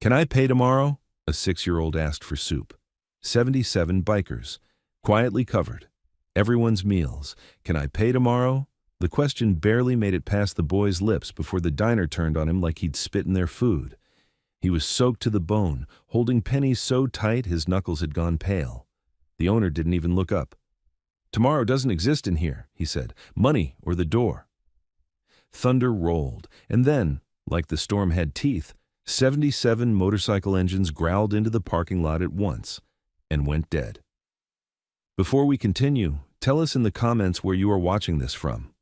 "Can I pay tomorrow?" A 6-year-old asked for soup. 77 bikers, quietly covered. Everyone's meals. "Can I pay tomorrow?" The question barely made it past the boy's lips before the diner turned on him like he'd spit in their food. He was soaked to the bone, holding pennies so tight his knuckles had gone pale. The owner didn't even look up. "Tomorrow doesn't exist in here," he said. "Money or the door." Thunder rolled, and then, like the storm had teeth, 77 motorcycle engines growled into the parking lot at once and went dead. Before we continue, tell us in the comments where you are watching this from.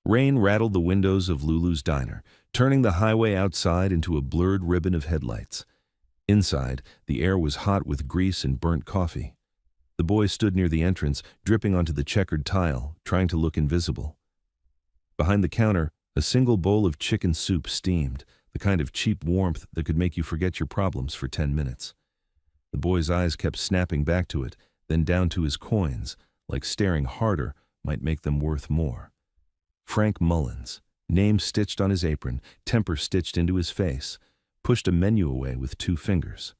Rain rattled the windows of Lulu's diner, turning the highway outside into a blurred ribbon of headlights. Inside, the air was hot with grease and burnt coffee. The boy stood near the entrance, dripping onto the checkered tile, trying to look invisible. Behind the counter, a single bowl of chicken soup steamed, the kind of cheap warmth that could make you forget your problems for 10 minutes. The boy's eyes kept snapping back to it, then down to his coins, like staring harder might make them worth more. Frank Mullins, name stitched on his apron, temper stitched into his face, pushed a menu away with 2 fingers.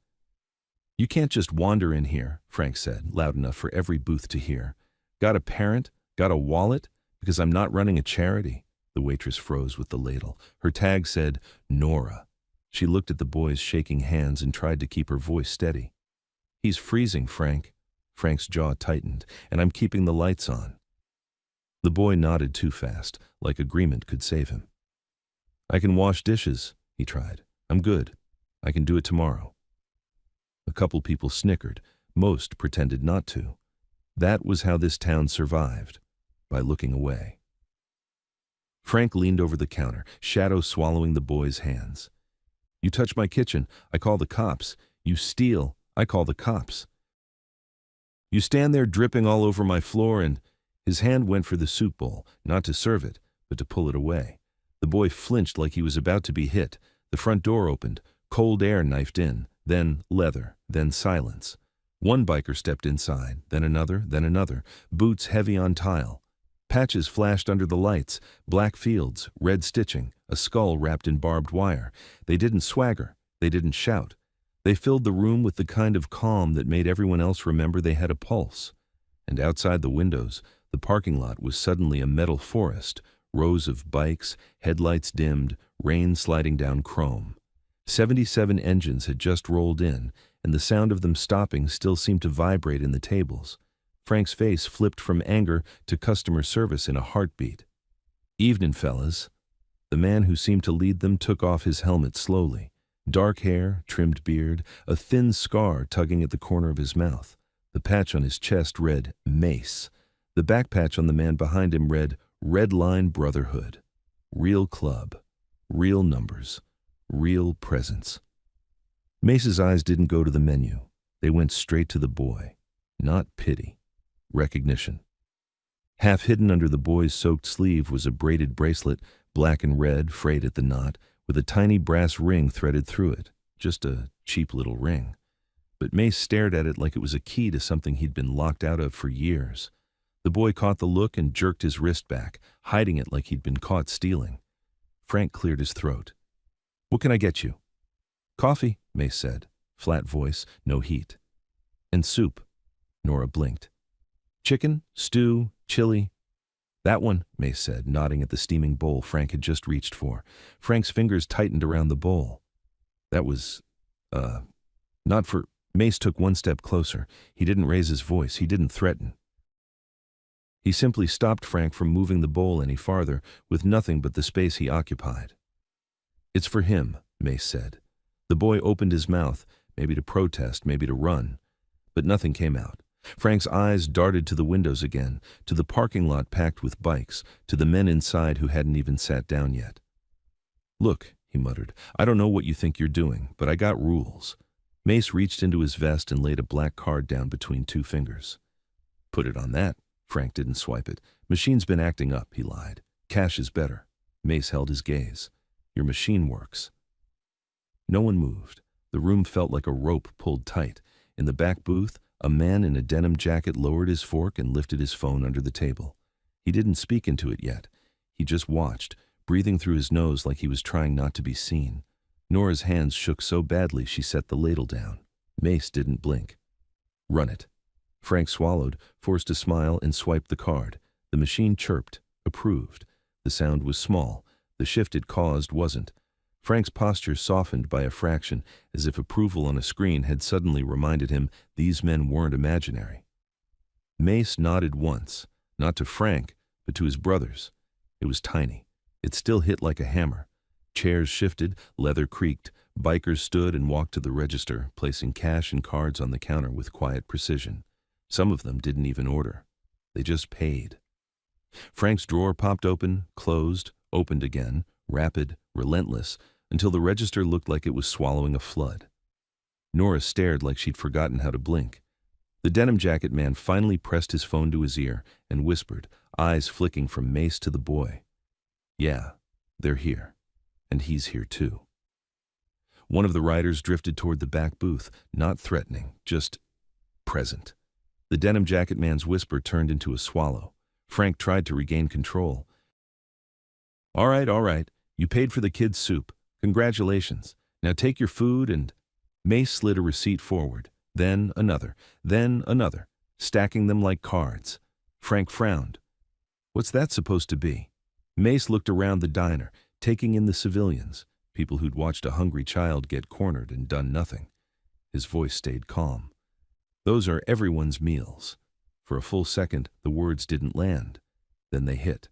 "You can't just wander in here," Frank said, loud enough for every booth to hear. "Got a parent? Got a wallet? Because I'm not running a charity." The waitress froze with the ladle. Her tag said, "Nora." She looked at the boy's shaking hands and tried to keep her voice steady. "He's freezing, Frank." Frank's jaw tightened. "And I'm keeping the lights on." The boy nodded too fast, like agreement could save him. "I can wash dishes," he tried. "I'm good. I can do it tomorrow." A couple people snickered. Most pretended not to. That was how this town survived, by looking away. Frank leaned over the counter, shadow swallowing the boy's hands. "You touch my kitchen, I call the cops. You steal, I call the cops. You stand there dripping all over my floor and—" His hand went for the soup bowl, not to serve it, but to pull it away. The boy flinched like he was about to be hit. The front door opened, cold air knifed in, then leather, then silence. One biker stepped inside, then another, boots heavy on tile. Patches flashed under the lights, black fields, red stitching, a skull wrapped in barbed wire. They didn't swagger, they didn't shout. They filled the room with the kind of calm that made everyone else remember they had a pulse. And outside the windows, the parking lot was suddenly a metal forest, rows of bikes, headlights dimmed, rain sliding down chrome. 77 engines had just rolled in, and the sound of them stopping still seemed to vibrate in the tables. Frank's face flipped from anger to customer service in a heartbeat. "Evening, fellas." The man who seemed to lead them took off his helmet slowly. Dark hair, trimmed beard, a thin scar tugging at the corner of his mouth. The patch on his chest read, "Mace." The back patch on the man behind him read, "Red Line Brotherhood." Real club. Real numbers. Real presence. Mace's eyes didn't go to the menu. They went straight to the boy. Not pity. Recognition. Half hidden under the boy's soaked sleeve was a braided bracelet, black and red, frayed at the knot, with a tiny brass ring threaded through it. Just a cheap little ring. But Mace stared at it like it was a key to something he'd been locked out of for years. The boy caught the look and jerked his wrist back, hiding it like he'd been caught stealing. Frank cleared his throat. "What can I get you?" "Coffee," Mace said. Flat voice, no heat. "And soup." Nora blinked. "Chicken, stew, chili." "That one," Mace said, nodding at the steaming bowl Frank had just reached for. Frank's fingers tightened around the bowl. "That was, not for—" Mace took one step closer. He didn't raise his voice. He didn't threaten. He simply stopped Frank from moving the bowl any farther, with nothing but the space he occupied. "It's for him," Mace said. The boy opened his mouth, maybe to protest, maybe to run. But nothing came out. Frank's eyes darted to the windows again, to the parking lot packed with bikes, to the men inside who hadn't even sat down yet. "Look," he muttered, "I don't know what you think you're doing, but I got rules." Mace reached into his vest and laid a black card down between 2 fingers. "Put it on that." Frank didn't swipe it. "Machine's been acting up," he lied. "Cash is better." Mace held his gaze. "Your machine works." No one moved. The room felt like a rope pulled tight. In the back booth, a man in a denim jacket lowered his fork and lifted his phone under the table. He didn't speak into it yet. He just watched, breathing through his nose like he was trying not to be seen. Nora's hands shook so badly she set the ladle down. Mace didn't blink. "Run it." Frank swallowed, forced a smile, and swiped the card. The machine chirped, approved. The sound was small. The shift it caused wasn't. Frank's posture softened by a fraction, as if approval on a screen had suddenly reminded him these men weren't imaginary. Mace nodded once, not to Frank, but to his brothers. It was tiny. It still hit like a hammer. Chairs shifted, leather creaked, bikers stood and walked to the register, placing cash and cards on the counter with quiet precision. Some of them didn't even order. They just paid. Frank's drawer popped open, closed, opened again, rapid, relentless, until the register looked like it was swallowing a flood. Nora stared like she'd forgotten how to blink. The denim jacket man finally pressed his phone to his ear and whispered, eyes flicking from Mace to the boy. "Yeah, they're here. And he's here too." One of the riders drifted toward the back booth, not threatening, just present. The denim jacket man's whisper turned into a swallow. Frank tried to regain control. All right. You paid for the kids' soup. Congratulations. Now take your food and—" Mace slid a receipt forward, then another, stacking them like cards. Frank frowned. "What's that supposed to be?" Mace looked around the diner, taking in the civilians, people who'd watched a hungry child get cornered and done nothing. His voice stayed calm. "Those are everyone's meals." For a full second, the words didn't land. Then they hit.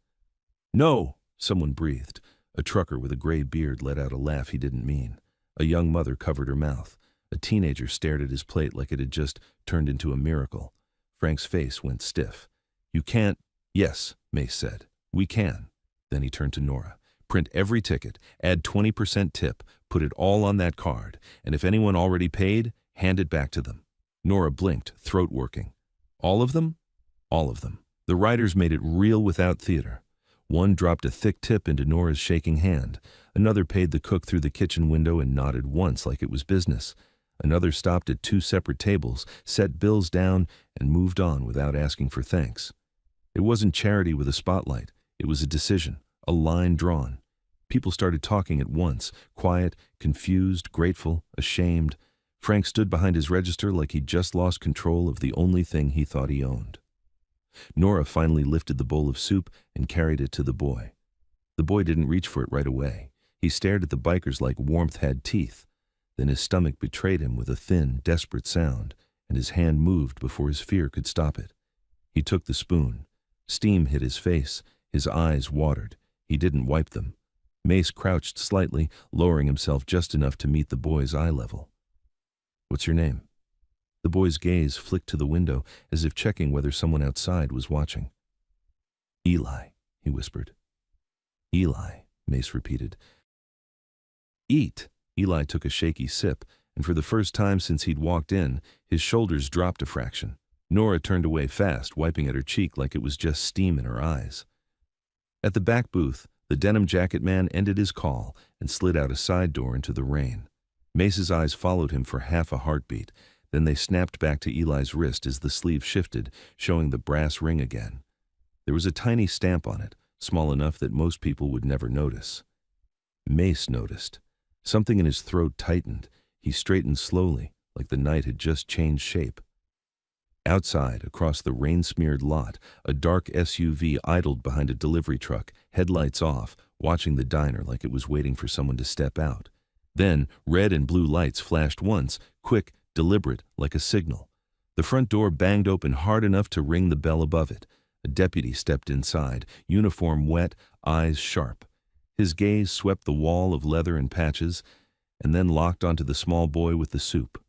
"No!" someone breathed. A trucker with a gray beard let out a laugh he didn't mean. A young mother covered her mouth. A teenager stared at his plate like it had just turned into a miracle. Frank's face went stiff. "You can't—" "Yes," Mace said. "We can." Then he turned to Nora. "Print every ticket, add 20% tip, put it all on that card, and if anyone already paid, hand it back to them." Nora blinked, throat working. "All of them?" "All of them." The riders made it real without theater. One dropped a thick tip into Nora's shaking hand. Another paid the cook through the kitchen window and nodded once like it was business. Another stopped at 2 separate tables, set bills down, and moved on without asking for thanks. It wasn't charity with a spotlight. It was a decision, a line drawn. People started talking at once, quiet, confused, grateful, ashamed. Frank stood behind his register like he'd just lost control of the only thing he thought he owned. Nora finally lifted the bowl of soup and carried it to the boy. The boy didn't reach for it right away. He stared at the bikers like warmth had teeth. Then his stomach betrayed him with a thin, desperate sound, and his hand moved before his fear could stop it. He took the spoon. Steam hit his face. His eyes watered. He didn't wipe them. Mace crouched slightly, lowering himself just enough to meet the boy's eye level. "What's your name?" The boy's gaze flicked to the window as if checking whether someone outside was watching. "Eli," he whispered. "Eli," Mace repeated. "Eat." Eli took a shaky sip, and for the first time since he'd walked in, his shoulders dropped a fraction. Nora turned away fast, wiping at her cheek like it was just steam in her eyes. At the back booth, the denim jacket man ended his call and slid out a side door into the rain. Mace's eyes followed him for half a heartbeat. Then they snapped back to Eli's wrist as the sleeve shifted, showing the brass ring again. There was a tiny stamp on it, small enough that most people would never notice. Mace noticed. Something in his throat tightened. He straightened slowly, like the night had just changed shape. Outside, across the rain-smeared lot, a dark SUV idled behind a delivery truck, headlights off, watching the diner like it was waiting for someone to step out. Then, red and blue lights flashed once, quick, deliberate, like a signal. The front door banged open hard enough to ring the bell above it. A deputy stepped inside, uniform wet, eyes sharp. His gaze swept the wall of leather and patches, and then locked onto the small boy with the soup.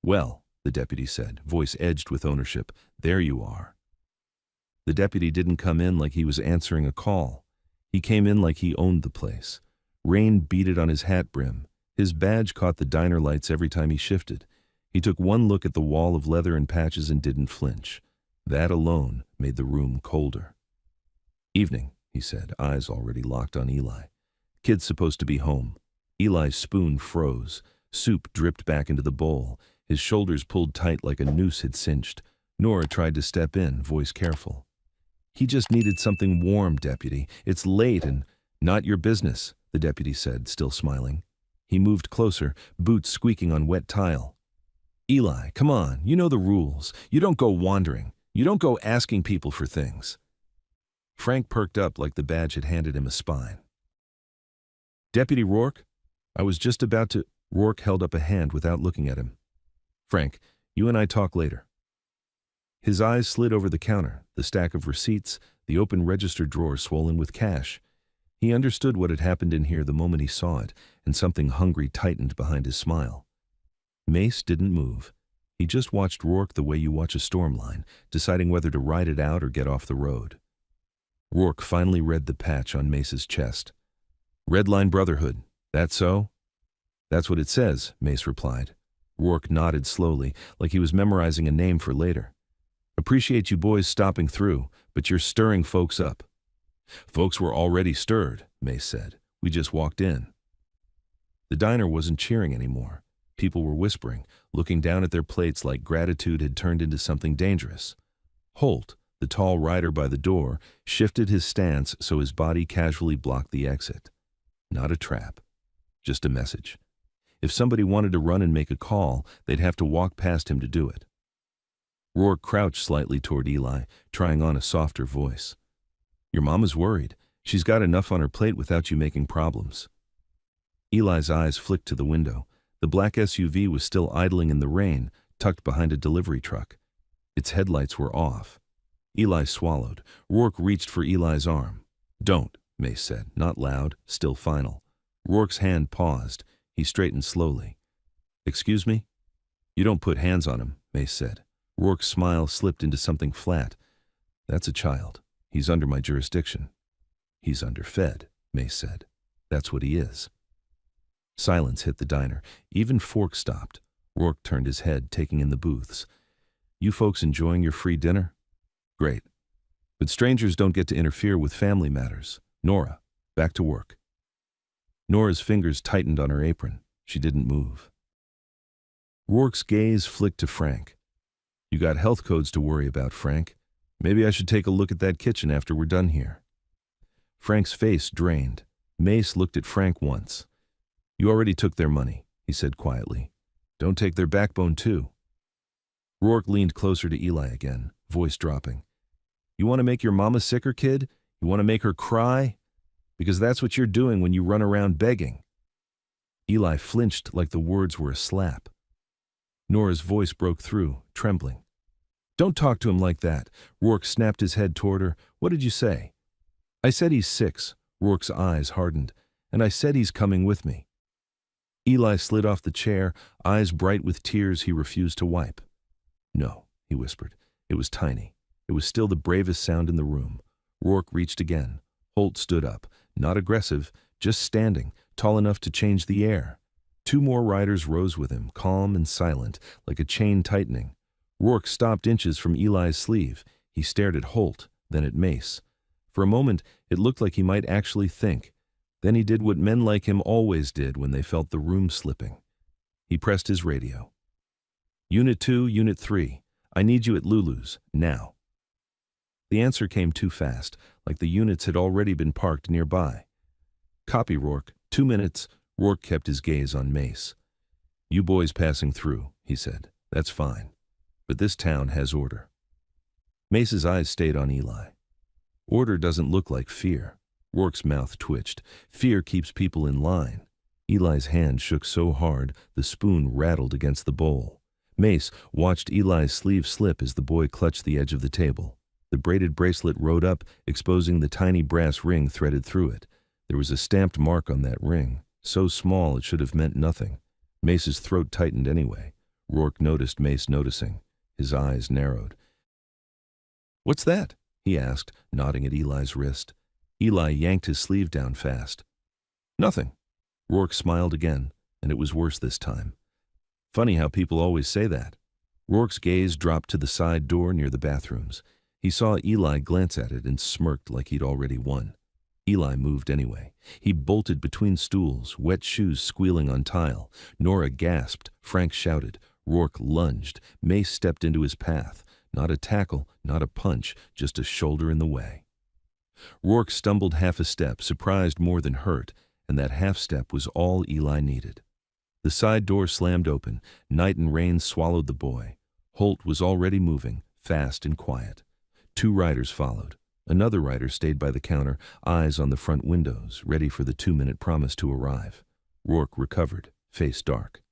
"Well," the deputy said, voice edged with ownership, "there you are." The deputy didn't come in like he was answering a call. He came in like he owned the place. Rain beaded on his hat brim. His badge caught the diner lights every time he shifted. He took one look at the wall of leather and patches and didn't flinch. That alone made the room colder. "Evening," he said, eyes already locked on Eli. "Kid's supposed to be home." Eli's spoon froze. Soup dripped back into the bowl. His shoulders pulled tight like a noose had cinched. Nora tried to step in, voice careful. "He just needed something warm, deputy. It's late and—" "Not your business," the deputy said, still smiling. He moved closer, boots squeaking on wet tile. Eli, come on, you know the rules. You don't go wandering. You don't go asking people for things. Frank perked up like the badge had handed him a spine. Deputy Rourke? I was just about to... Rourke held up a hand without looking at him. Frank, you and I talk later. His eyes slid over the counter, the stack of receipts, the open register drawer swollen with cash. He understood what had happened in here the moment he saw it, and something hungry tightened behind his smile. Mace didn't move. He just watched Rourke the way you watch a storm line, deciding whether to ride it out or get off the road. Rourke finally read the patch on Mace's chest. Red Line Brotherhood. That so? That's what it says, Mace replied. Rourke nodded slowly, like he was memorizing a name for later. Appreciate you boys stopping through, but you're stirring folks up. Folks were already stirred, Mace said. We just walked in. The diner wasn't cheering anymore. People were whispering, looking down at their plates like gratitude had turned into something dangerous. Holt, the tall rider by the door, shifted his stance so his body casually blocked the exit. Not a trap. Just a message. If somebody wanted to run and make a call, they'd have to walk past him to do it. Rourke crouched slightly toward Eli, trying on a softer voice. Your mama's worried. She's got enough on her plate without you making problems. Eli's eyes flicked to the window. The black SUV was still idling in the rain, tucked behind a delivery truck. Its headlights were off. Eli swallowed. Rourke reached for Eli's arm. Don't, Mace said, not loud, still final. Rourke's hand paused. He straightened slowly. Excuse me? You don't put hands on him, Mace said. Rourke's smile slipped into something flat. That's a child. He's under my jurisdiction. He's underfed, Mace said. That's what he is. Silence hit the diner. Even Fork stopped. Rourke turned his head, taking in the booths. You folks enjoying your free dinner? Great. But strangers don't get to interfere with family matters. Nora, back to work. Nora's fingers tightened on her apron. She didn't move. Rourke's gaze flicked to Frank. You got health codes to worry about, Frank. Maybe I should take a look at that kitchen after we're done here. Frank's face drained. Mace looked at Frank once. You already took their money, he said quietly. Don't take their backbone too. Rourke leaned closer to Eli again, voice dropping. You want to make your mama sicker, kid? You want to make her cry? Because that's what you're doing when you run around begging. Eli flinched like the words were a slap. Nora's voice broke through, trembling. Don't talk to him like that. Rourke snapped his head toward her. What did you say? I said he's 6. Rourke's eyes hardened. And I said he's coming with me. Eli slid off the chair, eyes bright with tears he refused to wipe. No, he whispered. It was tiny. It was still the bravest sound in the room. Rourke reached again. Holt stood up, not aggressive, just standing, tall enough to change the air. 2 more riders rose with him, calm and silent, like a chain tightening. Rourke stopped inches from Eli's sleeve. He stared at Holt, then at Mace. For a moment, it looked like he might actually think. Then he did what men like him always did when they felt the room slipping. He pressed his radio. Unit 2, Unit 3. I need you at Lulu's, now. The answer came too fast, like the units had already been parked nearby. Copy, Rourke. 2 minutes. Rourke kept his gaze on Mace. You boys passing through, he said. That's fine. But this town has order. Mace's eyes stayed on Eli. Order doesn't look like fear. Rourke's mouth twitched. Fear keeps people in line. Eli's hand shook so hard, the spoon rattled against the bowl. Mace watched Eli's sleeve slip as the boy clutched the edge of the table. The braided bracelet rode up, exposing the tiny brass ring threaded through it. There was a stamped mark on that ring, so small it should have meant nothing. Mace's throat tightened anyway. Rourke noticed Mace noticing. His eyes narrowed. What's that? He asked, nodding at Eli's wrist. Eli yanked his sleeve down fast. Nothing. Rourke smiled again, and it was worse this time. Funny how people always say that. Rourke's gaze dropped to the side door near the bathrooms. He saw Eli glance at it and smirked like he'd already won. Eli moved anyway. He bolted between stools, wet shoes squealing on tile. Nora gasped. Frank shouted. Rourke lunged. Mace stepped into his path. Not a tackle, not a punch, just a shoulder in the way. Rourke stumbled half a step, surprised more than hurt, and that half-step was all Eli needed. The side door slammed open. Night and rain swallowed the boy. Holt was already moving, fast and quiet. 2 riders followed. Another rider stayed by the counter, eyes on the front windows, ready for the 2-minute promise to arrive. Rourke recovered, face dark.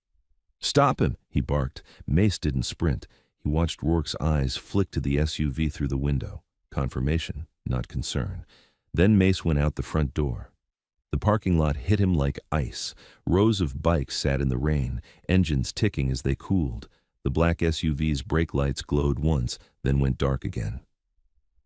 "Stop him!" he barked. Mace didn't sprint. He watched Rourke's eyes flick to the SUV through the window. Confirmation, not concern. Then Mace went out the front door. The parking lot hit him like ice. Rows of bikes sat in the rain, engines ticking as they cooled. The black SUV's brake lights glowed once, then went dark again.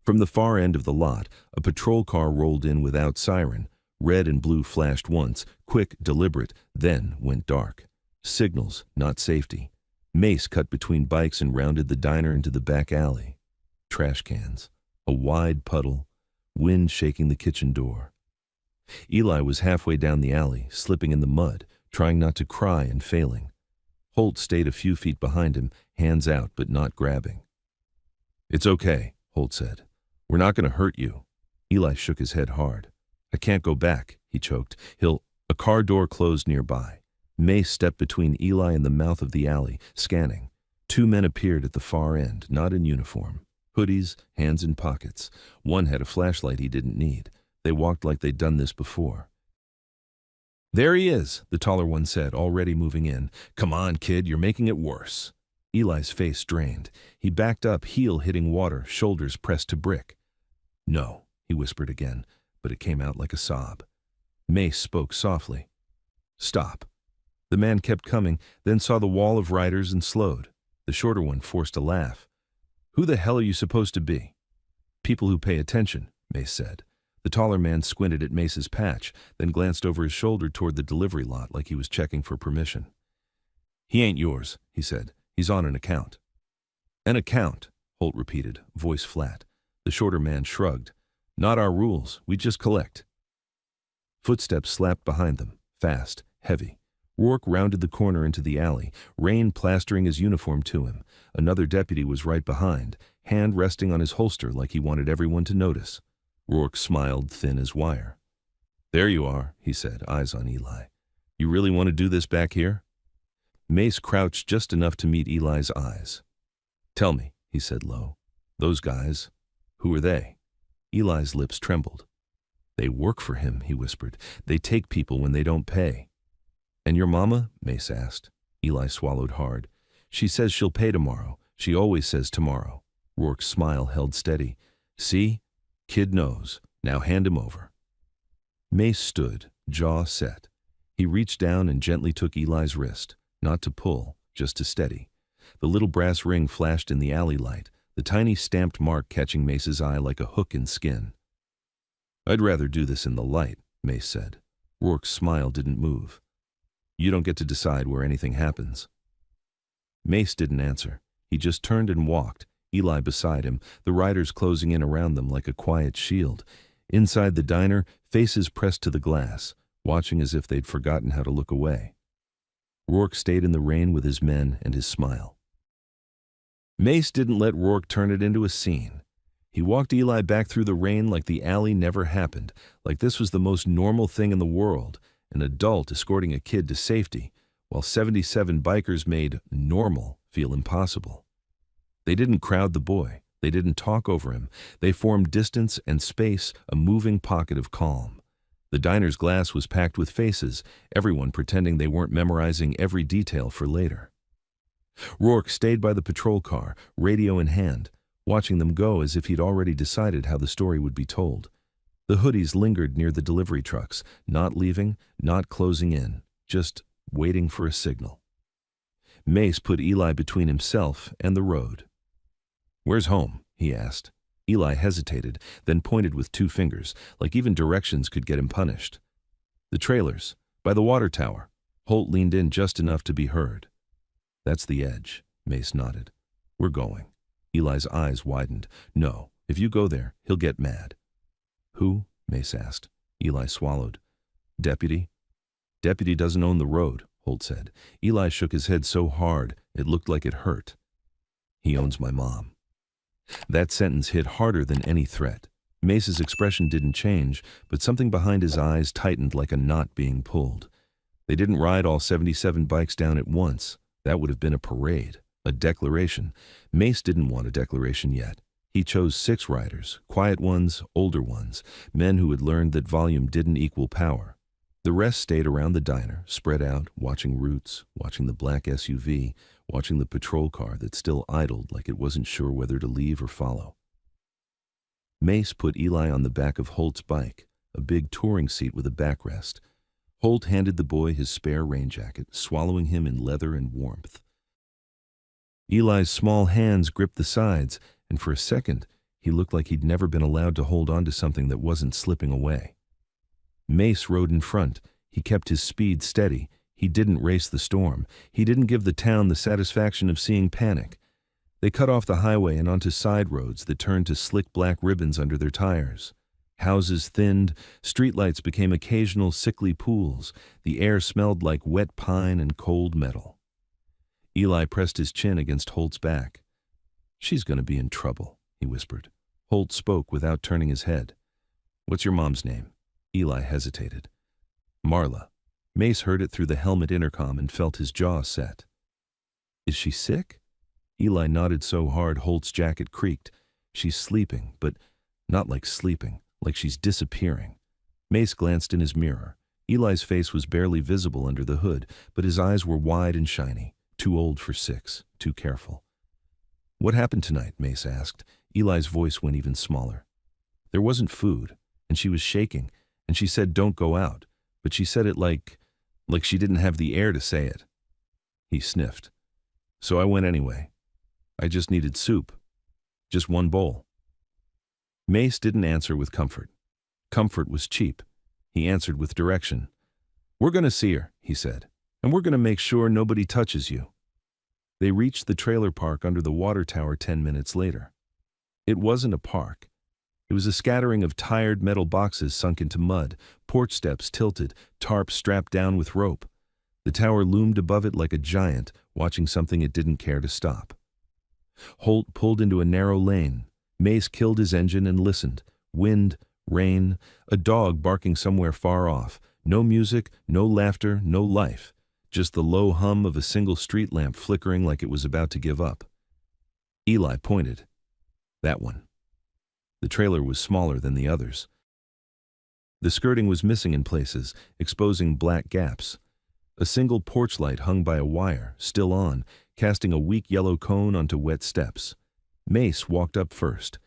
From the far end of the lot, a patrol car rolled in without siren. Red and blue flashed once, quick, deliberate, then went dark. Signals, not safety. Mace cut between bikes and rounded the diner into the back alley. Trash cans. A wide puddle. Wind shaking the kitchen door. Eli was halfway down the alley, slipping in the mud, trying not to cry and failing. Holt stayed a few feet behind him, hands out but not grabbing. "It's okay," Holt said. "We're not going to hurt you." Eli shook his head hard. "I can't go back," he choked. A car door closed nearby. Mace stepped between Eli and the mouth of the alley, scanning. 2 men appeared at the far end, not in uniform. Hoodies, hands in pockets. One had a flashlight he didn't need. They walked like they'd done this before. "There he is," the taller one said, already moving in. "Come on, kid, you're making it worse." Eli's face drained. He backed up, heel hitting water, shoulders pressed to brick. "No," he whispered again, but it came out like a sob. Mace spoke softly. "Stop." The man kept coming, then saw the wall of riders and slowed. The shorter one forced a laugh. "Who the hell are you supposed to be?" "People who pay attention," Mace said. The taller man squinted at Mace's patch, then glanced over his shoulder toward the delivery lot like he was checking for permission. "He ain't yours," he said. "He's on an account." "An account," Holt repeated, voice flat. The shorter man shrugged. "Not our rules. We just collect." Footsteps slapped behind them, fast, heavy. Rourke rounded the corner into the alley, rain plastering his uniform to him. Another deputy was right behind, hand resting on his holster like he wanted everyone to notice. Rourke smiled, thin as wire. "There you are," he said, eyes on Eli. "You really want to do this back here?" Mace crouched just enough to meet Eli's eyes. "Tell me," he said low. "Those guys, who are they?" Eli's lips trembled. "They work for him," he whispered. "They take people when they don't pay." "And your mama?" Mace asked. Eli swallowed hard. "She says she'll pay tomorrow. She always says tomorrow." Rourke's smile held steady. "See? Kid knows. Now hand him over." Mace stood, jaw set. He reached down and gently took Eli's wrist, not to pull, just to steady. The little brass ring flashed in the alley light, the tiny stamped mark catching Mace's eye like a hook in skin. "I'd rather do this in the light," Mace said. Rourke's smile didn't move. "You don't get to decide where anything happens." Mace didn't answer. He just turned and walked, Eli beside him, the riders closing in around them like a quiet shield. Inside the diner, faces pressed to the glass, watching as if they'd forgotten how to look away. Rourke stayed in the rain with his men and his smile. Mace didn't let Rourke turn it into a scene. He walked Eli back through the rain like the alley never happened, like this was the most normal thing in the world, an adult escorting a kid to safety, while 77 bikers made normal feel impossible. They didn't crowd the boy. They didn't talk over him. They formed distance and space, a moving pocket of calm. The diner's glass was packed with faces, everyone pretending they weren't memorizing every detail for later. Rourke stayed by the patrol car, radio in hand, watching them go as if he'd already decided how the story would be told. The hoodies lingered near the delivery trucks, not leaving, not closing in, just waiting for a signal. Mace put Eli between himself and the road. "Where's home?" he asked. Eli hesitated, then pointed with 2 fingers, like even directions could get him punished. "The trailers, by the water tower." Holt leaned in just enough to be heard. "That's the edge," Mace nodded. "We're going." Eli's eyes widened. "No, if you go there, he'll get mad." "Who?" Mace asked. Eli swallowed. "Deputy." "Deputy doesn't own the road," Holt said. Eli shook his head so hard it looked like it hurt. "He owns my mom." That sentence hit harder than any threat. Mace's expression didn't change, but something behind his eyes tightened like a knot being pulled. They didn't ride all 77 bikes down at once. That would have been a parade, a declaration. Mace didn't want a declaration yet. He chose 6 riders, quiet ones, older ones, men who had learned that volume didn't equal power. The rest stayed around the diner, spread out, watching routes, watching the black SUV, watching the patrol car that still idled like it wasn't sure whether to leave or follow. Mace put Eli on the back of Holt's bike, a big touring seat with a backrest. Holt handed the boy his spare rain jacket, swallowing him in leather and warmth. Eli's small hands gripped the sides, and for a second, he looked like he'd never been allowed to hold on to something that wasn't slipping away. Mace rode in front. He kept his speed steady. He didn't race the storm. He didn't give the town the satisfaction of seeing panic. They cut off the highway and onto side roads that turned to slick black ribbons under their tires. Houses thinned, streetlights became occasional sickly pools. The air smelled like wet pine and cold metal. Eli pressed his chin against Holt's back. "She's going to be in trouble," he whispered. Holt spoke without turning his head. "What's your mom's name?" Eli hesitated. "Marla." Mace heard it through the helmet intercom and felt his jaw set. "Is she sick?" Eli nodded so hard Holt's jacket creaked. "She's sleeping, but not like sleeping, like she's disappearing." Mace glanced in his mirror. Eli's face was barely visible under the hood, but his eyes were wide and shiny. Too old for 6, too careful. "What happened tonight?" Mace asked. Eli's voice went even smaller. "There wasn't food, and she was shaking, and she said don't go out, but she said it like she didn't have the air to say it." He sniffed. "So I went anyway. I just needed soup. Just one bowl." Mace didn't answer with comfort. Comfort was cheap. He answered with direction. "We're going to see her," he said, "and we're going to make sure nobody touches you." They reached the trailer park under the water tower 10 minutes later. It wasn't a park. It was a scattering of tired metal boxes sunk into mud, porch steps tilted, tarps strapped down with rope. The tower loomed above it like a giant, watching something it didn't care to stop. Holt pulled into a narrow lane. Mace killed his engine and listened. Wind, rain, a dog barking somewhere far off. No music, no laughter, no life. Just the low hum of a single street lamp flickering like it was about to give up. Eli pointed. "That one." The trailer was smaller than the others. The skirting was missing in places, exposing black gaps. A single porch light hung by a wire, still on, casting a weak yellow cone onto wet steps. Mace walked up first.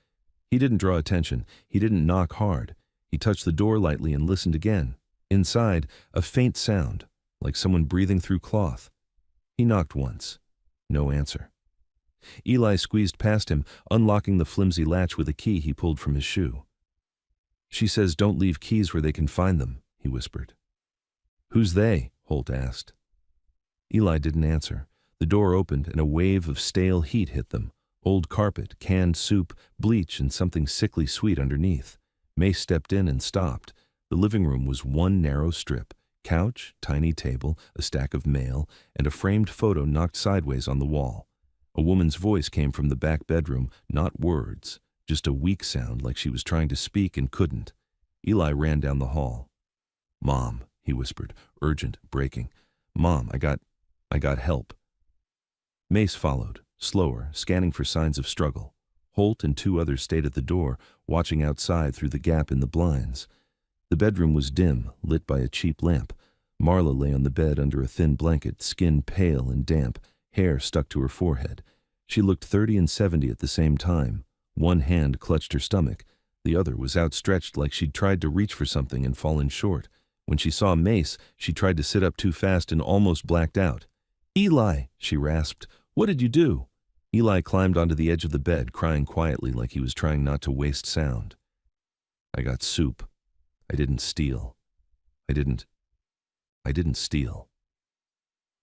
He didn't draw attention. He didn't knock hard. He touched the door lightly and listened again. Inside, a faint sound, like someone breathing through cloth. He knocked once. No answer. Eli squeezed past him, unlocking the flimsy latch with a key he pulled from his shoe. "She says don't leave keys where they can find them," he whispered. "Who's they?" Holt asked. Eli didn't answer. The door opened and a wave of stale heat hit them. Old carpet, canned soup, bleach, and something sickly sweet underneath. Mace stepped in and stopped. The living room was one narrow strip. Couch, tiny table, a stack of mail, and a framed photo knocked sideways on the wall. A woman's voice came from the back bedroom, not words, just a weak sound like she was trying to speak and couldn't. Eli ran down the hall. "Mom," he whispered, urgent, breaking. "Mom, I got help." Mace followed, slower, scanning for signs of struggle. Holt and 2 others stayed at the door, watching outside through the gap in the blinds. The bedroom was dim, lit by a cheap lamp. Marla lay on the bed under a thin blanket, skin pale and damp, hair stuck to her forehead. She looked 30 and 70 at the same time. One hand clutched her stomach. The other was outstretched like she'd tried to reach for something and fallen short. When she saw Mace, she tried to sit up too fast and almost blacked out. "Eli," she rasped, "what did you do?" Eli climbed onto the edge of the bed, crying quietly like he was trying not to waste sound. "I got soup. I didn't steal. I didn't steal."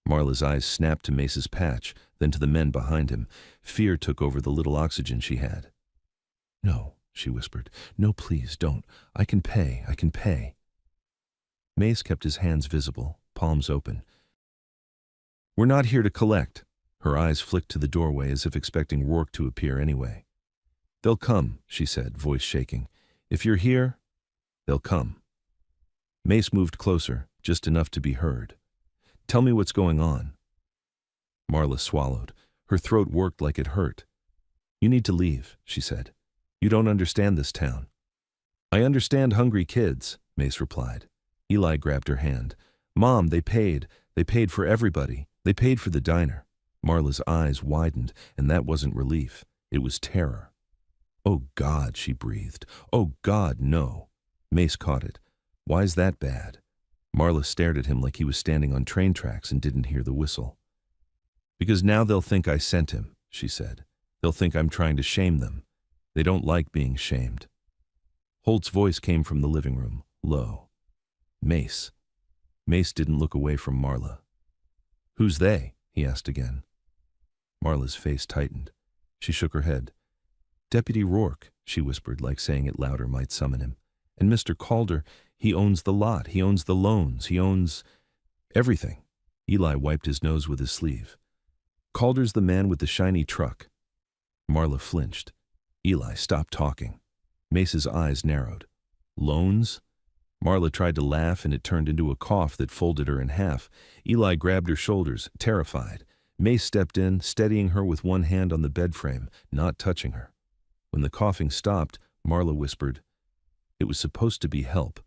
Marla's eyes snapped to Mace's patch, then to the men behind him. Fear took over the little oxygen she had. "No," she whispered. "No, please, don't. I can pay. Mace kept his hands visible, palms open. "We're not here to collect." Her eyes flicked to the doorway as if expecting Rourke to appear anyway. "They'll come," she said, voice shaking. If you're here, they'll come. Mace moved closer, just enough to be heard. Tell me what's going on. Marla swallowed. Her throat worked like it hurt. You need to leave, she said. You don't understand this town. I understand hungry kids, Mace replied. Eli grabbed her hand. Mom, they paid. They paid for everybody. They paid for the diner. Marla's eyes widened, and that wasn't relief. It was terror. Oh, God, she breathed. Oh, God, no. Mace caught it. Why's that bad? Marla stared at him like he was standing on train tracks and didn't hear the whistle. Because now they'll think I sent him, she said. They'll think I'm trying to shame them. They don't like being shamed. Holt's voice came from the living room, low. Mace. Mace didn't look away from Marla. Who's they? He asked again. Marla's face tightened. She shook her head. Deputy Rourke, she whispered, like saying it louder might summon him. And Mr. Calder, he owns the lot, he owns the loans, he owns everything. Eli wiped his nose with his sleeve. Calder's the man with the shiny truck. Marla flinched. Eli stopped talking. Mace's eyes narrowed. Loans? Marla tried to laugh, and it turned into a cough that folded her in half. Eli grabbed her shoulders, terrified. Mace stepped in, steadying her with one hand on the bed frame, not touching her. When the coughing stopped, Marla whispered, It was supposed to be help.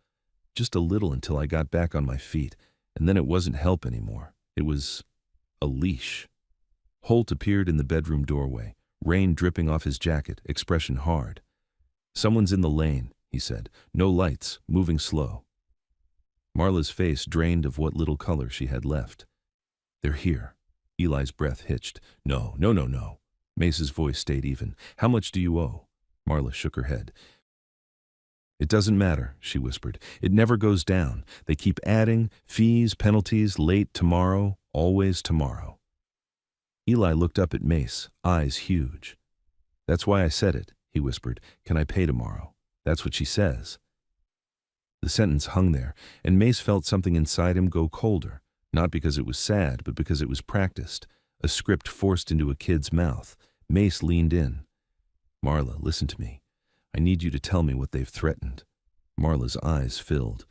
Just a little until I got back on my feet, and then it wasn't help anymore. It was a leash. Holt appeared in the bedroom doorway, rain dripping off his jacket, expression hard. Someone's in the lane, he said. No lights, moving slow. Marla's face drained of what little color she had left. They're here. Eli's breath hitched. No. Mace's voice stayed even. How much do you owe? Marla shook her head. It doesn't matter, she whispered. It never goes down. They keep adding, fees, penalties, late, tomorrow, always tomorrow. Eli looked up at Mace, eyes huge. That's why I said it, he whispered. Can I pay tomorrow? That's what she says. The sentence hung there, and Mace felt something inside him go colder, not because it was sad, but because it was practiced, a script forced into a kid's mouth. Mace leaned in. Marla, listen to me. I need you to tell me what they've threatened. Marla's eyes filled.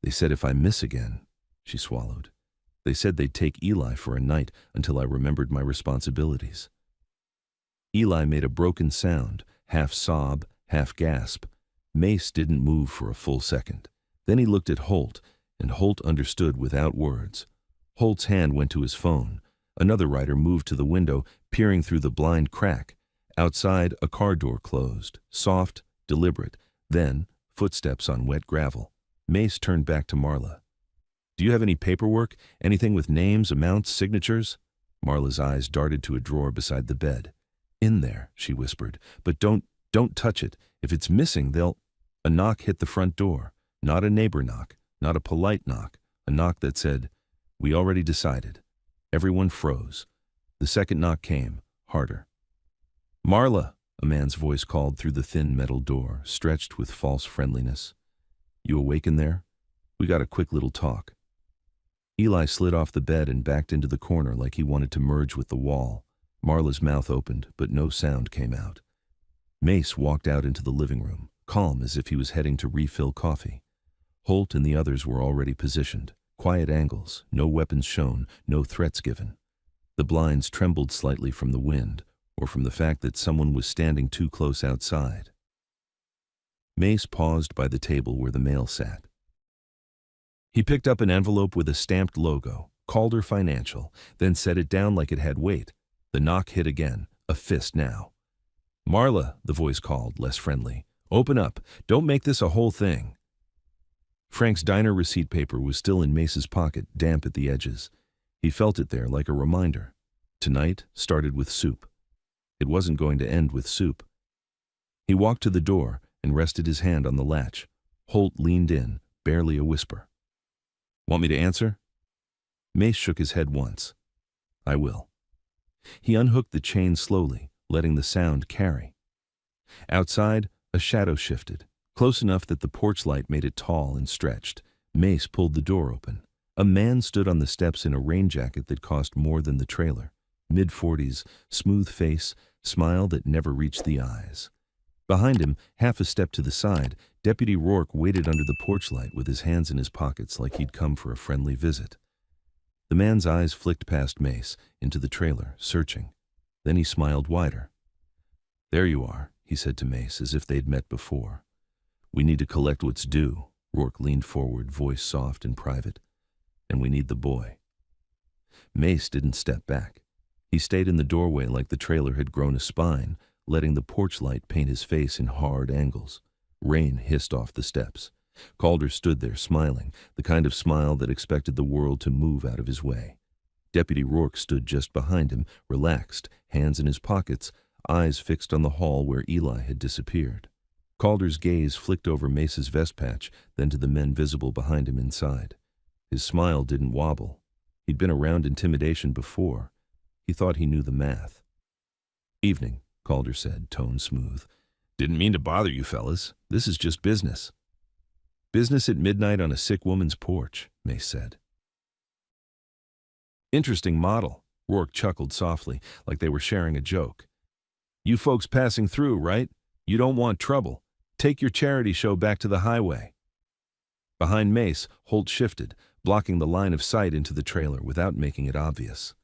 They said if I miss again, she swallowed. They said they'd take Eli for a night until I remembered my responsibilities. Eli made a broken sound, half sob, half gasp. Mace didn't move for a full second. Then he looked at Holt, and Holt understood without words. Holt's hand went to his phone. Another rider moved to the window, peering through the blind crack. Outside, a car door closed, soft, deliberate. Then, footsteps on wet gravel. Mace turned back to Marla. Do you have any paperwork? Anything with names, amounts, signatures? Marla's eyes darted to a drawer beside the bed. In there, she whispered. But don't touch it. If it's missing, they'll... A knock hit the front door. Not a neighbor knock, not a polite knock. A knock that said, We already decided. Everyone froze. The second knock came, harder. Marla, a man's voice called through the thin metal door, stretched with false friendliness. You awake in there? We got a quick little talk. Eli slid off the bed and backed into the corner like he wanted to merge with the wall. Marla's mouth opened, but no sound came out. Mace walked out into the living room, calm as if he was heading to refill coffee. Holt and the others were already positioned, quiet angles, no weapons shown, no threats given. The blinds trembled slightly from the wind, or from the fact that someone was standing too close outside. Mace paused by the table where the mail sat. He picked up an envelope with a stamped logo, Calder Financial, then set it down like it had weight. The knock hit again, a fist now. Marla, the voice called, less friendly. Open up. Don't make this a whole thing. Frank's diner receipt paper was still in Mace's pocket, damp at the edges. He felt it there like a reminder. Tonight started with soup. It wasn't going to end with soup. He walked to the door and rested his hand on the latch. Holt leaned in, barely a whisper. Want me to answer? Mace shook his head once. I will. He unhooked the chain slowly, letting the sound carry. Outside, a shadow shifted, close enough that the porch light made it tall and stretched. Mace pulled the door open. A man stood on the steps in a rain jacket that cost more than the trailer. Mid-40s, smooth face, smile that never reached the eyes. Behind him, half a step to the side, Deputy Rourke waited under the porch light with his hands in his pockets like he'd come for a friendly visit. The man's eyes flicked past Mace, into the trailer, searching. Then he smiled wider. "There you are," he said to Mace, as if they'd met before. "We need to collect what's due." Rourke leaned forward, voice soft and private. "And we need the boy." Mace didn't step back. He stayed in the doorway like the trailer had grown a spine, letting the porch light paint his face in hard angles. Rain hissed off the steps. Calder stood there smiling, the kind of smile that expected the world to move out of his way. Deputy Rourke stood just behind him, relaxed, hands in his pockets, eyes fixed on the hall where Eli had disappeared. Calder's gaze flicked over Mace's vest patch, then to the men visible behind him inside. His smile didn't wobble. He'd been around intimidation before. He thought he knew the math. "Evening," Calder said, tone smooth. "Didn't mean to bother you fellas. This is just business." "Business at midnight on a sick woman's porch," Mace said. "Interesting model," Rourke chuckled softly, like they were sharing a joke. "You folks passing through, right? You don't want trouble. Take your charity show back to the highway." Behind Mace, Holt shifted, blocking the line of sight into the trailer without making it obvious.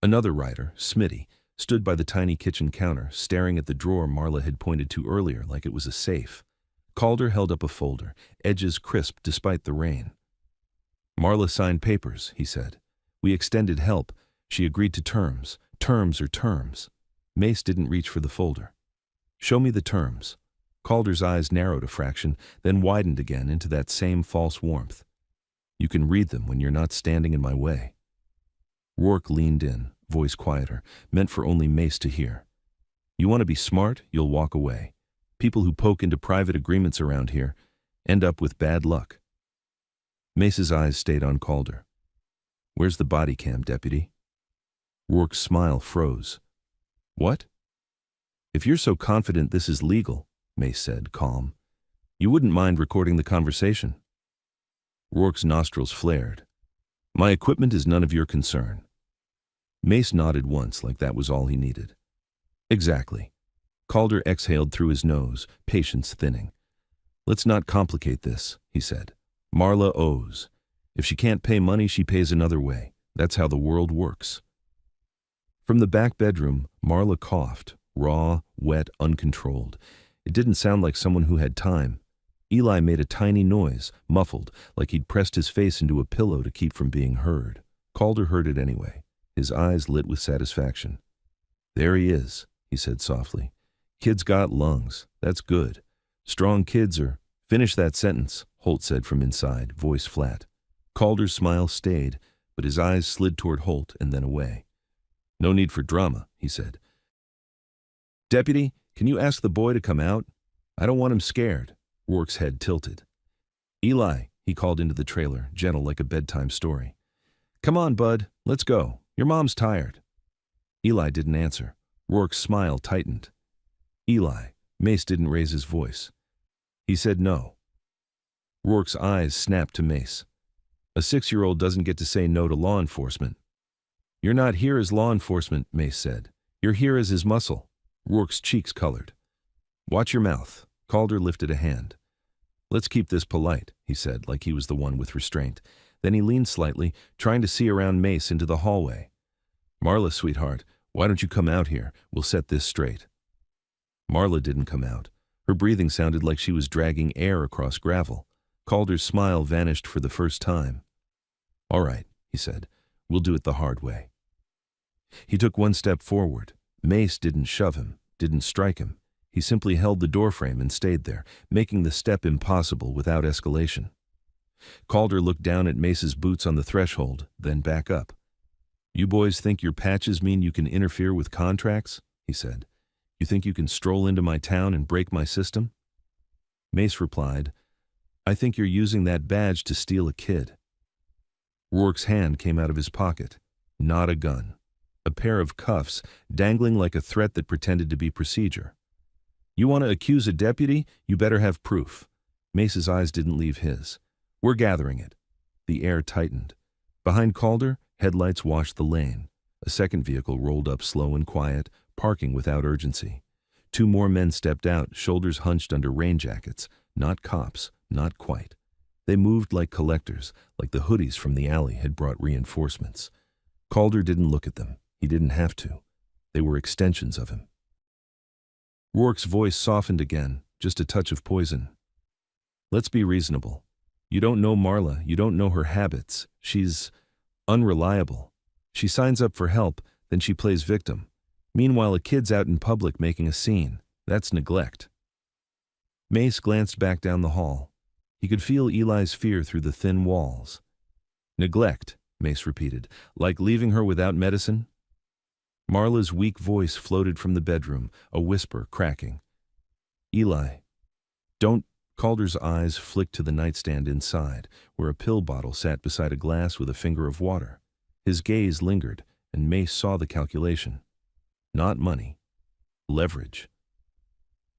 Another rider, Smitty, stood by the tiny kitchen counter, staring at the drawer Marla had pointed to earlier like it was a safe. Calder held up a folder, edges crisp despite the rain. "Marla signed papers," he said. "We extended help. She agreed to terms. Terms are terms." Mace didn't reach for the folder. "Show me the terms." Calder's eyes narrowed a fraction, then widened again into that same false warmth. "You can read them when you're not standing in my way." Rourke leaned in, voice quieter, meant for only Mace to hear. "You want to be smart, you'll walk away. People who poke into private agreements around here end up with bad luck." Mace's eyes stayed on Calder. "Where's the body cam, Deputy?" Rourke's smile froze. "What?" "If you're so confident this is legal," Mace said, calm, "you wouldn't mind recording the conversation." Rourke's nostrils flared. "My equipment is none of your concern." Mace nodded once like that was all he needed. "Exactly." Calder exhaled through his nose, patience thinning. "Let's not complicate this," he said. "Marla owes. If she can't pay money, she pays another way. That's how the world works." From the back bedroom, Marla coughed, raw, wet, uncontrolled. It didn't sound like someone who had time. Eli made a tiny noise, muffled, like he'd pressed his face into a pillow to keep from being heard. Calder heard it anyway, his eyes lit with satisfaction. "There he is," he said softly. "Kid's got lungs. That's good. Strong kids are—" "Finish that sentence," Holt said from inside, voice flat. Calder's smile stayed, but his eyes slid toward Holt and then away. "No need for drama," he said. "Deputy, can you ask the boy to come out? I don't want him scared." Rourke's head tilted. "Eli," he called into the trailer, gentle like a bedtime story. "Come on, bud, let's go. Your mom's tired." Eli didn't answer. Rourke's smile tightened. "Eli." Mace didn't raise his voice. He said no. Rourke's eyes snapped to Mace. "A 6-year-old doesn't get to say no to law enforcement." "You're not here as law enforcement," Mace said. "You're here as his muscle." Rourke's cheeks colored. "Watch your mouth." Calder lifted a hand. "Let's keep this polite," he said, like he was the one with restraint. Then he leaned slightly, trying to see around Mace into the hallway. "Marla, sweetheart, why don't you come out here? We'll set this straight." Marla didn't come out. Her breathing sounded like she was dragging air across gravel. Calder's smile vanished for the first time. "All right," he said. "We'll do it the hard way." He took one step forward. Mace didn't shove him, didn't strike him. He simply held the doorframe and stayed there, making the step impossible without escalation. Calder looked down at Mace's boots on the threshold, then back up. "You boys think your patches mean you can interfere with contracts?" he said. "You think you can stroll into my town and break my system?" Mace replied, "I think you're using that badge to steal a kid." Rourke's hand came out of his pocket. Not a gun. A pair of cuffs, dangling like a threat that pretended to be procedure. "You want to accuse a deputy? You better have proof." Mace's eyes didn't leave his. "We're gathering it." The air tightened. Behind Calder, headlights washed the lane. A second vehicle rolled up slow and quiet, parking without urgency. Two more men stepped out, shoulders hunched under rain jackets. Not cops, not quite. They moved like collectors, like the hoodies from the alley had brought reinforcements. Calder didn't look at them. He didn't have to. They were extensions of him. Rourke's voice softened again, just a touch of poison. Let's be reasonable. You don't know Marla, you don't know her habits. She's unreliable. She signs up for help, then she plays victim. Meanwhile, a kid's out in public making a scene. That's neglect. Mace glanced back down the hall. He could feel Eli's fear through the thin walls. Neglect, Mace repeated, like leaving her without medicine? Marla's weak voice floated from the bedroom, a whisper cracking. Eli, don't. Calder's eyes flicked to the nightstand inside, where a pill bottle sat beside a glass with a finger of water. His gaze lingered, and Mace saw the calculation. Not money. Leverage.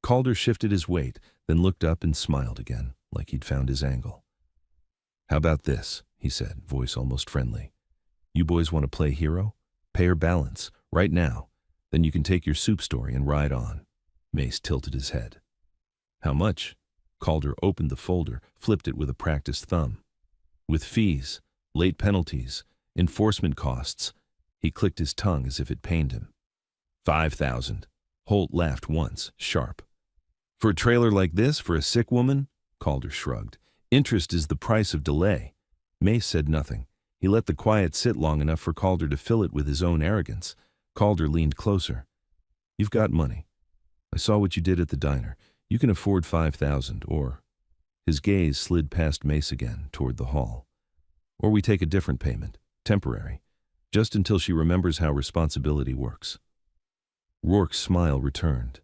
Calder shifted his weight, then looked up and smiled again, like he'd found his angle. How about this, he said, voice almost friendly. You boys want to play hero? Pay her balance, right now. Then you can take your soup story and ride on. Mace tilted his head. How much? Calder opened the folder, flipped it with a practiced thumb. With fees, late penalties, enforcement costs. He clicked his tongue as if it pained him. 5,000. Holt laughed once, sharp. For a trailer like this, for a sick woman? Calder shrugged. Interest is the price of delay. Mace said nothing. He let the quiet sit long enough for Calder to fill it with his own arrogance. Calder leaned closer. You've got money. I saw what you did at the diner. You can afford 5,000, or... His gaze slid past Mace again, toward the hall. Or we take a different payment, temporary, just until she remembers how responsibility works. Rourke's smile returned.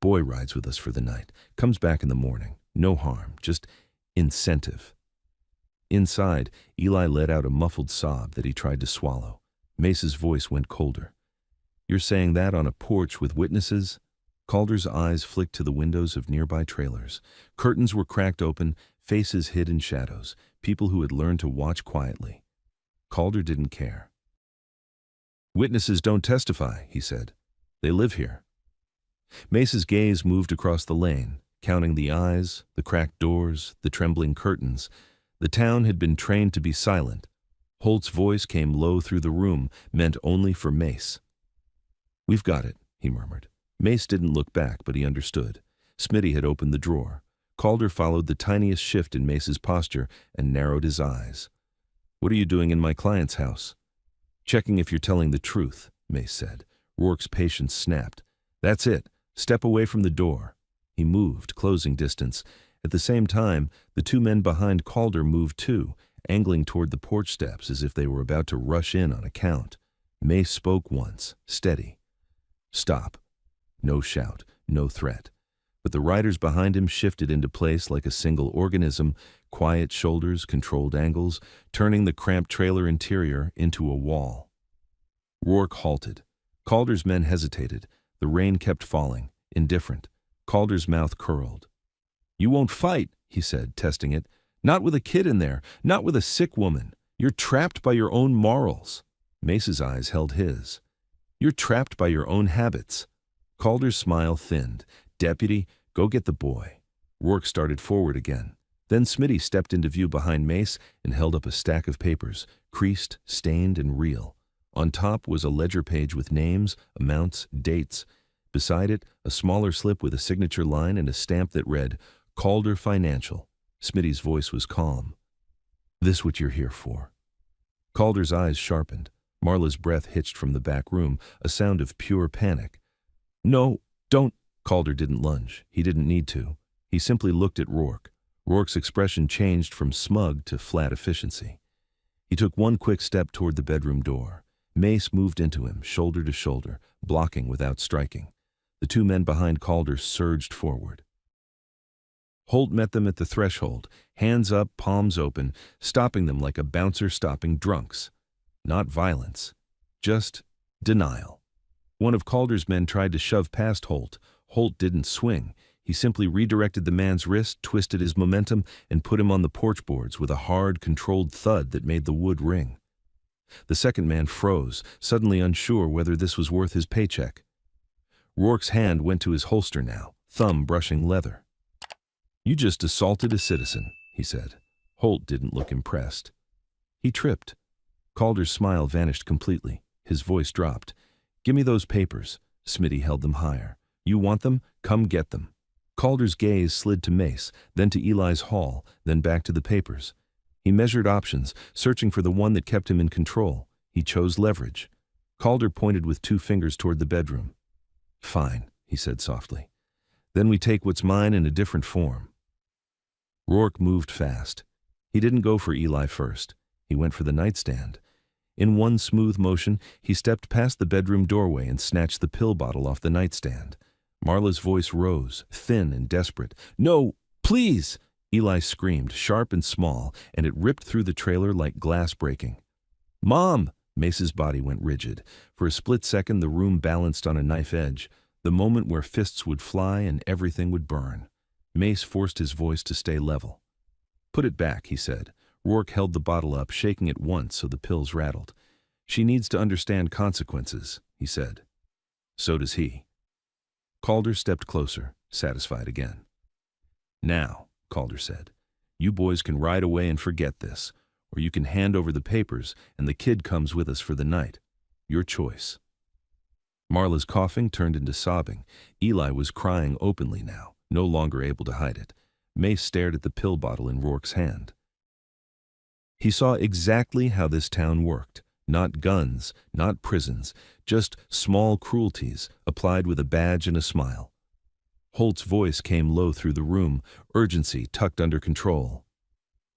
Boy rides with us for the night, comes back in the morning. No harm, just incentive. Inside, Eli let out a muffled sob that he tried to swallow. Mace's voice went colder. You're saying that on a porch with witnesses? Calder's eyes flicked to the windows of nearby trailers. Curtains were cracked open, faces hid in shadows, people who had learned to watch quietly. Calder didn't care. Witnesses don't testify, he said. They live here. Mace's gaze moved across the lane, counting the eyes, the cracked doors, the trembling curtains. The town had been trained to be silent. Holt's voice came low through the room, meant only for Mace. We've got it, he murmured. Mace didn't look back, but he understood. Smitty had opened the drawer. Calder followed the tiniest shift in Mace's posture and narrowed his eyes. What are you doing in my client's house? Checking if you're telling the truth, Mace said. Rourke's patience snapped. That's it. Step away from the door. He moved, closing distance. At the same time, the two men behind Calder moved too, angling toward the porch steps as if they were about to rush in on a count. Mace spoke once, steady. Stop. No shout, no threat. But the riders behind him shifted into place like a single organism, quiet shoulders, controlled angles, turning the cramped trailer interior into a wall. Rourke halted. Calder's men hesitated. The rain kept falling, indifferent. Calder's mouth curled. You won't fight, he said, testing it. Not with a kid in there, not with a sick woman. You're trapped by your own morals. Mace's eyes held his. You're trapped by your own habits. Calder's smile thinned. Deputy, go get the boy. Rourke started forward again. Then Smitty stepped into view behind Mace and held up a stack of papers, creased, stained, and real. On top was a ledger page with names, amounts, dates. Beside it, a smaller slip with a signature line and a stamp that read, Calder Financial. Smitty's voice was calm. This what you're here for. Calder's eyes sharpened. Marla's breath hitched from the back room, a sound of pure panic. No, don't. Calder didn't lunge. He didn't need to. He simply looked at Rourke. Rourke's expression changed from smug to flat efficiency. He took one quick step toward the bedroom door. Mace moved into him, shoulder to shoulder, blocking without striking. The two men behind Calder surged forward. Holt met them at the threshold, hands up, palms open, stopping them like a bouncer stopping drunks. Not violence, just denial. One of Calder's men tried to shove past Holt. Holt didn't swing. He simply redirected the man's wrist, twisted his momentum, and put him on the porch boards with a hard, controlled thud that made the wood ring. The second man froze, suddenly unsure whether this was worth his paycheck. Rourke's hand went to his holster now, thumb brushing leather. "You just assaulted a citizen," he said. Holt didn't look impressed. He tripped. Calder's smile vanished completely. His voice dropped. "Give me those papers." Smitty held them higher. "You want them? Come get them." Calder's gaze slid to Mace, then to Eli's haul, then back to the papers. He measured options, searching for the one that kept him in control. He chose leverage. Calder pointed with 2 fingers toward the bedroom. "Fine," he said softly. "Then we take what's mine in a different form." Rourke moved fast. He didn't go for Eli first. He went for the nightstand. In one smooth motion, he stepped past the bedroom doorway and snatched the pill bottle off the nightstand. Marla's voice rose, thin and desperate. "No, please!" Eli screamed, sharp and small, and it ripped through the trailer like glass breaking. "Mom!" Mace's body went rigid. For a split second, the room balanced on a knife edge, the moment where fists would fly and everything would burn. Mace forced his voice to stay level. "Put it back," he said. Rourke held the bottle up, shaking it once so the pills rattled. "She needs to understand consequences," he said. "So does he." Calder stepped closer, satisfied again. "Now," Calder said, "you boys can ride away and forget this, or you can hand over the papers and the kid comes with us for the night. Your choice." Marla's coughing turned into sobbing. Eli was crying openly now, no longer able to hide it. Mace stared at the pill bottle in Rourke's hand. He saw exactly how this town worked. Not guns, not prisons, just small cruelties applied with a badge and a smile. Holt's voice came low through the room, urgency tucked under control.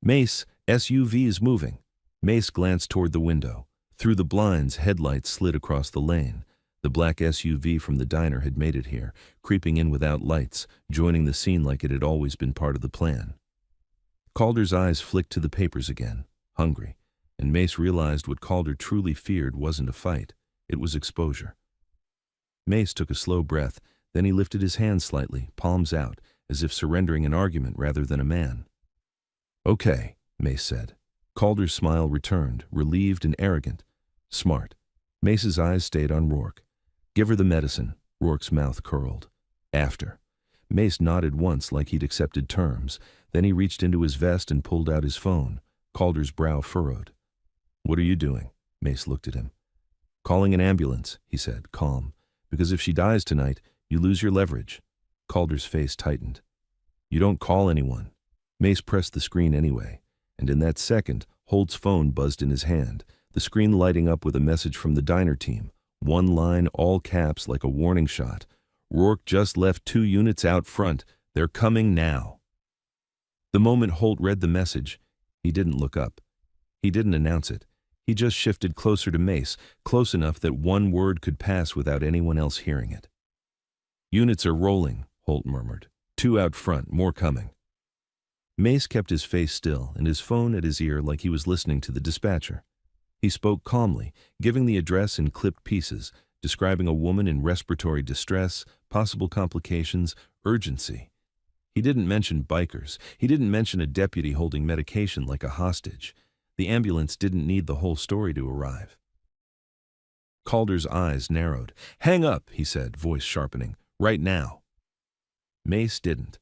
"Mace, SUV's moving." Mace glanced toward the window. Through the blinds, headlights slid across the lane. The black SUV from the diner had made it here, creeping in without lights, joining the scene like it had always been part of the plan. Calder's eyes flicked to the papers again, hungry, and Mace realized what Calder truly feared wasn't a fight, it was exposure. Mace took a slow breath, then he lifted his hands slightly, palms out, as if surrendering an argument rather than a man. "Okay," Mace said. Calder's smile returned, relieved and arrogant. "Smart." Mace's eyes stayed on Rourke. "Give her the medicine." Rourke's mouth curled. "After." Mace nodded once like he'd accepted terms. Then he reached into his vest and pulled out his phone. Calder's brow furrowed. "What are you doing?" Mace looked at him. "Calling an ambulance," he said, calm. "Because if she dies tonight, you lose your leverage." Calder's face tightened. "You don't call anyone." Mace pressed the screen anyway, and in that second, Holt's phone buzzed in his hand, the screen lighting up with a message from the diner team. One line, all caps, like a warning shot. "Rourke just left 2 units out front. They're coming now." The moment Holt read the message, he didn't look up. He didn't announce it. He just shifted closer to Mace, close enough that one word could pass without anyone else hearing it. "Units are rolling," Holt murmured. 2 out front, more coming." Mace kept his face still and his phone at his ear like he was listening to the dispatcher. He spoke calmly, giving the address in clipped pieces, describing a woman in respiratory distress, possible complications, urgency. He didn't mention bikers. He didn't mention a deputy holding medication like a hostage. The ambulance didn't need the whole story to arrive. Calder's eyes narrowed. "Hang up," he said, voice sharpening. "Right now." Mace didn't.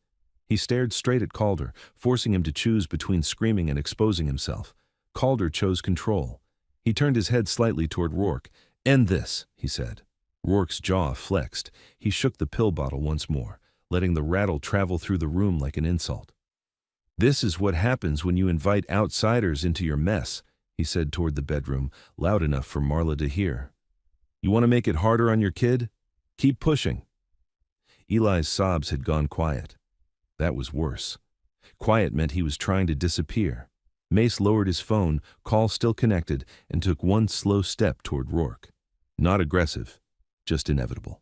He stared straight at Calder, forcing him to choose between screaming and exposing himself. Calder chose control. He turned his head slightly toward Rourke. "End this," he said. Rourke's jaw flexed. He shook the pill bottle once more, letting the rattle travel through the room like an insult. "This is what happens when you invite outsiders into your mess," he said toward the bedroom, loud enough for Marla to hear. "You want to make it harder on your kid? Keep pushing." Eli's sobs had gone quiet. That was worse. Quiet meant he was trying to disappear. Mace lowered his phone, call still connected, and took one slow step toward Rourke. Not aggressive, just inevitable.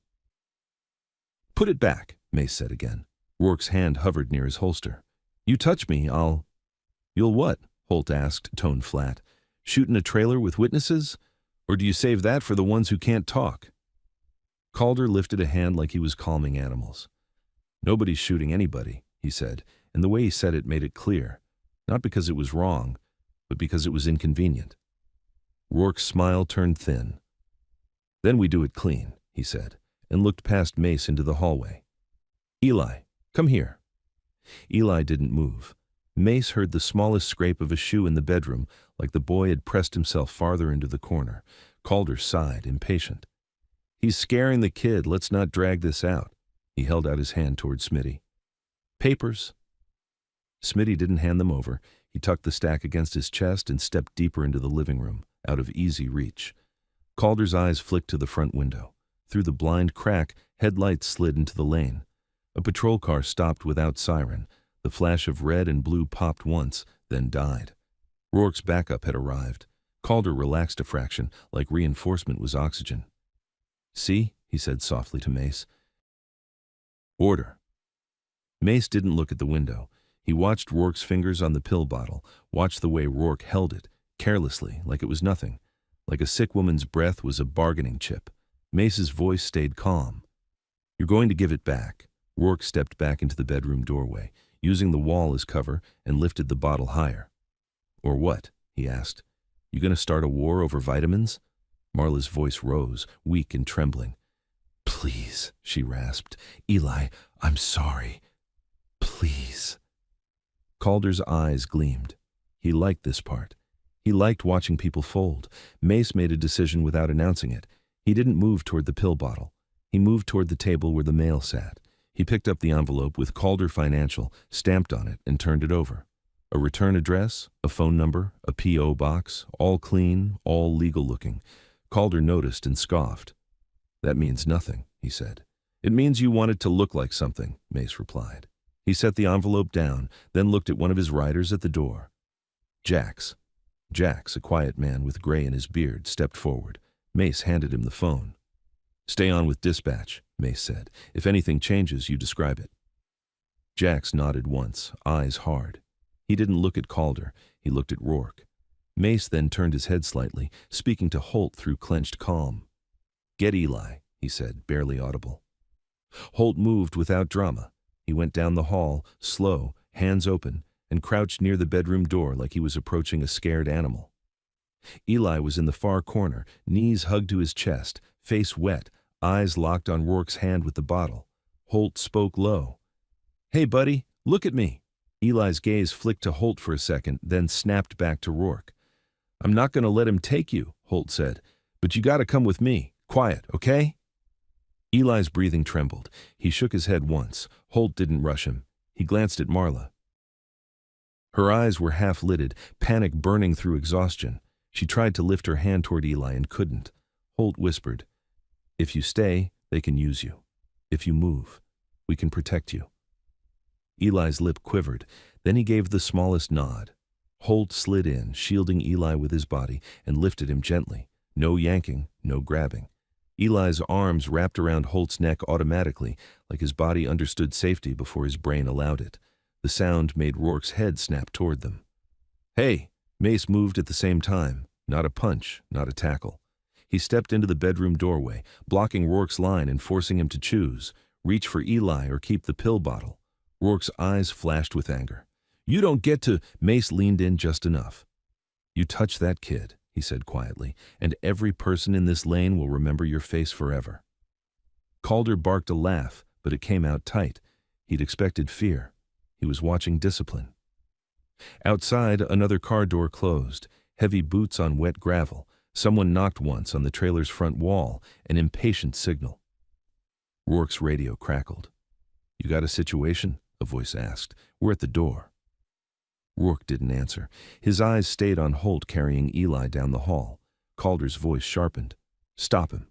"Put it back," Mace said again. Rourke's hand hovered near his holster. "You touch me, I'll—" "You'll what?" Holt asked, tone flat. "Shoot in a trailer with witnesses? Or do you save that for the ones who can't talk?" Calder lifted a hand like he was calming animals. "Nobody's shooting anybody," he said, and the way he said it made it clear. Not because it was wrong, but because it was inconvenient. Rourke's smile turned thin. "Then we do it clean," he said. and looked past Mace into the hallway. "Eli, come here." Eli didn't move. Mace heard the smallest scrape of a shoe in the bedroom, like the boy had pressed himself farther into the corner. Calder sighed, impatient. "He's scaring the kid. Let's not drag this out." He held out his hand toward Smitty. "Papers." Smitty didn't hand them over. He tucked the stack against his chest and stepped deeper into the living room, out of easy reach. Calder's eyes flicked to the front window. Through the blind crack, headlights slid into the lane. A patrol car stopped without siren. The flash of red and blue popped once, then died. Rourke's backup had arrived. Calder relaxed a fraction, like reinforcement was oxygen. "See?" he said softly to Mace. "Order." Mace didn't look at the window. He watched Rourke's fingers on the pill bottle, watched the way Rourke held it, carelessly, like it was nothing. Like a sick woman's breath was a bargaining chip. Mace's voice stayed calm. "You're going to give it back." Rourke stepped back into the bedroom doorway, using the wall as cover, and lifted the bottle higher. "Or what?" he asked. "You going to start a war over vitamins?" Marla's voice rose, weak and trembling. "Please," she rasped. "Eli, I'm sorry. Please." Calder's eyes gleamed. He liked this part. He liked watching people fold. Mace made a decision without announcing it. He didn't move toward the pill bottle. He moved toward the table where the mail sat. He picked up the envelope with Calder Financial stamped on it and turned it over. A return address, a phone number, a P.O. box, all clean, all legal-looking. Calder noticed and scoffed. "That means nothing," he said. "It means you want it to look like something," Mace replied. He set the envelope down, then looked at one of his riders at the door. Jax, a quiet man with gray in his beard, stepped forward. Mace handed him the phone. "Stay on with dispatch," Mace said. "If anything changes, you describe it." Jax nodded once, eyes hard. He didn't look at Calder. He looked at Rourke. Mace then turned his head slightly, speaking to Holt through clenched calm. "Get Eli," he said, barely audible. Holt moved without drama. He went down the hall, slow, hands open, and crouched near the bedroom door like he was approaching a scared animal. Eli was in the far corner, knees hugged to his chest, face wet, eyes locked on Rourke's hand with the bottle. Holt spoke low. "Hey, buddy, look at me." Eli's gaze flicked to Holt for a second, then snapped back to Rourke. "I'm not going to let him take you," Holt said, "but you got to come with me. Quiet, okay?" Eli's breathing trembled. He shook his head once. Holt didn't rush him. He glanced at Marla. Her eyes were half-lidded, panic burning through exhaustion. She tried to lift her hand toward Eli and couldn't. Holt whispered, "If you stay, they can use you. If you move, we can protect you." Eli's lip quivered. Then he gave the smallest nod. Holt slid in, shielding Eli with his body, and lifted him gently. No yanking, no grabbing. Eli's arms wrapped around Holt's neck automatically, like his body understood safety before his brain allowed it. The sound made Rourke's head snap toward them. "Hey!" Mace moved at the same time. Not a punch, not a tackle. He stepped into the bedroom doorway, blocking Rourke's line and forcing him to choose. Reach for Eli or keep the pill bottle. Rourke's eyes flashed with anger. "You don't get to—" Mace leaned in just enough. "You touch that kid," he said quietly, "and every person in this lane will remember your face forever." Calder barked a laugh, but it came out tight. He'd expected fear. He was watching discipline. Outside, another car door closed. Heavy boots on wet gravel. Someone knocked once on the trailer's front wall, an impatient signal. Rourke's radio crackled. "You got a situation?" a voice asked. "We're at the door." Rourke didn't answer. His eyes stayed on Holt carrying Eli down the hall. Calder's voice sharpened. "Stop him."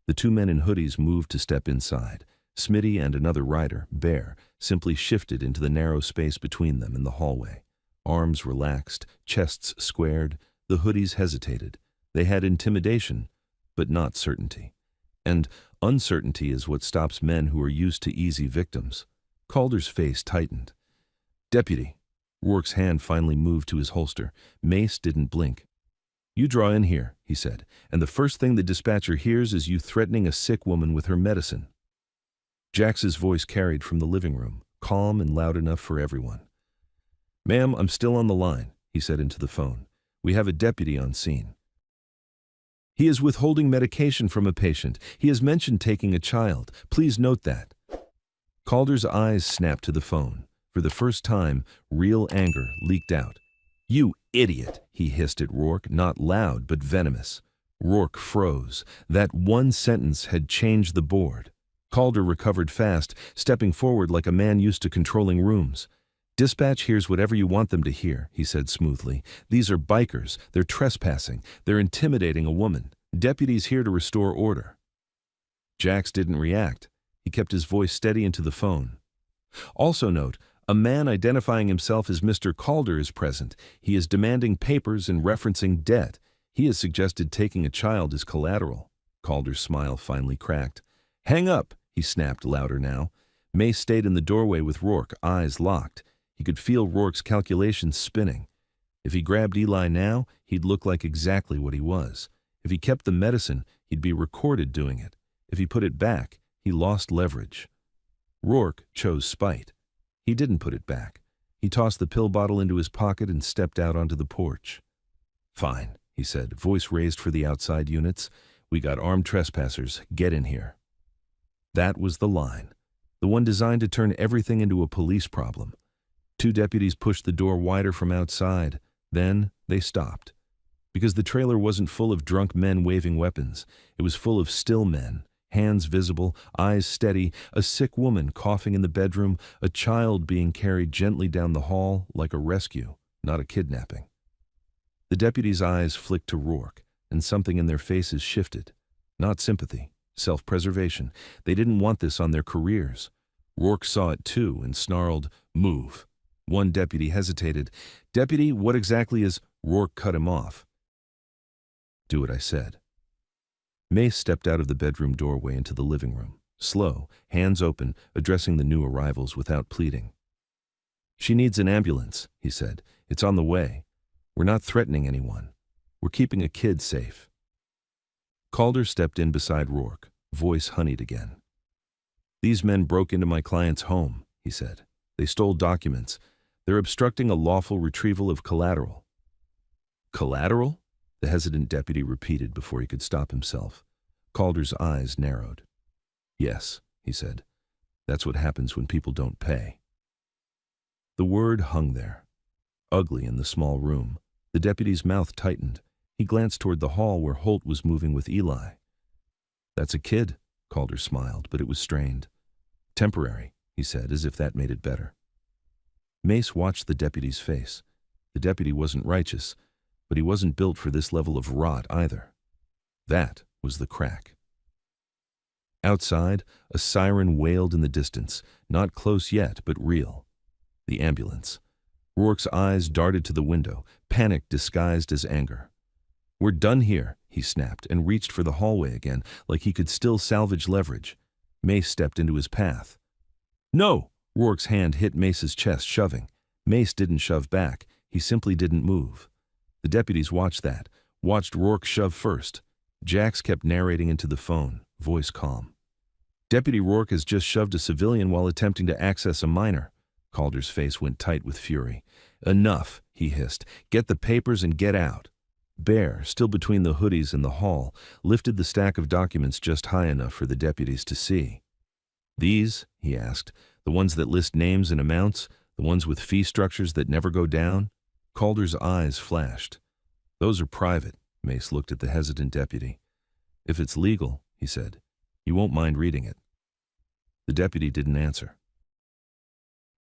The two men in hoodies moved to step inside. Smitty and another rider, Bear, simply shifted into the narrow space between them in the hallway. Arms relaxed, chests squared, the hoodies hesitated. They had intimidation, but not certainty. And uncertainty is what stops men who are used to easy victims. Calder's face tightened. "Deputy." Rourke's hand finally moved to his holster. Mace didn't blink. "You draw in here," he said, "and the first thing the dispatcher hears is you threatening a sick woman with her medicine." Jax's voice carried from the living room, calm and loud enough for everyone. "Ma'am, I'm still on the line," he said into the phone. "We have a deputy on scene." He is withholding medication from a patient. He has mentioned taking a child. Please note that. Calder's eyes snapped to the phone. For the first time, real anger leaked out. "You idiot," he hissed at Rourke, not loud but venomous. Rourke froze. That one sentence had changed the board. Calder recovered fast, stepping forward like a man used to controlling rooms. "Dispatch hears whatever you want them to hear," he said smoothly. "These are bikers. They're trespassing. They're intimidating a woman. Deputies here to restore order." Jax didn't react. He kept his voice steady into the phone. "Also note, a man identifying himself as Mr. Calder is present. He is demanding papers and referencing debt. He has suggested taking a child as collateral." Calder's smile finally cracked. "Hang up," he snapped louder now. Mace stayed in the doorway with Rourke, eyes locked. He could feel Rourke's calculations spinning. If he grabbed Eli now, he'd look like exactly what he was. If he kept the medicine, he'd be recorded doing it. If he put it back, he lost leverage. Rourke chose spite. He didn't put it back. He tossed the pill bottle into his pocket and stepped out onto the porch. "Fine," he said, voice raised for the outside units. "We got armed trespassers. Get in here." That was the line, the one designed to turn everything into a police problem. Two deputies pushed the door wider from outside. Then they stopped. Because the trailer wasn't full of drunk men waving weapons. It was full of still men, hands visible, eyes steady, a sick woman coughing in the bedroom, a child being carried gently down the hall like a rescue, not a kidnapping. The deputies' eyes flicked to Rourke, and something in their faces shifted. Not sympathy, self-preservation. They didn't want this on their careers. Rourke saw it too and snarled, "Move." One deputy hesitated. "Deputy, what exactly is—" Rourke cut him off. "Do what I said." Mace stepped out of the bedroom doorway into the living room, slow, hands open, addressing the new arrivals without pleading. "She needs an ambulance," he said. "It's on the way. We're not threatening anyone. We're keeping a kid safe." Calder stepped in beside Rourke, voice honeyed again. "These men broke into my client's home," he said. "They stole documents. They're obstructing a lawful retrieval of collateral." "Collateral?" the hesitant deputy repeated before he could stop himself. Calder's eyes narrowed. "Yes," he said. "That's what happens when people don't pay." The word hung there, ugly in the small room. The deputy's mouth tightened. He glanced toward the hall where Holt was moving with Eli. "That's a kid," Calder smiled, but it was strained. "Temporary," he said, as if that made it better. Mace watched the deputy's face. The deputy wasn't righteous, but he wasn't built for this level of rot either. That was the crack. Outside, a siren wailed in the distance, not close yet, but real. The ambulance. Rourke's eyes darted to the window, panic disguised as anger. "We're done here," he snapped, and reached for the hallway again, like he could still salvage leverage. Mace stepped into his path. "No!" Rourke's hand hit Mace's chest, shoving. Mace didn't shove back. He simply didn't move. The deputies watched that, watched Rourke shove first. Jax kept narrating into the phone, voice calm. "Deputy Rourke has just shoved a civilian while attempting to access a minor." Calder's face went tight with fury. "Enough," he hissed. "Get the papers and get out." Bear, still between the hoodies and the hall, lifted the stack of documents just high enough for the deputies to see. "These?" he asked. "The ones that list names and amounts? The ones with fee structures that never go down?" Calder's eyes flashed. "Those are private." Mace looked at the hesitant deputy. "If it's legal," he said, "you won't mind reading it." The deputy didn't answer.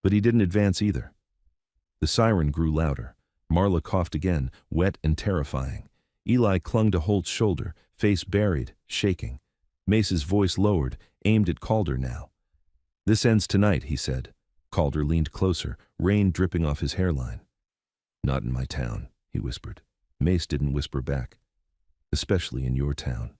But he didn't advance either. The siren grew louder. Marla coughed again, wet and terrifying. Eli clung to Holt's shoulder, face buried, shaking. Mace's voice lowered, aimed at Calder now. "This ends tonight," he said. Calder leaned closer, rain dripping off his hairline. "Not in my town," he whispered. Mace didn't whisper back. "Especially in your town."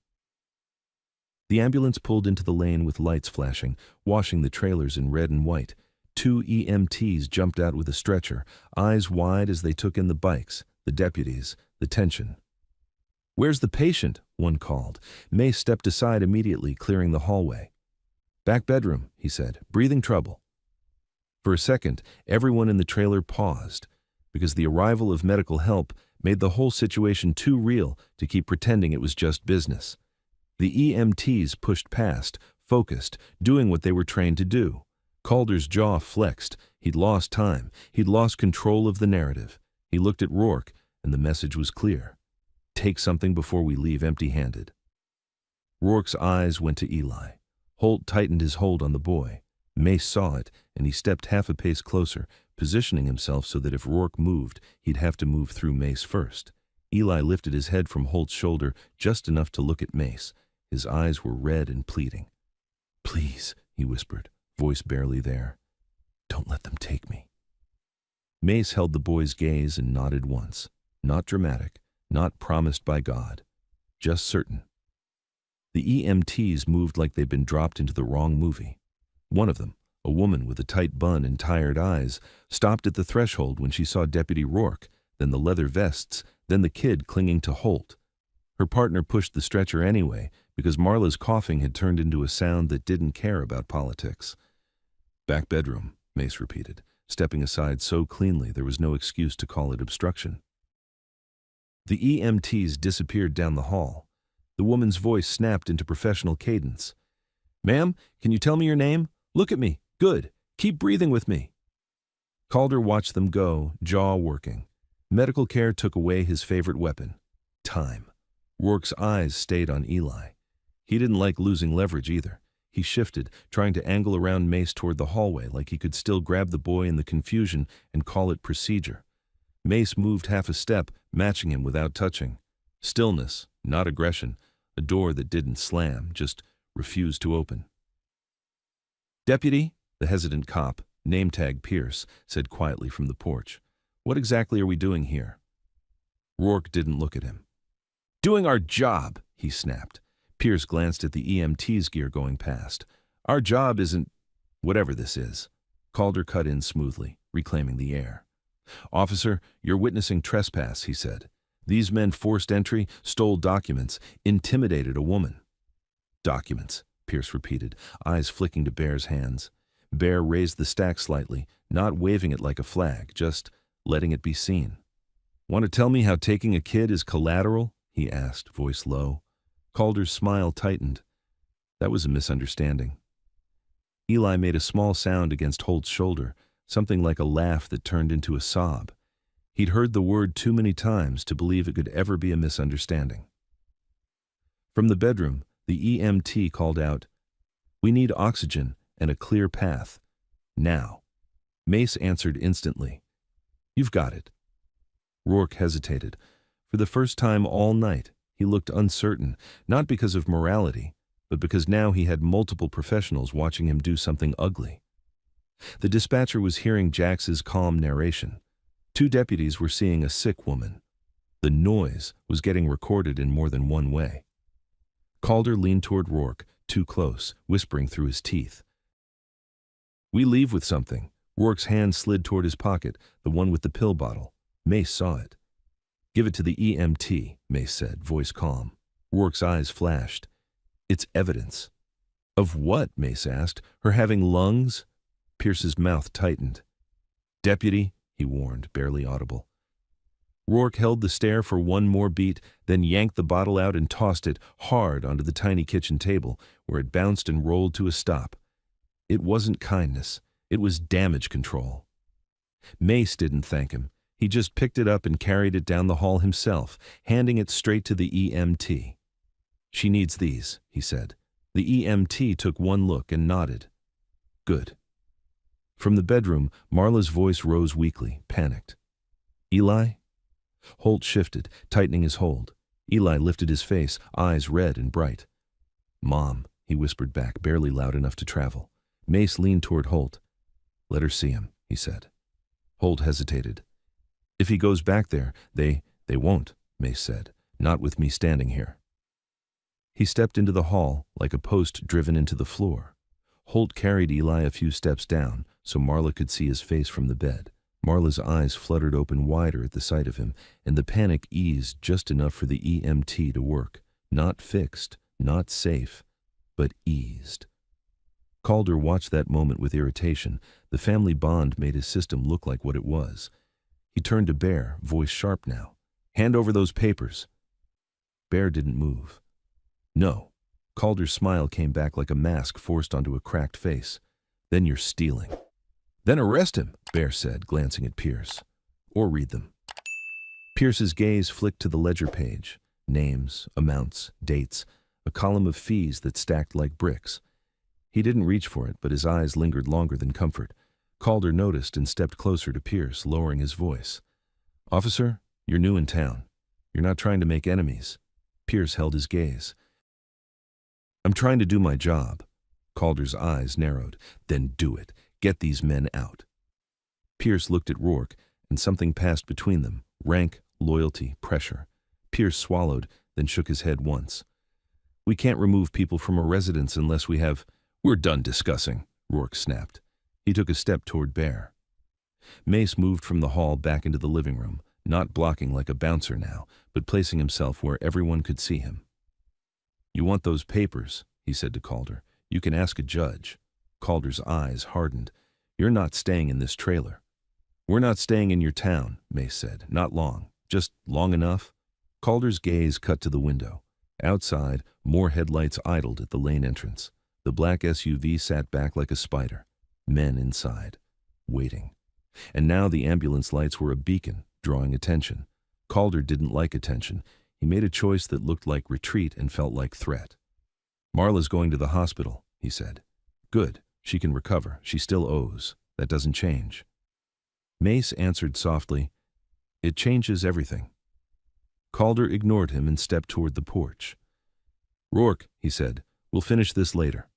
The ambulance pulled into the lane with lights flashing, washing the trailers in red and white. Two EMTs jumped out with a stretcher, eyes wide as they took in the bikes, the deputies, the tension. "Where's the patient?" one called. Mace stepped aside immediately, clearing the hallway. "Back bedroom," he said. "Breathing trouble." For a second, everyone in the trailer paused, because the arrival of medical help made the whole situation too real to keep pretending it was just business. The EMTs pushed past, focused, doing what they were trained to do. Calder's jaw flexed. He'd lost time. He'd lost control of the narrative. He looked at Rourke, and the message was clear. Take something before we leave empty-handed. Rourke's eyes went to Eli. Holt tightened his hold on the boy. Mace saw it, and he stepped half a pace closer, positioning himself so that if Rourke moved, he'd have to move through Mace first. Eli lifted his head from Holt's shoulder just enough to look at Mace. His eyes were red and pleading. "Please," he whispered, voice barely there. "Don't let them take me." Mace held the boy's gaze and nodded once. Not dramatic, not promised by God, just certain. The EMTs moved like they'd been dropped into the wrong movie. One of them, a woman with a tight bun and tired eyes, stopped at the threshold when she saw Deputy Rourke, then the leather vests, then the kid clinging to Holt. Her partner pushed the stretcher anyway, because Marla's coughing had turned into a sound that didn't care about politics. "Back bedroom," Mace repeated, stepping aside so cleanly there was no excuse to call it obstruction. The EMTs disappeared down the hall. The woman's voice snapped into professional cadence. "Ma'am, can you tell me your name? Look at me. Good. Keep breathing with me." Calder watched them go, jaw working. Medical care took away his favorite weapon, time. Rourke's eyes stayed on Eli. He didn't like losing leverage either. He shifted, trying to angle around Mace toward the hallway like he could still grab the boy in the confusion and call it procedure. Mace moved half a step, matching him without touching. Stillness, not aggression, a door that didn't slam, just refused to open. "Deputy," the hesitant cop, name tag Pierce, said quietly from the porch. "What exactly are we doing here?" Rourke didn't look at him. "Doing our job," he snapped. Pierce glanced at the EMT's gear going past. "Our job isn't whatever this is." Calder cut in smoothly, reclaiming the air. "Officer, you're witnessing trespass," he said. "These men forced entry, stole documents, intimidated a woman." "Documents," Pierce repeated, eyes flicking to Bear's hands. Bear raised the stack slightly, not waving it like a flag, just letting it be seen. "Want to tell me how taking a kid is collateral?" he asked, voice low. Calder's smile tightened. That was a misunderstanding. Eli made a small sound against Holt's shoulder, something like a laugh that turned into a sob. He'd heard the word too many times to believe it could ever be a misunderstanding. From the bedroom, the EMT called out, "We need oxygen and a clear path. Now." Mace answered instantly, "You've got it." Rourke hesitated. For the first time all night, he looked uncertain, not because of morality, but because now he had multiple professionals watching him do something ugly. The dispatcher was hearing Jax's calm narration. 2 deputies were seeing a sick woman. The noise was getting recorded in more than one way. Calder leaned toward Rourke, too close, whispering through his teeth. "We leave with something." Rourke's hand slid toward his pocket, the one with the pill bottle. Mace saw it. "Give it to the EMT," Mace said, voice calm. Rourke's eyes flashed. "It's evidence." "Of what?" Mace asked. "Her having lungs?" Pierce's mouth tightened. "Deputy," he warned, barely audible. Rourke held the stare for one more beat, then yanked the bottle out and tossed it hard onto the tiny kitchen table, where it bounced and rolled to a stop. It wasn't kindness. It was damage control. Mace didn't thank him. He just picked it up and carried it down the hall himself, handing it straight to the EMT. "She needs these," he said. The EMT took one look and nodded. "Good." From the bedroom, Marla's voice rose weakly, panicked. "Eli?" Holt shifted, tightening his hold. Eli lifted his face, eyes red and bright. "Mom," he whispered back, barely loud enough to travel. Mace leaned toward Holt. "Let her see him," he said. Holt hesitated. "If he goes back there, they won't," Mace said. "Not with me standing here." He stepped into the hall like a post driven into the floor. Holt carried Eli a few steps down so Marla could see his face from the bed. Marla's eyes fluttered open wider at the sight of him, and the panic eased just enough for the EMT to work. Not fixed, not safe, but eased. Calder watched that moment with irritation. The family bond made his system look like what it was. He turned to Bear, voice sharp now. Hand over those papers. Bear didn't move. No. Calder's smile came back like a mask forced onto a cracked face. Then you're stealing. Then arrest him, Bear said, glancing at Pierce. Or read them. Pierce's gaze flicked to the ledger page. Names, amounts, dates, a column of fees that stacked like bricks. He didn't reach for it, but his eyes lingered longer than comfort. Calder noticed and stepped closer to Pierce, lowering his voice. Officer, you're new in town. You're not trying to make enemies. Pierce held his gaze. I'm trying to do my job. Calder's eyes narrowed. Then do it. Get these men out. Pierce looked at Rourke, and something passed between them. Rank, loyalty, pressure. Pierce swallowed, then shook his head once. We can't remove people from a residence unless we have... We're done discussing, Rourke snapped. He took a step toward Bear. Mace moved from the hall back into the living room, not blocking like a bouncer now, but placing himself where everyone could see him. You want those papers, he said to Calder. You can ask a judge. Calder's eyes hardened. You're not staying in this trailer. We're not staying in your town, Mace said. Not long. Just long enough. Calder's gaze cut to the window. Outside, more headlights idled at the lane entrance. The black SUV sat back like a spider. Men inside, waiting. And now the ambulance lights were a beacon, drawing attention. Calder didn't like attention. He made a choice that looked like retreat and felt like threat. Marla's going to the hospital, he said. Good. She can recover. She still owes. That doesn't change. Mace answered softly, It changes everything. Calder ignored him and stepped toward the porch. Rourke, he said, we'll finish this later.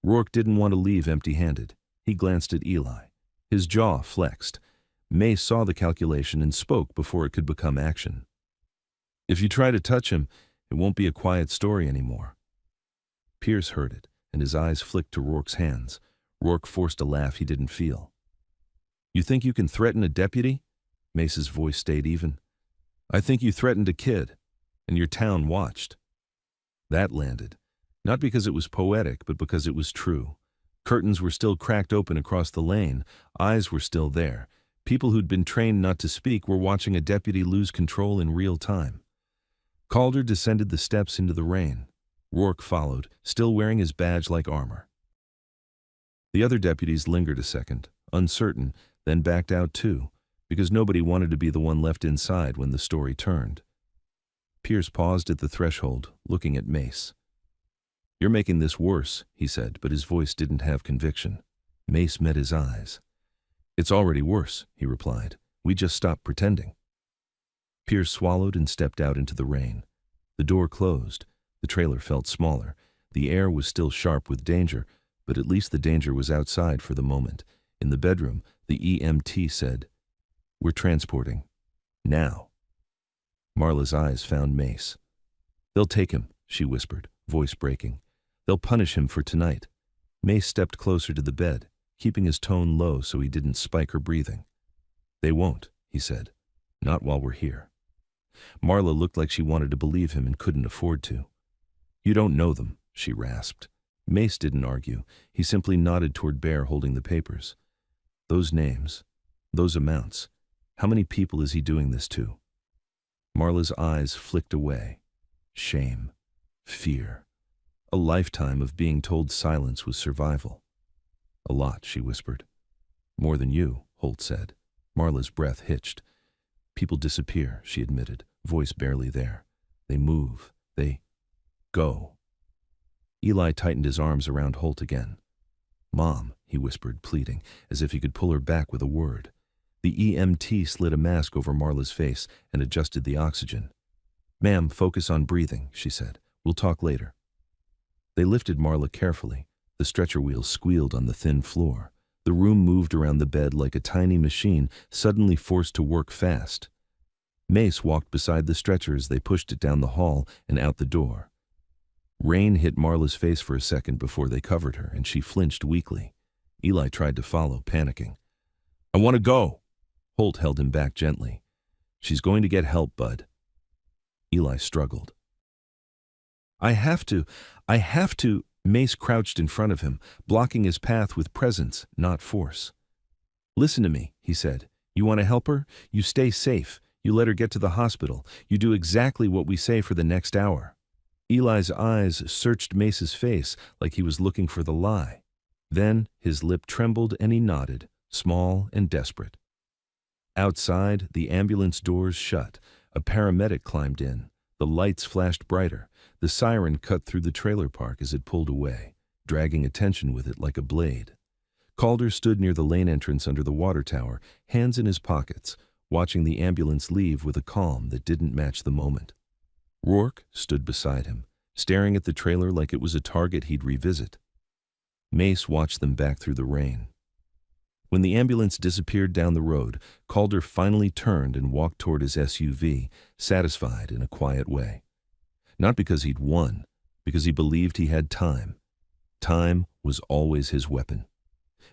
Rourke didn't want to leave empty-handed. He glanced at Eli. His jaw flexed. Mace saw the calculation and spoke before it could become action. If you try to touch him, it won't be a quiet story anymore. Pierce heard it, and his eyes flicked to Rourke's hands. Rourke forced a laugh he didn't feel. You think you can threaten a deputy? Mace's voice stayed even. I think you threatened a kid, and your town watched. That landed, not because it was poetic, but because it was true. Curtains were still cracked open across the lane. Eyes were still there. People who'd been trained not to speak were watching a deputy lose control in real time. Calder descended the steps into the rain. Rourke followed, still wearing his badge like armor. The other deputies lingered a second, uncertain, then backed out too, because nobody wanted to be the one left inside when the story turned. Pierce paused at the threshold, looking at Mace. You're making this worse, he said, but his voice didn't have conviction. Mace met his eyes. It's already worse, he replied. We just stopped pretending. Pierce swallowed and stepped out into the rain. The door closed. The trailer felt smaller. The air was still sharp with danger, but at least the danger was outside for the moment. In the bedroom, the EMT said, We're transporting. Now. Marla's eyes found Mace. They'll take him, she whispered, voice breaking. They'll punish him for tonight. Mace stepped closer to the bed, keeping his tone low so he didn't spike her breathing. They won't, he said. Not while we're here. Marla looked like she wanted to believe him and couldn't afford to. You don't know them, she rasped. Mace didn't argue. He simply nodded toward Bear holding the papers. Those names, those amounts, how many people is he doing this to? Marla's eyes flicked away. Shame. Fear. A lifetime of being told silence was survival. A lot, she whispered. More than you, Holt said. Marla's breath hitched. People disappear, she admitted, voice barely there. They move. They go. Eli tightened his arms around Holt again. Mom, he whispered, pleading, as if he could pull her back with a word. The EMT slid a mask over Marla's face and adjusted the oxygen. Ma'am, focus on breathing, she said. We'll talk later. They lifted Marla carefully. The stretcher wheels squealed on the thin floor. The room moved around the bed like a tiny machine suddenly forced to work fast. Mace walked beside the stretcher as they pushed it down the hall and out the door. Rain hit Marla's face for a second before they covered her, and she flinched weakly. Eli tried to follow, panicking. I want to go. Holt held him back gently. She's going to get help, Bud. Eli struggled. I have to. Mace crouched in front of him, blocking his path with presence, not force. Listen to me, he said. You want to help her? You stay safe. You let her get to the hospital. You do exactly what we say for the next hour." Eli's eyes searched Mace's face like he was looking for the lie. Then his lip trembled and he nodded, small and desperate. Outside, the ambulance doors shut. A paramedic climbed in. The lights flashed brighter. The siren cut through the trailer park as it pulled away, dragging attention with it like a blade. Calder stood near the lane entrance under the water tower, hands in his pockets, watching the ambulance leave with a calm that didn't match the moment. Rourke stood beside him, staring at the trailer like it was a target he'd revisit. Mace watched them back through the rain. When the ambulance disappeared down the road, Calder finally turned and walked toward his SUV, satisfied in a quiet way. Not because he'd won, because he believed he had time. Time was always his weapon.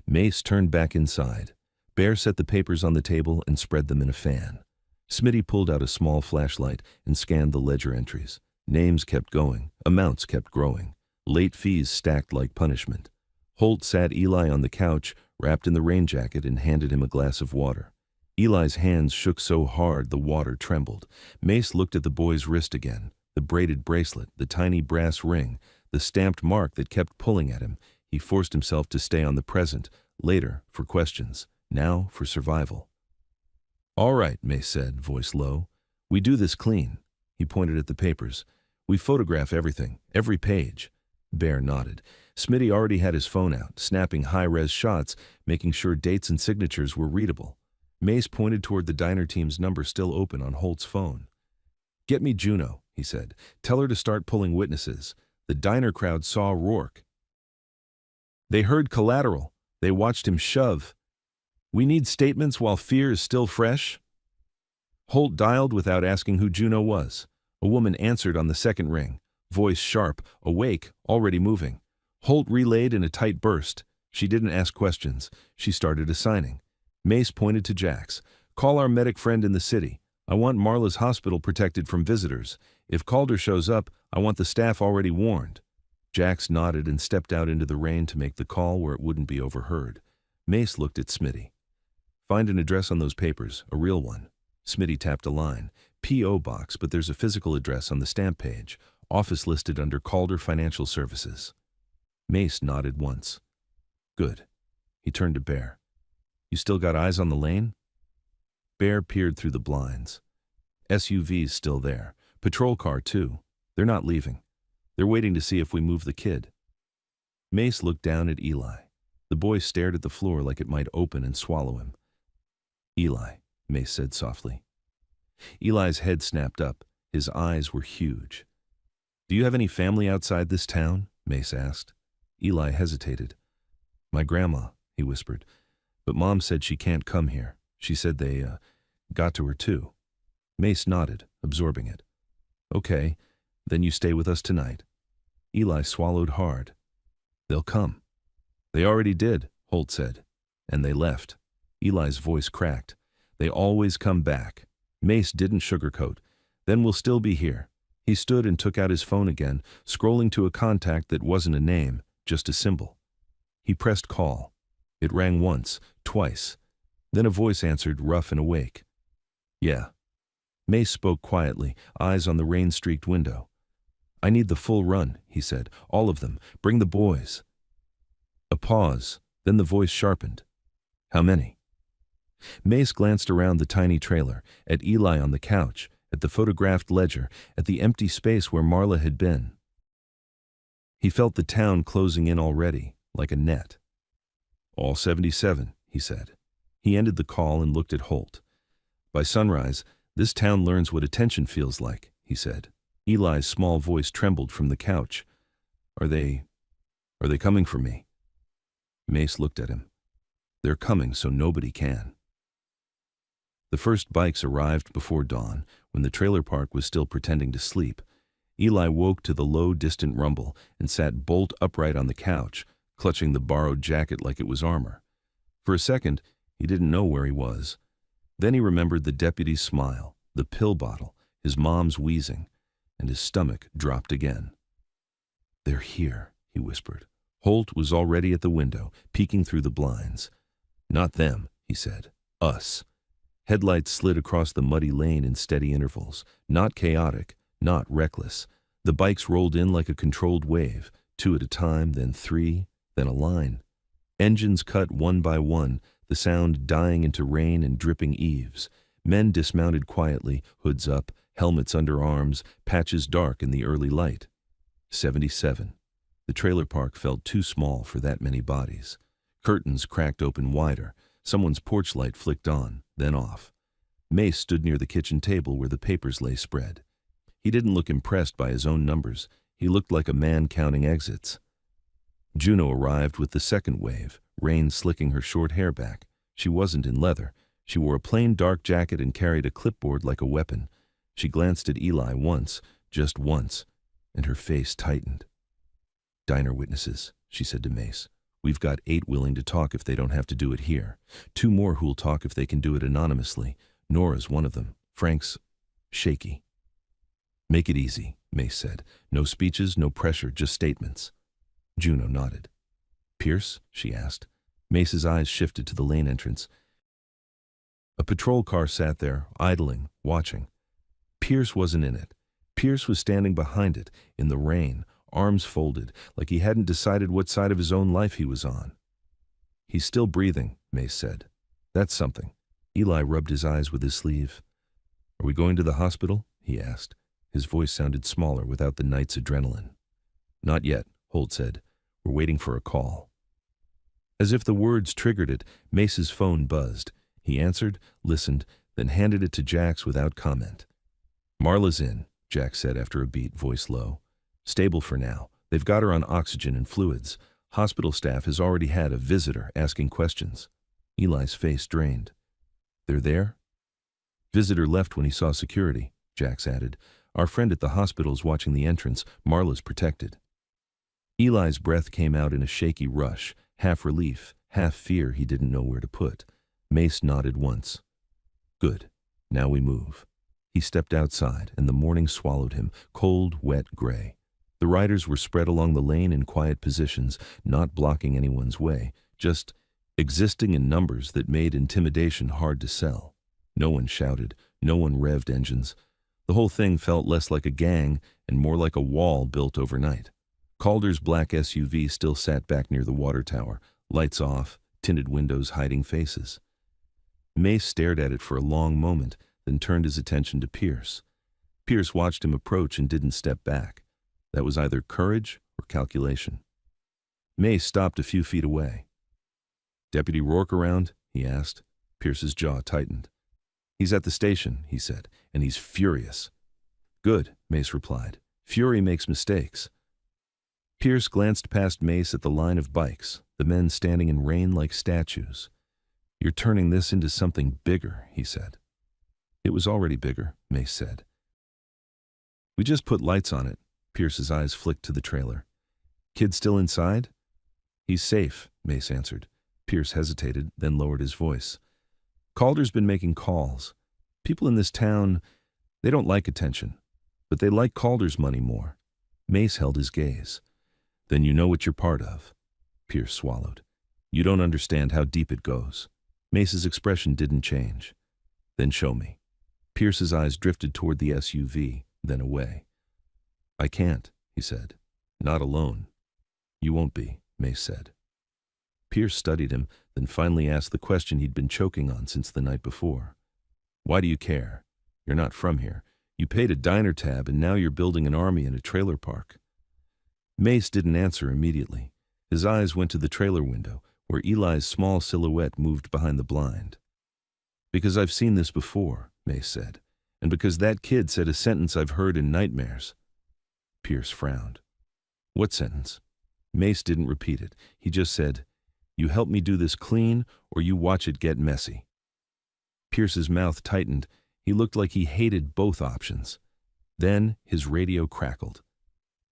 Mace turned back inside. Bear set the papers on the table and spread them in a fan. Smitty pulled out a small flashlight and scanned the ledger entries. Names kept going, amounts kept growing. Late fees stacked like punishment. Holt sat Eli on the couch, wrapped in the rain jacket, and handed him a glass of water. Eli's hands shook so hard the water trembled. Mace looked at the boy's wrist again, the braided bracelet, the tiny brass ring, the stamped mark that kept pulling at him. He forced himself to stay on the present, later for questions, now for survival. "All right," Mace said, voice low. "We do this clean." He pointed at the papers. "We photograph everything, every page." Bear nodded. Smitty already had his phone out, snapping high-res shots, making sure dates and signatures were readable. Mace pointed toward the diner team's number still open on Holt's phone. "Get me Juno," he said. "Tell her to start pulling witnesses." The diner crowd saw Rourke. They heard collateral. They watched him shove. "We need statements while fear is still fresh." Holt dialed without asking who Juno was. A woman answered on the second ring, voice sharp, awake, already moving. Holt relayed in a tight burst. She didn't ask questions. She started assigning. Mace pointed to Jax. "Call our medic friend in the city. I want Marla's hospital protected from visitors. If Calder shows up, I want the staff already warned." Jax nodded and stepped out into the rain to make the call where it wouldn't be overheard. Mace looked at Smitty. "Find an address on those papers, a real one." Smitty tapped a line. "P.O. box, but there's a physical address on the stamp page. Office listed under Calder Financial Services." Mace nodded once. "Good." He turned to Bear. "You still got eyes on the lane?" Bear peered through the blinds. "SUV's still there. Patrol car, too. They're not leaving. They're waiting to see if we move the kid." Mace looked down at Eli. The boy stared at the floor like it might open and swallow him. "Eli," Mace said softly. Eli's head snapped up. His eyes were huge. "Do you have any family outside this town?" Mace asked. Eli hesitated. "My grandma," he whispered. "But Mom said she can't come here. She said they, got to her too." Mace nodded, absorbing it. "Okay, then you stay with us tonight." Eli swallowed hard. "They'll come." "They already did," Holt said. "And they left." Eli's voice cracked. "They always come back." Mace didn't sugarcoat. "Then we'll still be here." He stood and took out his phone again, scrolling to a contact that wasn't a name, just a symbol. He pressed call. It rang once, twice. Then a voice answered, rough and awake. "Yeah." Mace spoke quietly, eyes on the rain-streaked window. "I need the full run," he said. "All of them. Bring the boys." A pause, then the voice sharpened. "How many?" Mace glanced around the tiny trailer, at Eli on the couch, at the photographed ledger, at the empty space where Marla had been. He felt the town closing in already, like a net. "All 77, he said. He ended the call and looked at Holt. "By sunrise, this town learns what attention feels like," he said. Eli's small voice trembled from the couch. Are they coming for me?" Mace looked at him. "They're coming so nobody can." The first bikes arrived before dawn, when the trailer park was still pretending to sleep. Eli woke to the low, distant rumble and sat bolt upright on the couch, clutching the borrowed jacket like it was armor. For a second, he didn't know where he was. Then he remembered the deputy's smile, the pill bottle, his mom's wheezing, and his stomach dropped again. "They're here," he whispered. Holt was already at the window, peeking through the blinds. "Not them," he said. "Us." Headlights slid across the muddy lane in steady intervals, not chaotic, not reckless. The bikes rolled in like a controlled wave, two at a time, then three, then a line. Engines cut one by one, the sound dying into rain and dripping eaves. Men dismounted quietly, hoods up, helmets under arms, patches dark in the early light. 77. The trailer park felt too small for that many bodies. Curtains cracked open wider. Someone's porch light flicked on, then off. Mace stood near the kitchen table where the papers lay spread. He didn't look impressed by his own numbers. He looked like a man counting exits. Juno arrived with the second wave, rain slicking her short hair back. She wasn't in leather. She wore a plain dark jacket and carried a clipboard like a weapon. She glanced at Eli once, just once, and her face tightened. "Diner witnesses," she said to Mace. "We've got 8 willing to talk if they don't have to do it here. 2 more who'll talk if they can do it anonymously. Nora's one of them. Frank's shaky." "Make it easy," Mace said. "No speeches, no pressure, just statements." Juno nodded. "Pierce?" she asked. Mace's eyes shifted to the lane entrance. A patrol car sat there, idling, watching. Pierce wasn't in it. Pierce was standing behind it, in the rain, arms folded, like he hadn't decided what side of his own life he was on. "He's still breathing," Mace said. "That's something." Eli rubbed his eyes with his sleeve. "Are we going to the hospital?" he asked. His voice sounded smaller without the night's adrenaline. "Not yet," Holt said. "We're waiting for a call." As if the words triggered it, Mace's phone buzzed. He answered, listened, then handed it to Jax without comment. "Marla's in," Jax said after a beat, voice low. "Stable for now. They've got her on oxygen and fluids. Hospital staff has already had a visitor asking questions." Eli's face drained. "They're there?" "Visitor left when he saw security," Jax added. "Our friend at the hospital's watching the entrance. Marla's protected." Eli's breath came out in a shaky rush, half relief, half fear he didn't know where to put. Mace nodded once. "Good. Now we move." He stepped outside, and the morning swallowed him, cold, wet, gray. The riders were spread along the lane in quiet positions, not blocking anyone's way, just existing in numbers that made intimidation hard to sell. No one shouted, no one revved engines. The whole thing felt less like a gang and more like a wall built overnight. Calder's black SUV still sat back near the water tower, lights off, tinted windows hiding faces. Mace stared at it for a long moment, then turned his attention to Pierce. Pierce watched him approach and didn't step back. That was either courage or calculation. Mace stopped a few feet away. "Deputy Rourke around?" he asked. Pierce's jaw tightened. "He's at the station," he said, "and he's furious." "Good," Mace replied. "Fury makes mistakes." Pierce glanced past Mace at the line of bikes, the men standing in rain like statues. "You're turning this into something bigger," he said. "It was already bigger," Mace said. "We just put lights on it." Pierce's eyes flicked to the trailer. "Kid still inside?" "He's safe," Mace answered. Pierce hesitated, then lowered his voice. "Calder's been making calls. People in this town, they don't like attention, but they like Calder's money more." Mace held his gaze. "Then you know what you're part of." Pierce swallowed. "You don't understand how deep it goes." Mace's expression didn't change. "Then show me." Pierce's eyes drifted toward the SUV, then away. "I can't," he said. "Not alone." "You won't be," Mace said. Pierce studied him, then finally asked the question he'd been choking on since the night before. "Why do you care? You're not from here. You paid a diner tab and now you're building an army in a trailer park." Mace didn't answer immediately. His eyes went to the trailer window, where Eli's small silhouette moved behind the blind. "Because I've seen this before," Mace said, "and because that kid said a sentence I've heard in nightmares." Pierce frowned. "What sentence?" Mace didn't repeat it. He just said, "You help me do this clean, or you watch it get messy." Pierce's mouth tightened. He looked like he hated both options. Then his radio crackled.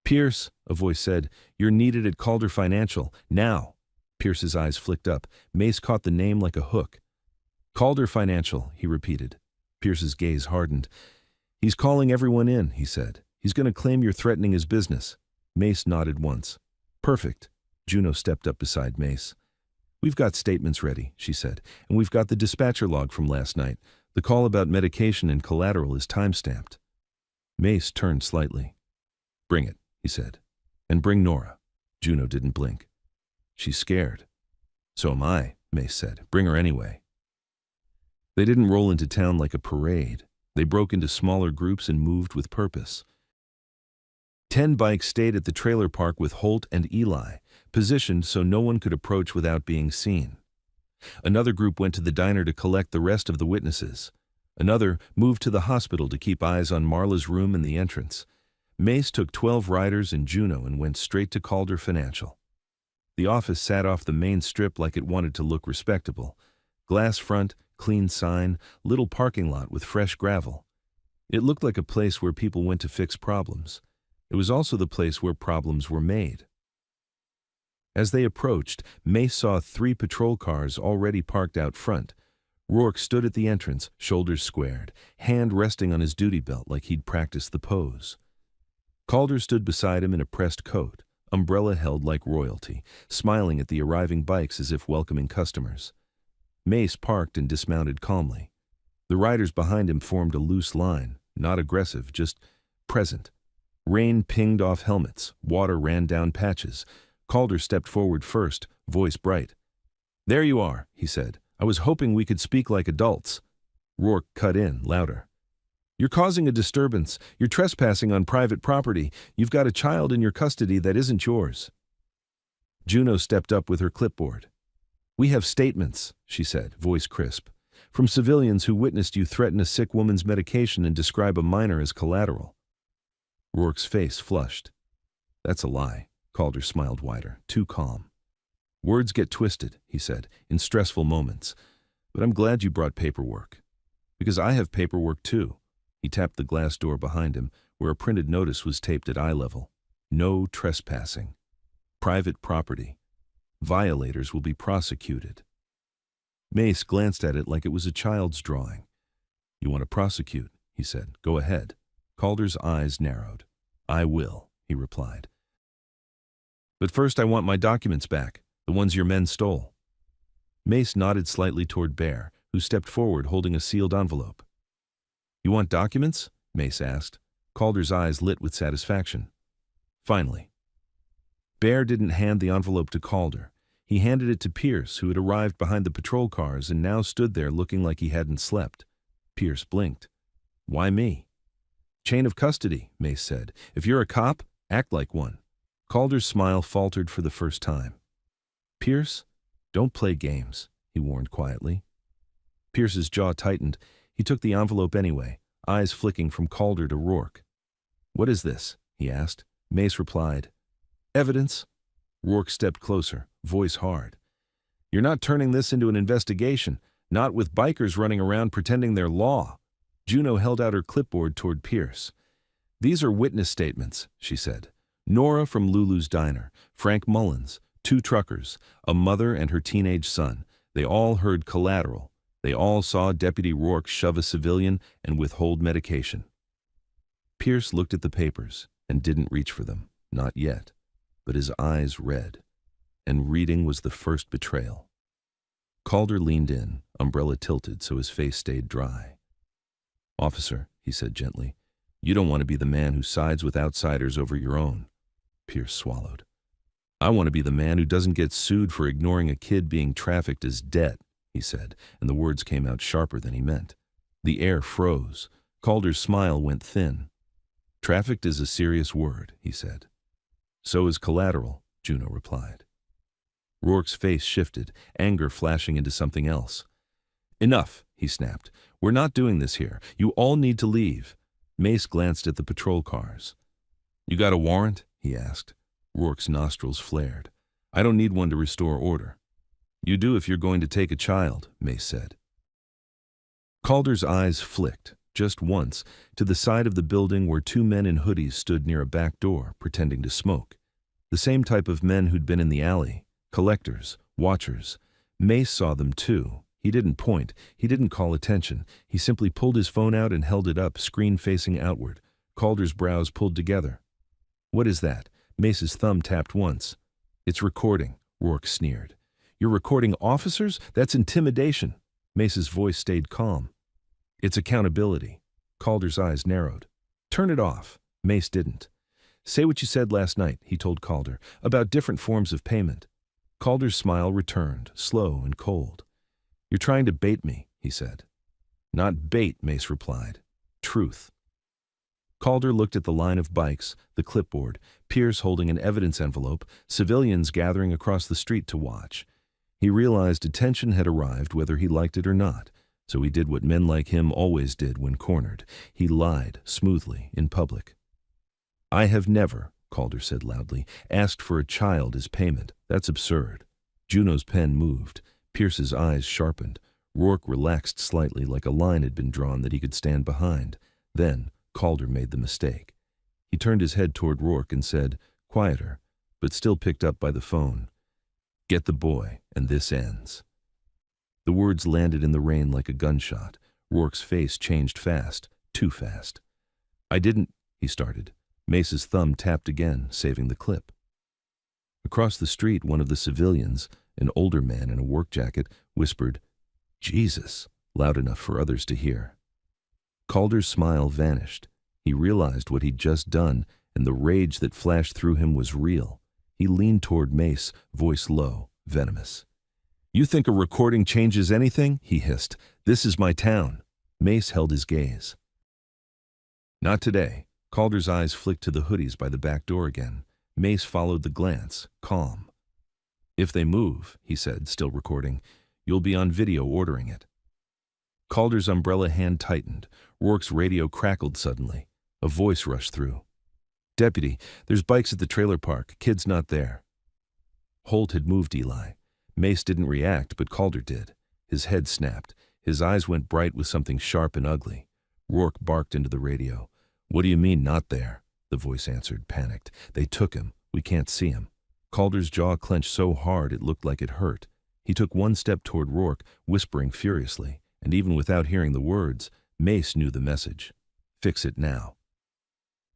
"Pierce," a voice said, "you're needed at Calder Financial, now." Pierce's eyes flicked up. Mace caught the name like a hook. "Calder Financial," he repeated. Pierce's gaze hardened. "He's calling everyone in," he said. "He's going to claim you're threatening his business." Mace nodded once. "Perfect." Juno stepped up beside Mace. "We've got statements ready," she said, "and we've got the dispatcher log from last night. The call about medication and collateral is time-stamped. Mace turned slightly. Bring it, he said. And bring Nora. Juno didn't blink. She's scared. So am I, Mace said. Bring her anyway. They didn't roll into town like a parade. They broke into smaller groups and moved with purpose. 10 bikes stayed at the trailer park with Holt and Eli, positioned so no one could approach without being seen. Another group went to the diner to collect the rest of the witnesses. Another moved to the hospital to keep eyes on Marla's room and the entrance. Mace took 12 riders and Juno and went straight to Calder Financial. The office sat off the main strip like it wanted to look respectable. Glass front, clean sign, little parking lot with fresh gravel. It looked like a place where people went to fix problems. It was also the place where problems were made. As they approached, Mace saw 3 patrol cars already parked out front. Rourke stood at the entrance, shoulders squared, hand resting on his duty belt like he'd practiced the pose. Calder stood beside him in a pressed coat, umbrella held like royalty, smiling at the arriving bikes as if welcoming customers. Mace parked and dismounted calmly. The riders behind him formed a loose line, not aggressive, just present. Rain pinged off helmets, water ran down patches. Calder stepped forward first, voice bright. "There you are," he said. "I was hoping we could speak like adults." Rourke cut in, louder. "You're causing a disturbance. You're trespassing on private property. You've got a child in your custody that isn't yours." Juno stepped up with her clipboard. "We have statements," she said, voice crisp, "from civilians who witnessed you threaten a sick woman's medication and describe a minor as collateral." Rourke's face flushed. "That's a lie." Calder smiled wider, too calm. "Words get twisted," he said, "in stressful moments. But I'm glad you brought paperwork. Because I have paperwork too." He tapped the glass door behind him, where a printed notice was taped at eye level. "No trespassing. Private property. Violators will be prosecuted." Mace glanced at it like it was a child's drawing. "You want to prosecute?" he said. "Go ahead." Calder's eyes narrowed. "I will," he replied. "But first I want my documents back, the ones your men stole." Mace nodded slightly toward Bear, who stepped forward holding a sealed envelope. "You want documents?" Mace asked. Calder's eyes lit with satisfaction. "Finally." Bear didn't hand the envelope to Calder. He handed it to Pierce, who had arrived behind the patrol cars and now stood there looking like he hadn't slept. Pierce blinked. "Why me?" "Chain of custody," Mace said. "If you're a cop, act like one." Calder's smile faltered for the first time. "Pierce, don't play games," he warned quietly. Pierce's jaw tightened. He took the envelope anyway, eyes flicking from Calder to Rourke. "What is this?" he asked. Mace replied, "Evidence." Rourke stepped closer, voice hard. "You're not turning this into an investigation, not with bikers running around pretending they're law." Juno held out her clipboard toward Pierce. "These are witness statements," she said. "Nora from Lulu's Diner, Frank Mullins, 2 truckers, a mother and her teenage son. They all heard collateral. They all saw Deputy Rourke shove a civilian and withhold medication." Pierce looked at the papers and didn't reach for them, not yet, but his eyes read, and reading was the first betrayal. Calder leaned in, umbrella tilted so his face stayed dry. "Officer," he said gently, "you don't want to be the man who sides with outsiders over your own." Pierce swallowed. "I want to be the man who doesn't get sued for ignoring a kid being trafficked as debt," he said, and the words came out sharper than he meant. The air froze. Calder's smile went thin. "Trafficked is a serious word," he said. "So is collateral," Juno replied. Rourke's face shifted, anger flashing into something else. "Enough," he snapped. "We're not doing this here. You all need to leave." Mace glanced at the patrol cars. "You got a warrant?" he asked. Rourke's nostrils flared. "I don't need one to restore order." "You do if you're going to take a child," Mace said. Calder's eyes flicked, just once, to the side of the building where 2 men in hoodies stood near a back door, pretending to smoke. The same type of men who'd been in the alley. Collectors, watchers. Mace saw them too. He didn't point. He didn't call attention. He simply pulled his phone out and held it up, screen facing outward. Calder's brows pulled together. "What is that?" Mace's thumb tapped once. "It's recording," Rourke sneered. "You're recording officers? That's intimidation." Mace's voice stayed calm. It's accountability. Calder's eyes narrowed. Turn it off. Mace didn't. Say what you said last night, he told Calder, about different forms of payment. Calder's smile returned, slow and cold. You're trying to bait me, he said. Not bait, Mace replied. Truth. Calder looked at the line of bikes, the clipboard, Pierce holding an evidence envelope, civilians gathering across the street to watch. He realized attention had arrived whether he liked it or not, so he did what men like him always did when cornered. He lied, smoothly, in public. I have never, Calder said loudly, asked for a child as payment. That's absurd. Juno's pen moved. Pierce's eyes sharpened. Rourke relaxed slightly like a line had been drawn that he could stand behind. Then Calder made the mistake. He turned his head toward Rourke and said, quieter, but still picked up by the phone, Get the boy, and this ends. The words landed in the rain like a gunshot. Rourke's face changed fast, too fast. I didn't, he started. Mace's thumb tapped again, saving the clip. Across the street, one of the civilians, an older man in a work jacket, whispered, Jesus, loud enough for others to hear. Calder's smile vanished. He realized what he'd just done, and the rage that flashed through him was real. He leaned toward Mace, voice low, venomous. You think a recording changes anything? He hissed. This is my town. Mace held his gaze. Not today. Calder's eyes flicked to the hoodies by the back door again. Mace followed the glance, calm. If they move, he said, still recording, you'll be on video ordering it. Calder's umbrella hand tightened. Rourke's radio crackled suddenly. A voice rushed through. Deputy, there's bikes at the trailer park. Kid's not there. Holt had moved Eli. Mace didn't react, but Calder did. His head snapped. His eyes went bright with something sharp and ugly. Rourke barked into the radio. What do you mean, not there? The voice answered, panicked. They took him. We can't see him. Calder's jaw clenched so hard it looked like it hurt. He took one step toward Rourke, whispering furiously, and even without hearing the words, Mace knew the message. Fix it now.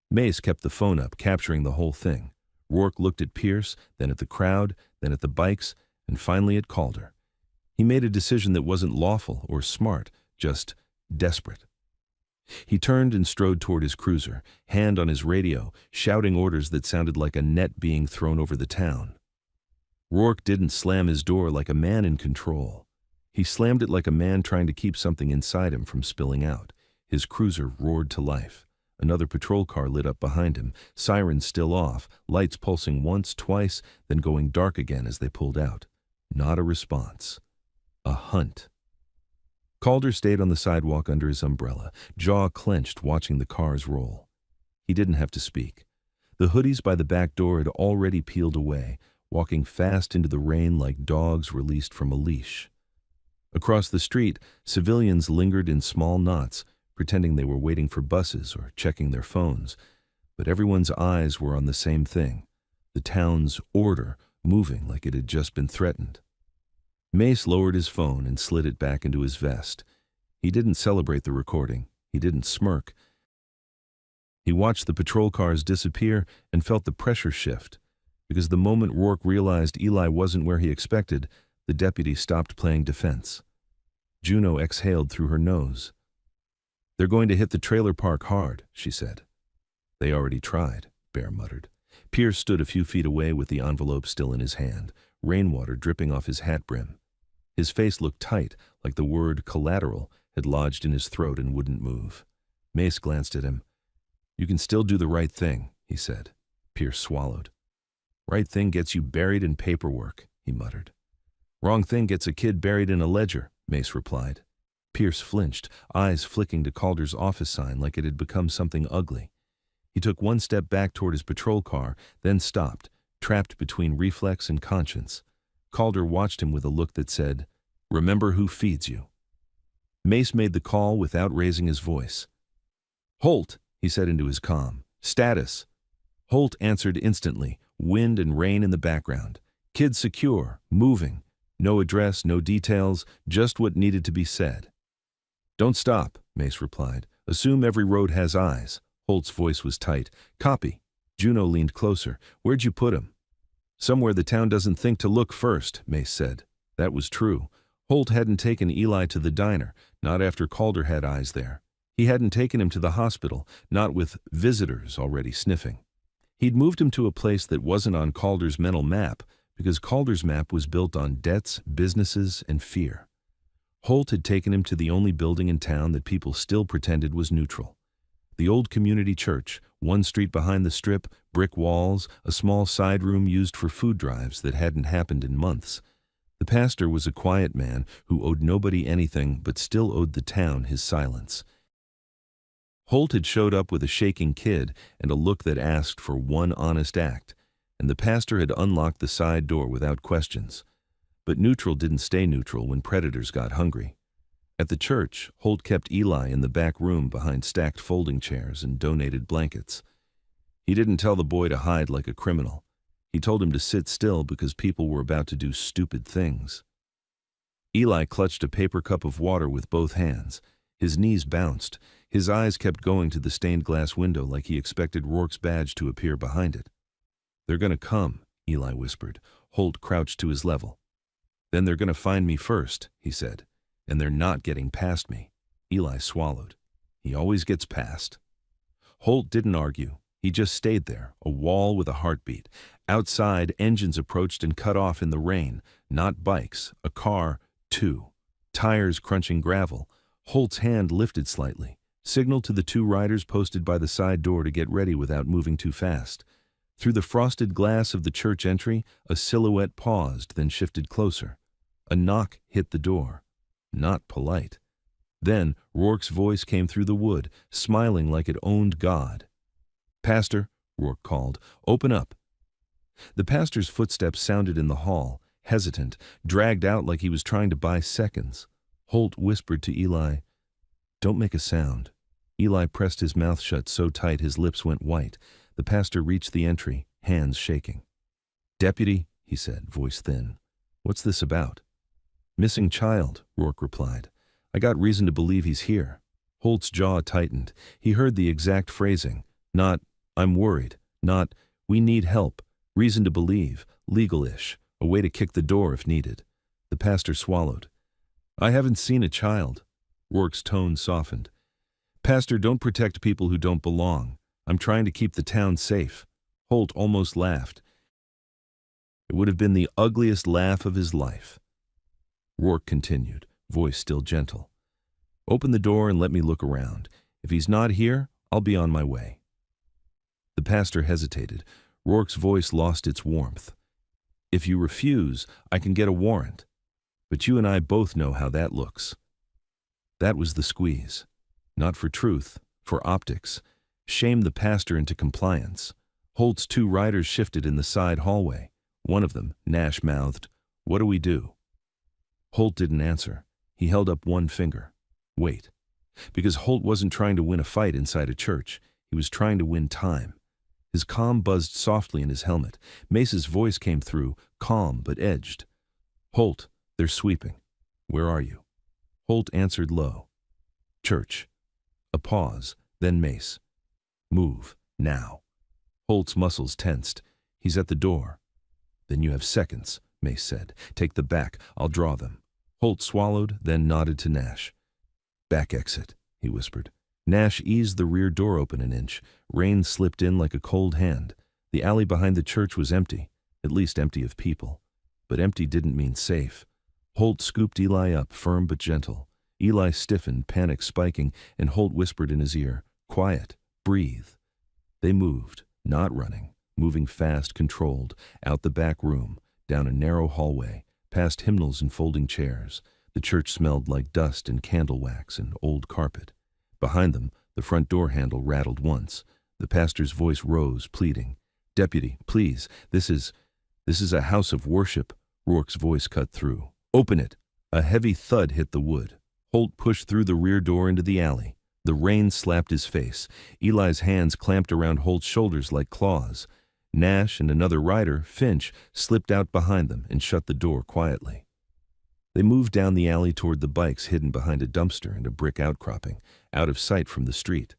Mace kept the phone up, capturing the whole thing. Rourke looked at Pierce, then at the crowd, then at the bikes, and finally at Calder. He made a decision that wasn't lawful or smart, just desperate. He turned and strode toward his cruiser, hand on his radio, shouting orders that sounded like a net being thrown over the town. Rourke didn't slam his door like a man in control. He slammed it like a man trying to keep something inside him from spilling out. His cruiser roared to life. Another patrol car lit up behind him, sirens still off, lights pulsing once, twice, then going dark again as they pulled out. Not a response. A hunt. Calder stayed on the sidewalk under his umbrella, jaw clenched watching the cars roll. He didn't have to speak. The hoodies by the back door had already peeled away, walking fast into the rain like dogs released from a leash. Across the street, civilians lingered in small knots, pretending they were waiting for buses or checking their phones. But everyone's eyes were on the same thing, the town's order moving like it had just been threatened. Mace lowered his phone and slid it back into his vest. He didn't celebrate the recording. He didn't smirk. He watched the patrol cars disappear and felt the pressure shift. Because the moment Rourke realized Eli wasn't where he expected, the deputy stopped playing defense. Juno exhaled through her nose. They're going to hit the trailer park hard, she said. They already tried, Bear muttered. Pierce stood a few feet away with the envelope still in his hand, rainwater dripping off his hat brim. His face looked tight, like the word collateral had lodged in his throat and wouldn't move. Mace glanced at him. You can still do the right thing, he said. Pierce swallowed. Right thing gets you buried in paperwork, he muttered. Wrong thing gets a kid buried in a ledger, Mace replied. Pierce flinched, eyes flicking to Calder's office sign like it had become something ugly. He took one step back toward his patrol car, then stopped, trapped between reflex and conscience. Calder watched him with a look that said, Remember who feeds you. Mace made the call without raising his voice. Holt, he said into his comm. Status. Holt answered instantly, wind and rain in the background. Kid secure, moving. No address, no details, just what needed to be said. Don't stop, Mace replied. Assume every road has eyes. Holt's voice was tight. Copy. Juno leaned closer. Where'd you put him? Somewhere the town doesn't think to look first, Mace said. That was true. Holt hadn't taken Eli to the diner, not after Calder had eyes there. He hadn't taken him to the hospital, not with visitors already sniffing. He'd moved him to a place that wasn't on Calder's mental map, because Calder's map was built on debts, businesses, and fear. Holt had taken him to the only building in town that people still pretended was neutral. The old community church, one street behind the strip, brick walls, a small side room used for food drives that hadn't happened in months. The pastor was a quiet man who owed nobody anything but still owed the town his silence. Holt had showed up with a shaking kid and a look that asked for one honest act, and the pastor had unlocked the side door without questions. But neutral didn't stay neutral when predators got hungry. At the church, Holt kept Eli in the back room behind stacked folding chairs and donated blankets. He didn't tell the boy to hide like a criminal. He told him to sit still because people were about to do stupid things. Eli clutched a paper cup of water with both hands. His knees bounced. His eyes kept going to the stained glass window like he expected Rourke's badge to appear behind it. "They're gonna come," Eli whispered. Holt crouched to his level. "Then they're gonna find me first," he said. "And they're not getting past me." Eli swallowed. "He always gets past." Holt didn't argue. He just stayed there, a wall with a heartbeat. Outside, engines approached and cut off in the rain. Not bikes, a car, two. Tires crunching gravel. Holt's hand lifted slightly, signaled to the two riders posted by the side door to get ready without moving too fast. Through the frosted glass of the church entry, a silhouette paused, then shifted closer. A knock hit the door. Not polite. Then Rourke's voice came through the wood, smiling like it owned God. "Pastor," Rourke called, "open up." The pastor's footsteps sounded in the hall, hesitant, dragged out like he was trying to buy seconds. Holt whispered to Eli, "Don't make a sound." Eli pressed his mouth shut so tight his lips went white. The pastor reached the entry, hands shaking. "Deputy," he said, voice thin, "what's this about?" "Missing child," Rourke replied. "I got reason to believe he's here." Holt's jaw tightened. He heard the exact phrasing. Not, "I'm worried." Not, "We need help." Reason to believe. Legal-ish. A way to kick the door if needed. The pastor swallowed. "I haven't seen a child." Rourke's tone softened. "Pastor, don't protect people who don't belong. I'm trying to keep the town safe." Holt almost laughed. It would have been the ugliest laugh of his life. Rourke continued, voice still gentle. "Open the door and let me look around. If he's not here, I'll be on my way." The pastor hesitated. Rourke's voice lost its warmth. "If you refuse, I can get a warrant. But you and I both know how that looks." That was the squeeze. Not for truth, for optics. Shame the pastor into compliance. Holt's two riders shifted in the side hallway. One of them, Nash, mouthed, "What do we do?" Holt didn't answer. He held up one finger. Wait. Because Holt wasn't trying to win a fight inside a church. He was trying to win time. His comm buzzed softly in his helmet. Mace's voice came through, calm but edged. "Holt, they're sweeping. Where are you?" Holt answered low. "Church." A pause, then Mace. "Move, now." Holt's muscles tensed. "He's at the door." "Then you have seconds," Mace said. "Take the back. I'll draw them." Holt swallowed, then nodded to Nash. "Back exit," he whispered. Nash eased the rear door open an inch. Rain slipped in like a cold hand. The alley behind the church was empty, at least empty of people. But empty didn't mean safe. Holt scooped Eli up, firm but gentle. Eli stiffened, panic spiking, and Holt whispered in his ear, "Quiet, breathe." They moved, not running, moving fast, controlled, out the back room, down a narrow hallway, past hymnals and folding chairs. The church smelled like dust and candle wax and old carpet. Behind them, the front door handle rattled once. The pastor's voice rose, pleading. "Deputy, please, this is a house of worship." Rourke's voice cut through. "Open it." A heavy thud hit the wood. Holt pushed through the rear door into the alley. The rain slapped his face. Eli's hands clamped around Holt's shoulders like claws. Nash and another rider, Finch, slipped out behind them and shut the door quietly. They moved down the alley toward the bikes hidden behind a dumpster and a brick outcropping, out of sight from the street.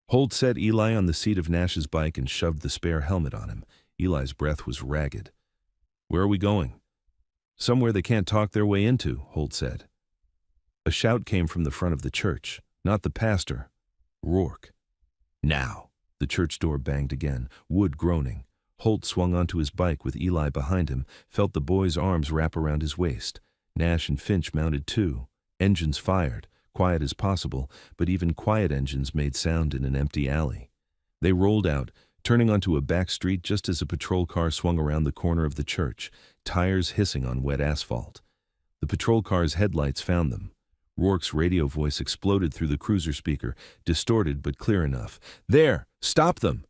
Holt set Eli on the seat of Nash's bike and shoved the spare helmet on him. Eli's breath was ragged. "Where are we going?" Somewhere they can't talk their way into, Holt said. A shout came from the front of the church, not the pastor. Rourke. Now. The church door banged again, wood groaning. Holt swung onto his bike with Eli behind him, felt the boy's arms wrap around his waist. Nash and Finch mounted too. Engines fired, quiet as possible, but even quiet engines made sound in an empty alley. They rolled out, turning onto a back street just as a patrol car swung around the corner of the church, tires hissing on wet asphalt. The patrol car's headlights found them. Rourke's radio voice exploded through the cruiser speaker, distorted but clear enough. "There! Stop them!"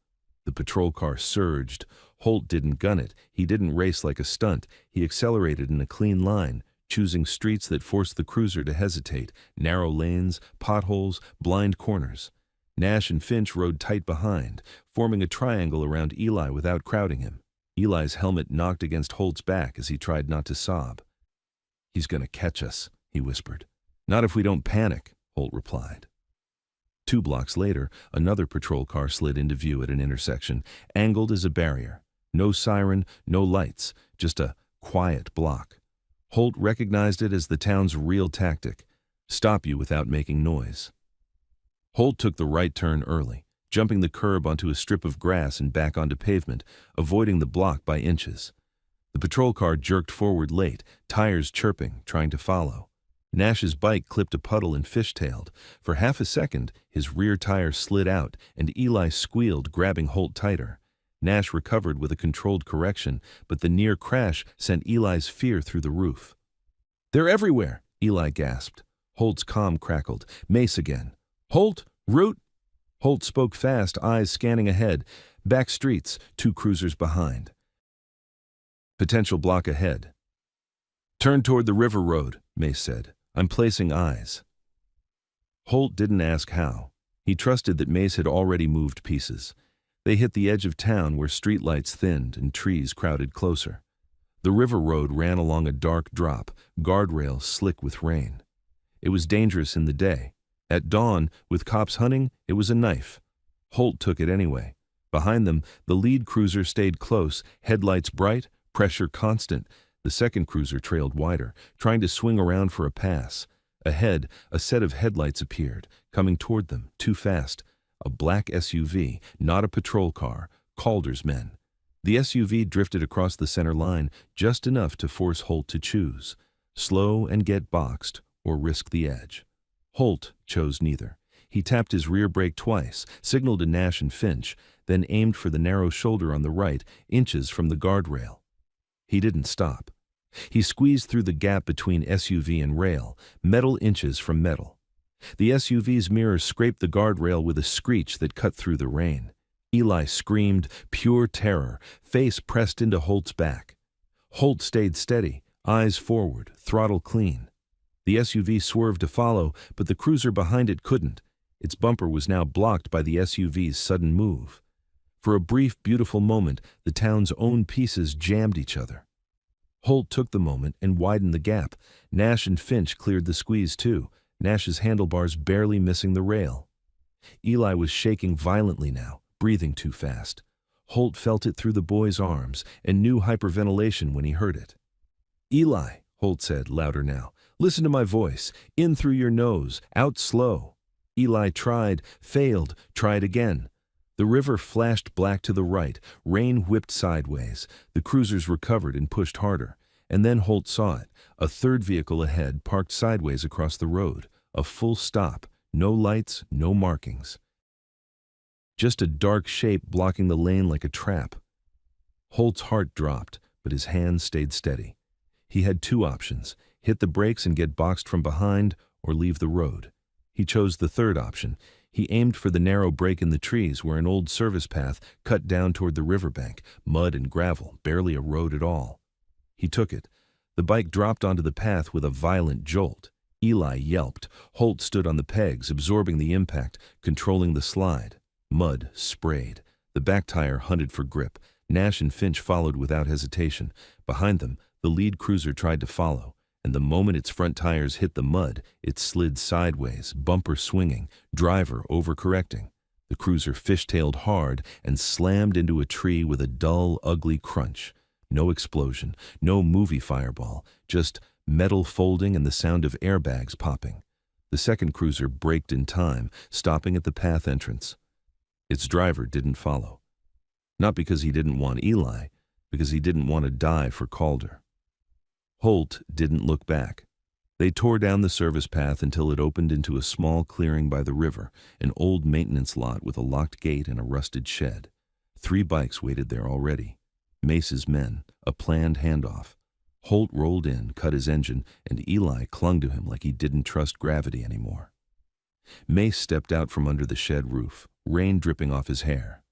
The patrol car surged. Holt didn't gun it. He didn't race like a stunt. He accelerated in a clean line, choosing streets that forced the cruiser to hesitate, narrow lanes, potholes, blind corners. Nash and Finch rode tight behind, forming a triangle around Eli without crowding him. Eli's helmet knocked against Holt's back as he tried not to sob. "He's gonna catch us," he whispered. "Not if we don't panic," Holt replied. 2 blocks later, another patrol car slid into view at an intersection, angled as a barrier. No siren, no lights, just a quiet block. Holt recognized it as the town's real tactic: stop you without making noise. Holt took the right turn early, jumping the curb onto a strip of grass and back onto pavement, avoiding the block by inches. The patrol car jerked forward late, tires chirping, trying to follow. Nash's bike clipped a puddle and fishtailed. For half a second, his rear tire slid out, and Eli squealed, grabbing Holt tighter. Nash recovered with a controlled correction, but the near crash sent Eli's fear through the roof. "They're everywhere," Eli gasped. Holt's comm crackled. "Mace again." "Holt, route!" Holt spoke fast, eyes scanning ahead. Back streets, 2 cruisers behind. "Potential block ahead." "Turn toward the river road," Mace said. "I'm placing eyes." Holt didn't ask how. He trusted that Mace had already moved pieces. They hit the edge of town where streetlights thinned and trees crowded closer. The river road ran along a dark drop, guardrails slick with rain. It was dangerous in the day. At dawn, with cops hunting, it was a knife. Holt took it anyway. Behind them, the lead cruiser stayed close, headlights bright, pressure constant. The second cruiser trailed wider, trying to swing around for a pass. Ahead, a set of headlights appeared, coming toward them, too fast. A black SUV, not a patrol car, Calder's men. The SUV drifted across the center line, just enough to force Holt to choose: slow and get boxed, or risk the edge. Holt chose neither. He tapped his rear brake twice, signaled to Nash and Finch, then aimed for the narrow shoulder on the right, inches from the guardrail. He didn't stop. He squeezed through the gap between SUV and rail, metal inches from metal. The SUV's mirror scraped the guardrail with a screech that cut through the rain. Eli screamed, pure terror, face pressed into Holt's back. Holt stayed steady, eyes forward, throttle clean. The SUV swerved to follow, but the cruiser behind it couldn't. Its bumper was now blocked by the SUV's sudden move. For a brief, beautiful moment, the town's own pieces jammed each other. Holt took the moment and widened the gap. Nash and Finch cleared the squeeze too, Nash's handlebars barely missing the rail. Eli was shaking violently now, breathing too fast. Holt felt it through the boy's arms and knew hyperventilation when he heard it. "Eli," Holt said, louder now, "listen to my voice. In through your nose, out slow." Eli tried, failed, tried again. The river flashed black to the right, rain whipped sideways. The cruisers recovered and pushed harder. And then Holt saw it, a third vehicle ahead parked sideways across the road. A full stop, no lights, no markings. Just a dark shape blocking the lane like a trap. Holt's heart dropped, but his hands stayed steady. He had 2 options: hit the brakes and get boxed from behind, or leave the road. He chose the third option. He aimed for the narrow break in the trees where an old service path cut down toward the riverbank, mud and gravel, barely a road at all. He took it. The bike dropped onto the path with a violent jolt. Eli yelped. Holt stood on the pegs, absorbing the impact, controlling the slide. Mud sprayed. The back tire hunted for grip. Nash and Finch followed without hesitation. Behind them, the lead cruiser tried to follow, and the moment its front tires hit the mud, it slid sideways, bumper swinging, driver overcorrecting. The cruiser fishtailed hard and slammed into a tree with a dull, ugly crunch. No explosion, no movie fireball, just metal folding and the sound of airbags popping. The second cruiser braked in time, stopping at the path entrance. Its driver didn't follow. Not because he didn't want Eli, because he didn't want to die for Calder. Holt didn't look back. They tore down the service path until it opened into a small clearing by the river, an old maintenance lot with a locked gate and a rusted shed. 3 bikes waited there already. Mace's men, a planned handoff. Holt rolled in, cut his engine, and Eli clung to him like he didn't trust gravity anymore. Mace stepped out from under the shed roof, rain dripping off his hair.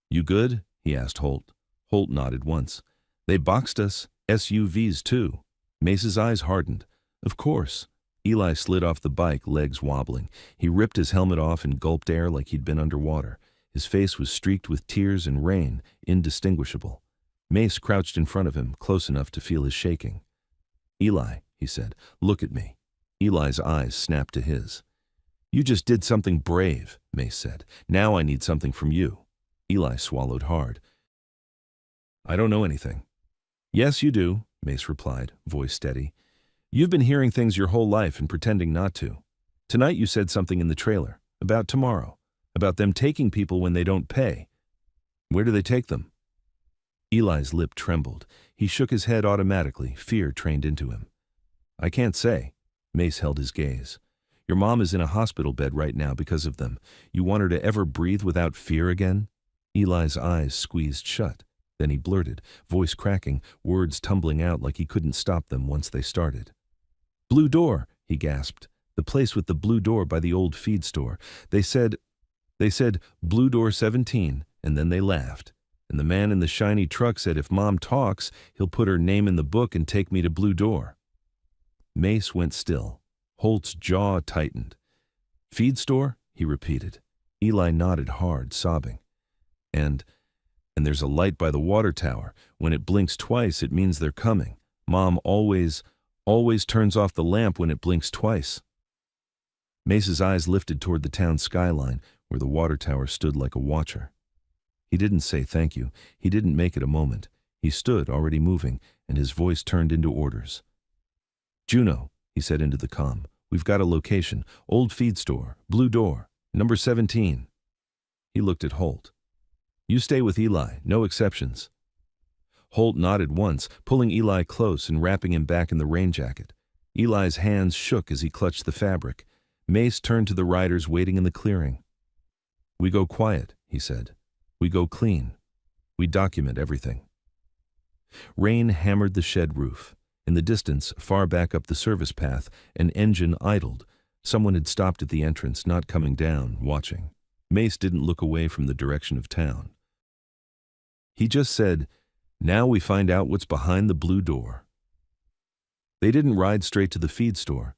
"You good?" he asked Holt. Holt nodded once. "They boxed us, SUVs too." Mace's eyes hardened. "Of course." Eli slid off the bike, legs wobbling. He ripped his helmet off and gulped air like he'd been underwater. His face was streaked with tears and rain, indistinguishable. Mace crouched in front of him, close enough to feel his shaking. "Eli," he said, "look at me." Eli's eyes snapped to his. "You just did something brave," Mace said. "Now I need something from you." Eli swallowed hard. "I don't know anything." "Yes, you do," Mace replied, voice steady. "You've been hearing things your whole life and pretending not to. Tonight you said something in the trailer, about tomorrow, about them taking people when they don't pay. Where do they take them?" Eli's lip trembled. He shook his head automatically, fear trained into him. "I can't say." Mace held his gaze. "Your mom is in a hospital bed right now because of them. You want her to ever breathe without fear again?" Eli's eyes squeezed shut. Then he blurted, voice cracking, words tumbling out like he couldn't stop them once they started. "Blue door," he gasped. "The place with the blue door by the old feed store. They said Blue Door 17, and then they laughed. And the man in the shiny truck said if Mom talks, he'll put her name in the book and take me to Blue Door." Mace went still. Holt's jaw tightened. "Feed store?" he repeated. Eli nodded hard, sobbing. And there's a light by the water tower. When it blinks twice, it means they're coming. Mom always turns off the lamp when it blinks twice." Mace's eyes lifted toward the town skyline, where the water tower stood like a watcher. He didn't say thank you. He didn't make it a moment. He stood, already moving, and his voice turned into orders. "Juno," he said into the comm, "we've got a location. Old feed store, Blue Door, number 17. He looked at Holt. "You stay with Eli, no exceptions." Holt nodded once, pulling Eli close and wrapping him back in the rain jacket. Eli's hands shook as he clutched the fabric. Mace turned to the riders waiting in the clearing. "We go quiet," he said. "We go clean. We document everything." Rain hammered the shed roof. In the distance, far back up the service path, an engine idled. Someone had stopped at the entrance, not coming down, watching. Mace didn't look away from the direction of town. He just said, "Now we find out what's behind the blue door." They didn't ride straight to the feed store.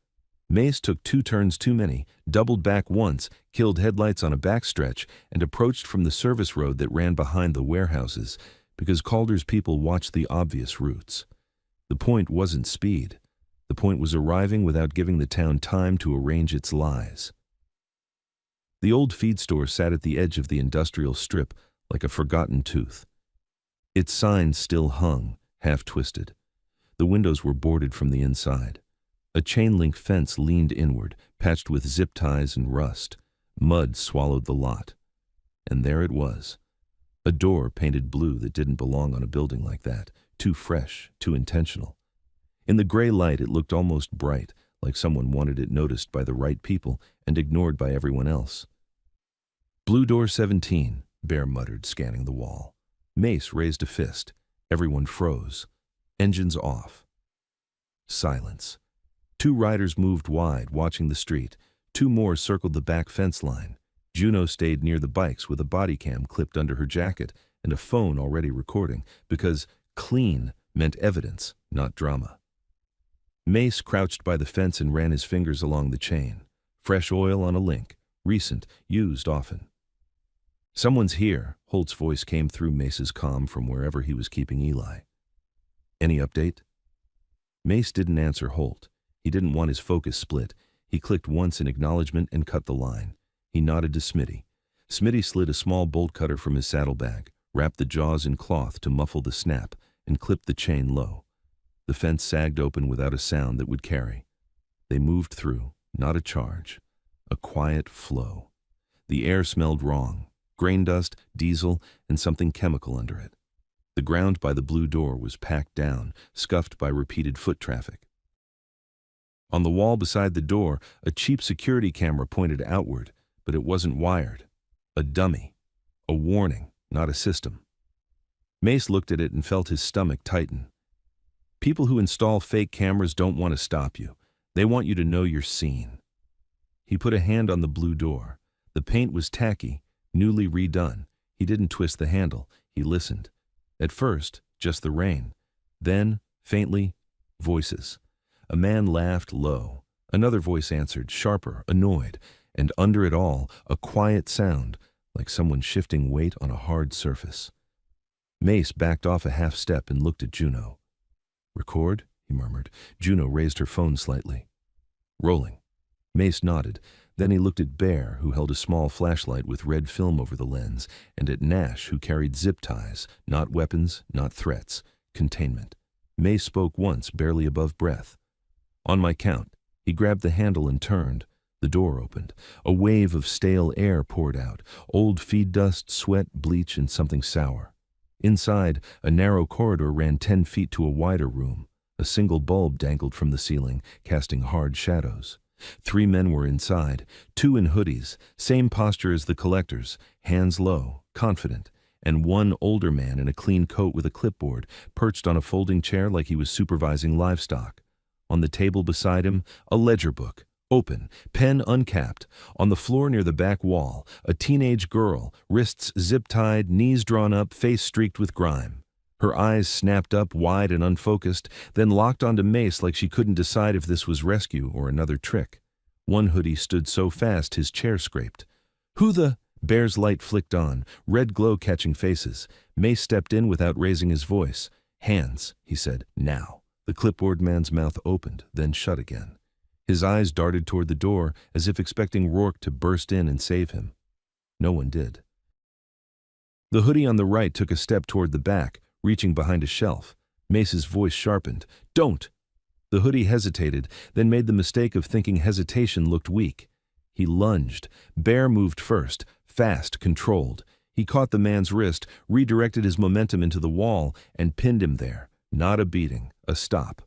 Mace took 2 turns too many, doubled back once, killed headlights on a backstretch, and approached from the service road that ran behind the warehouses, because Calder's people watched the obvious routes. The point wasn't speed. The point was arriving without giving the town time to arrange its lies. The old feed store sat at the edge of the industrial strip like a forgotten tooth. Its sign still hung, half twisted. The windows were boarded from the inside. A chain-link fence leaned inward, patched with zip ties and rust. Mud swallowed the lot. And there it was. A door painted blue that didn't belong on a building like that. Too fresh, too intentional. In the gray light, it looked almost bright, like someone wanted it noticed by the right people and ignored by everyone else. "Blue Door 17, Bear muttered, scanning the wall. Mace raised a fist. Everyone froze. Engines off. Silence. 2 riders moved wide, watching the street. 2 more circled the back fence line. Juno stayed near the bikes with a body cam clipped under her jacket and a phone already recording, because clean meant evidence, not drama. Mace crouched by the fence and ran his fingers along the chain. Fresh oil on a link, recent, used often. "Someone's here," Holt's voice came through Mace's comm from wherever he was keeping Eli. "Any update?" Mace didn't answer Holt. He didn't want his focus split. He clicked once in acknowledgement and cut the line. He nodded to Smitty. Smitty slid a small bolt cutter from his saddlebag, wrapped the jaws in cloth to muffle the snap, and clipped the chain low. The fence sagged open without a sound that would carry. They moved through, not a charge, a quiet flow. The air smelled wrong, grain dust, diesel, and something chemical under it. The ground by the blue door was packed down, scuffed by repeated foot traffic. On the wall beside the door, a cheap security camera pointed outward, but it wasn't wired. A dummy. A warning, not a system. Mace looked at it and felt his stomach tighten. People who install fake cameras don't want to stop you. They want you to know you're seen. He put a hand on the blue door. The paint was tacky, newly redone. He didn't twist the handle. He listened. At first, just the rain. Then, faintly, voices. A man laughed low. Another voice answered, sharper, annoyed, and under it all, a quiet sound, like someone shifting weight on a hard surface. Mace backed off a half step and looked at Juno. "Record?" he murmured. Juno raised her phone slightly. "Rolling." Mace nodded. Then he looked at Bear, who held a small flashlight with red film over the lens, and at Nash, who carried zip ties, not weapons, not threats, containment. Mace spoke once, barely above breath. "On my count." He grabbed the handle and turned. The door opened. A wave of stale air poured out, old feed dust, sweat, bleach, and something sour. Inside, a narrow corridor ran 10 feet to a wider room. A single bulb dangled from the ceiling, casting hard shadows. 3 men were inside, 2 in hoodies, same posture as the collectors, hands low, confident, and 1 older man in a clean coat with a clipboard, perched on a folding chair like he was supervising livestock. On the table beside him, a ledger book, open, pen uncapped. On the floor near the back wall, a teenage girl, wrists zip-tied, knees drawn up, face streaked with grime. Her eyes snapped up, wide and unfocused, then locked onto Mace like she couldn't decide if this was rescue or another trick. One hoodie stood so fast his chair scraped. "Who the—" Bear's light flicked on, red glow catching faces. Mace stepped in without raising his voice. "Hands," he said, "now." The clipboard man's mouth opened, then shut again. His eyes darted toward the door, as if expecting Rourke to burst in and save him. No one did. The hoodie on the right took a step toward the back, reaching behind a shelf. Mace's voice sharpened. "Don't!" The hoodie hesitated, then made the mistake of thinking hesitation looked weak. He lunged. Bear moved first, fast, controlled. He caught the man's wrist, redirected his momentum into the wall, and pinned him there. Not a beating, a stop.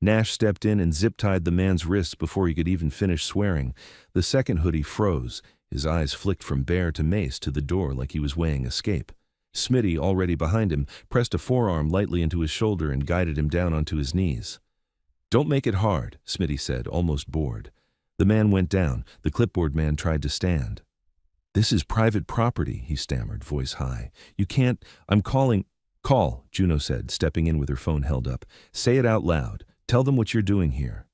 Nash stepped in and zip-tied the man's wrists before he could even finish swearing. The second hoodie froze. His eyes flicked from Bear to Mace to the door like he was weighing escape. Smitty, already behind him, pressed a forearm lightly into his shoulder and guided him down onto his knees. "Don't make it hard," Smitty said, almost bored. The man went down. The clipboard man tried to stand. "This is private property," he stammered, voice high. "You can't— I'm calling—" "Call," Juno said, stepping in with her phone held up. "Say it out loud. Tell them what you're doing here."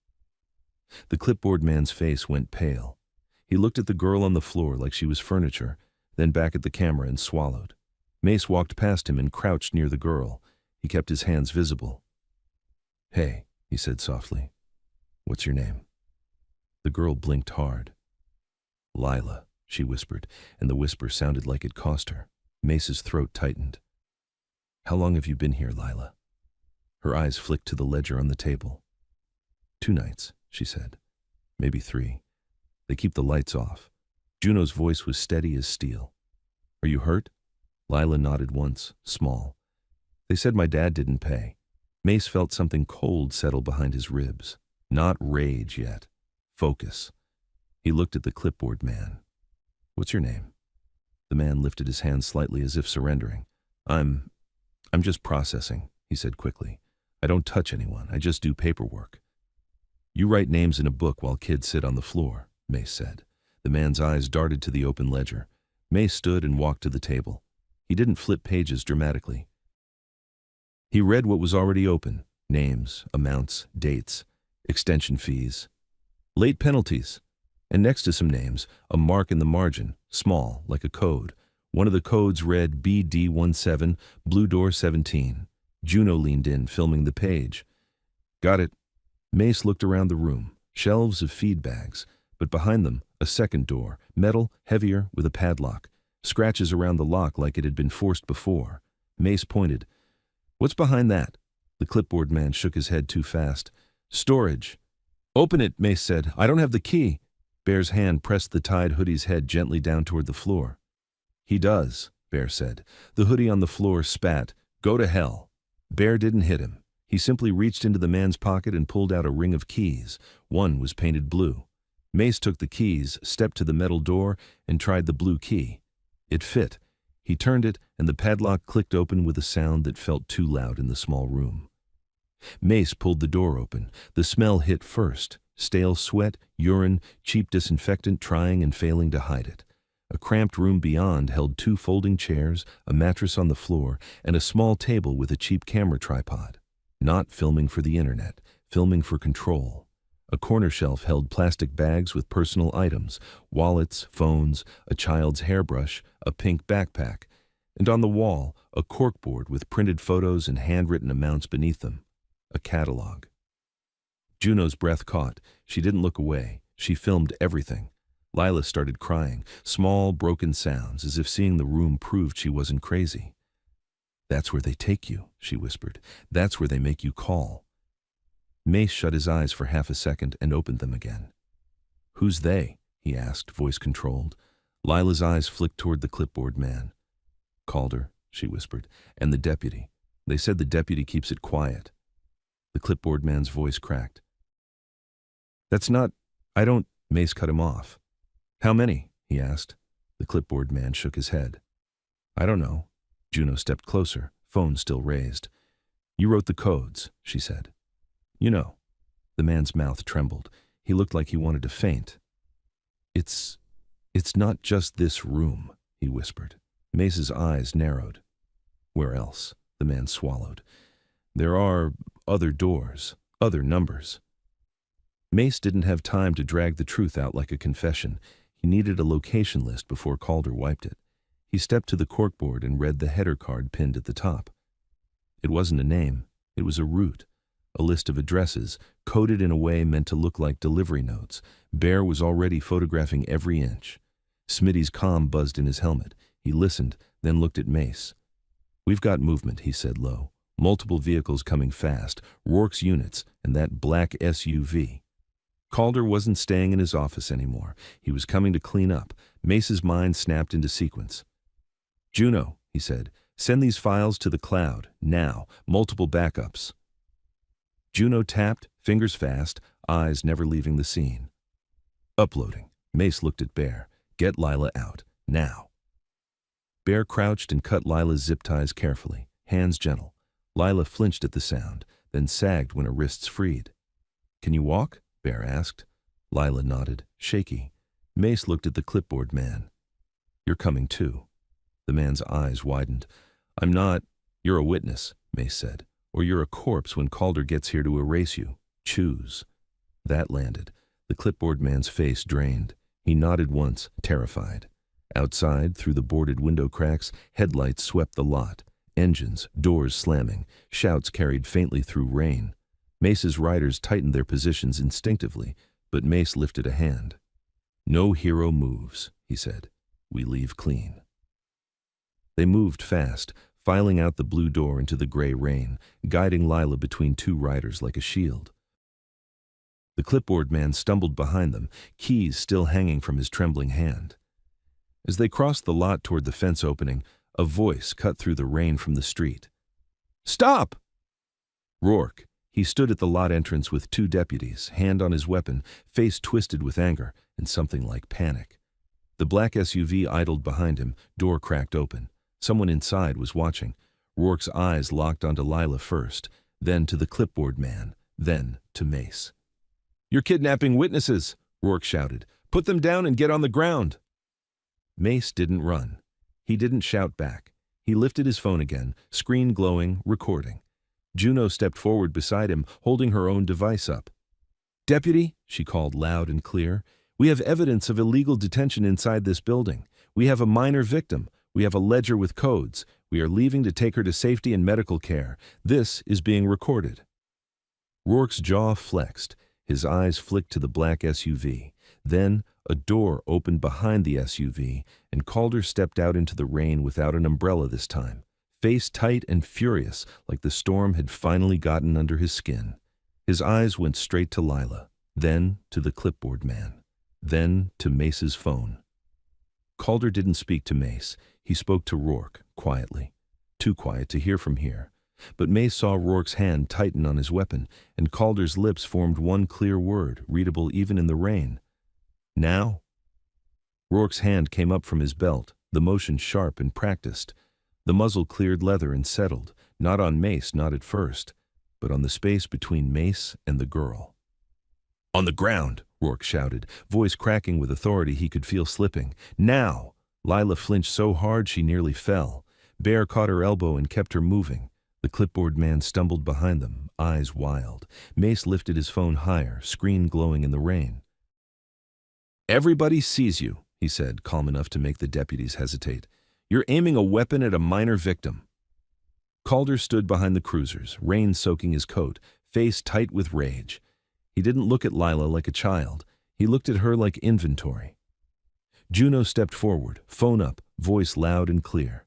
The clipboard man's face went pale. He looked at the girl on the floor like she was furniture, then back at the camera and swallowed. Mace walked past him and crouched near the girl. He kept his hands visible. "Hey," he said softly. "What's your name?" The girl blinked hard. "Lila," she whispered, and the whisper sounded like it cost her. Mace's throat tightened. "How long have you been here, Lila?" Her eyes flicked to the ledger on the table. 2 nights, she said. "Maybe 3. They keep the lights off." Juno's voice was steady as steel. "Are you hurt?" Lila nodded once, small. "They said my dad didn't pay." Mace felt something cold settle behind his ribs. Not rage yet. Focus. He looked at the clipboard man. "What's your name?" The man lifted his hand slightly as if surrendering. I'm just processing," he said quickly. "I don't touch anyone. I just do paperwork." "You write names in a book while kids sit on the floor," Mace said. The man's eyes darted to the open ledger. Mace stood and walked to the table. He didn't flip pages dramatically. He read what was already open: names, amounts, dates, extension fees, late penalties, and next to some names, a mark in the margin, small, like a code. One of the codes read BD17, Blue Door 17. Juno leaned in, filming the page. "Got it." Mace looked around the room. Shelves of feed bags, but behind them, a second door, metal, heavier, with a padlock. Scratches around the lock like it had been forced before. Mace pointed. What's behind that? The clipboard man shook his head too fast. Storage. Open it, Mace said. I don't have the key. Bear's hand pressed the tied hoodie's head gently down toward the floor. He does, Bear said. The hoodie on the floor spat. Go to hell. Bear didn't hit him. He simply reached into the man's pocket and pulled out a ring of keys. One was painted blue. Mace took the keys, stepped to the metal door, and tried the blue key. It fit. He turned it, and the padlock clicked open with a sound that felt too loud in the small room. Mace pulled the door open. The smell hit first. Stale sweat, urine, cheap disinfectant trying and failing to hide it. A cramped room beyond held 2 folding chairs, a mattress on the floor, and a small table with a cheap camera tripod. Not filming for the internet, filming for control. A corner shelf held plastic bags with personal items, wallets, phones, a child's hairbrush, a pink backpack, and on the wall, a corkboard with printed photos and handwritten amounts beneath them. A catalog. Juno's breath caught. She didn't look away. She filmed everything. Lila started crying, small, broken sounds, as if seeing the room proved she wasn't crazy. That's where they take you, she whispered. That's where they make you call. Mace shut his eyes for half a second and opened them again. Who's they? He asked, voice controlled. Lila's eyes flicked toward the clipboard man. Calder, she whispered, and the deputy. They said the deputy keeps it quiet. The clipboard man's voice cracked. That's not... Mace cut him off. How many? He asked. The clipboard man shook his head. I don't know. Juno stepped closer, phone still raised. You wrote the codes, she said. You know. The man's mouth trembled. He looked like he wanted to faint. It's not just this room, he whispered. Mace's eyes narrowed. Where else? The man swallowed. There are other doors, other numbers. Mace didn't have time to drag the truth out like a confession. He needed a location list before Calder wiped it. He stepped to the corkboard and read the header card pinned at the top. It wasn't a name. It was a route. A list of addresses, coded in a way meant to look like delivery notes. Bear was already photographing every inch. Smitty's comm buzzed in his helmet. He listened, then looked at Mace. We've got movement, he said low. Multiple vehicles coming fast, Rourke's units, and that black SUV. Calder wasn't staying in his office anymore. He was coming to clean up. Mace's mind snapped into sequence. Juno, he said, send these files to the cloud, now, multiple backups. Juno tapped, fingers fast, eyes never leaving the scene. Uploading. Mace looked at Bear. Get Lila out, now. Bear crouched and cut Lila's zip ties carefully, hands gentle. Lila flinched at the sound, then sagged when her wrists freed. Can you walk? Bear asked. Lila nodded, shaky. Mace looked at the clipboard man. You're coming too. The man's eyes widened. I'm not. You're a witness, Mace said. Or you're a corpse when Calder gets here to erase you. Choose. That landed. The clipboard man's face drained. He nodded once, terrified. Outside, through the boarded window cracks, headlights swept the lot. Engines, doors slamming, shouts carried faintly through rain. Mace's riders tightened their positions instinctively, but Mace lifted a hand. No hero moves, he said. We leave clean. They moved fast, filing out the blue door into the gray rain, guiding Lila between 2 riders like a shield. The clipboard man stumbled behind them, keys still hanging from his trembling hand. As they crossed the lot toward the fence opening, a voice cut through the rain from the street. Stop! Rourke. He stood at the lot entrance with 2 deputies, hand on his weapon, face twisted with anger and something like panic. The black SUV idled behind him, door cracked open. Someone inside was watching. Rourke's eyes locked onto Lila first, then to the clipboard man, then to Mace. You're kidnapping witnesses, Rourke shouted. Put them down and get on the ground. Mace didn't run. He didn't shout back. He lifted his phone again, screen glowing, recording. Juno stepped forward beside him, holding her own device up. Deputy, she called loud and clear, we have evidence of illegal detention inside this building. We have a minor victim. We have a ledger with codes. We are leaving to take her to safety and medical care. This is being recorded. Rourke's jaw flexed. His eyes flicked to the black SUV. Then a door opened behind the SUV, and Calder stepped out into the rain without an umbrella this time, face tight and furious, like the storm had finally gotten under his skin. His eyes went straight to Lila, then to the clipboard man, then to Mace's phone. Calder didn't speak to Mace. He spoke to Rourke, quietly. Too quiet to hear from here. But Mace saw Rourke's hand tighten on his weapon, and Calder's lips formed one clear word, readable even in the rain. Now? Rourke's hand came up from his belt, the motion sharp and practiced. The muzzle cleared leather and settled, not on Mace, not at first, but on the space between Mace and the girl. "On the ground!" Rourke shouted, voice cracking with authority he could feel slipping. "Now!" Lila flinched so hard she nearly fell. Bear caught her elbow and kept her moving. The clipboard man stumbled behind them, eyes wild. Mace lifted his phone higher, screen glowing in the rain. "Everybody sees you," he said, calm enough to make the deputies hesitate. "You're aiming a weapon at a minor victim." Calder stood behind the cruisers, rain soaking his coat, face tight with rage. He didn't look at Lila like a child. He looked at her like inventory. Juno stepped forward, phone up, voice loud and clear.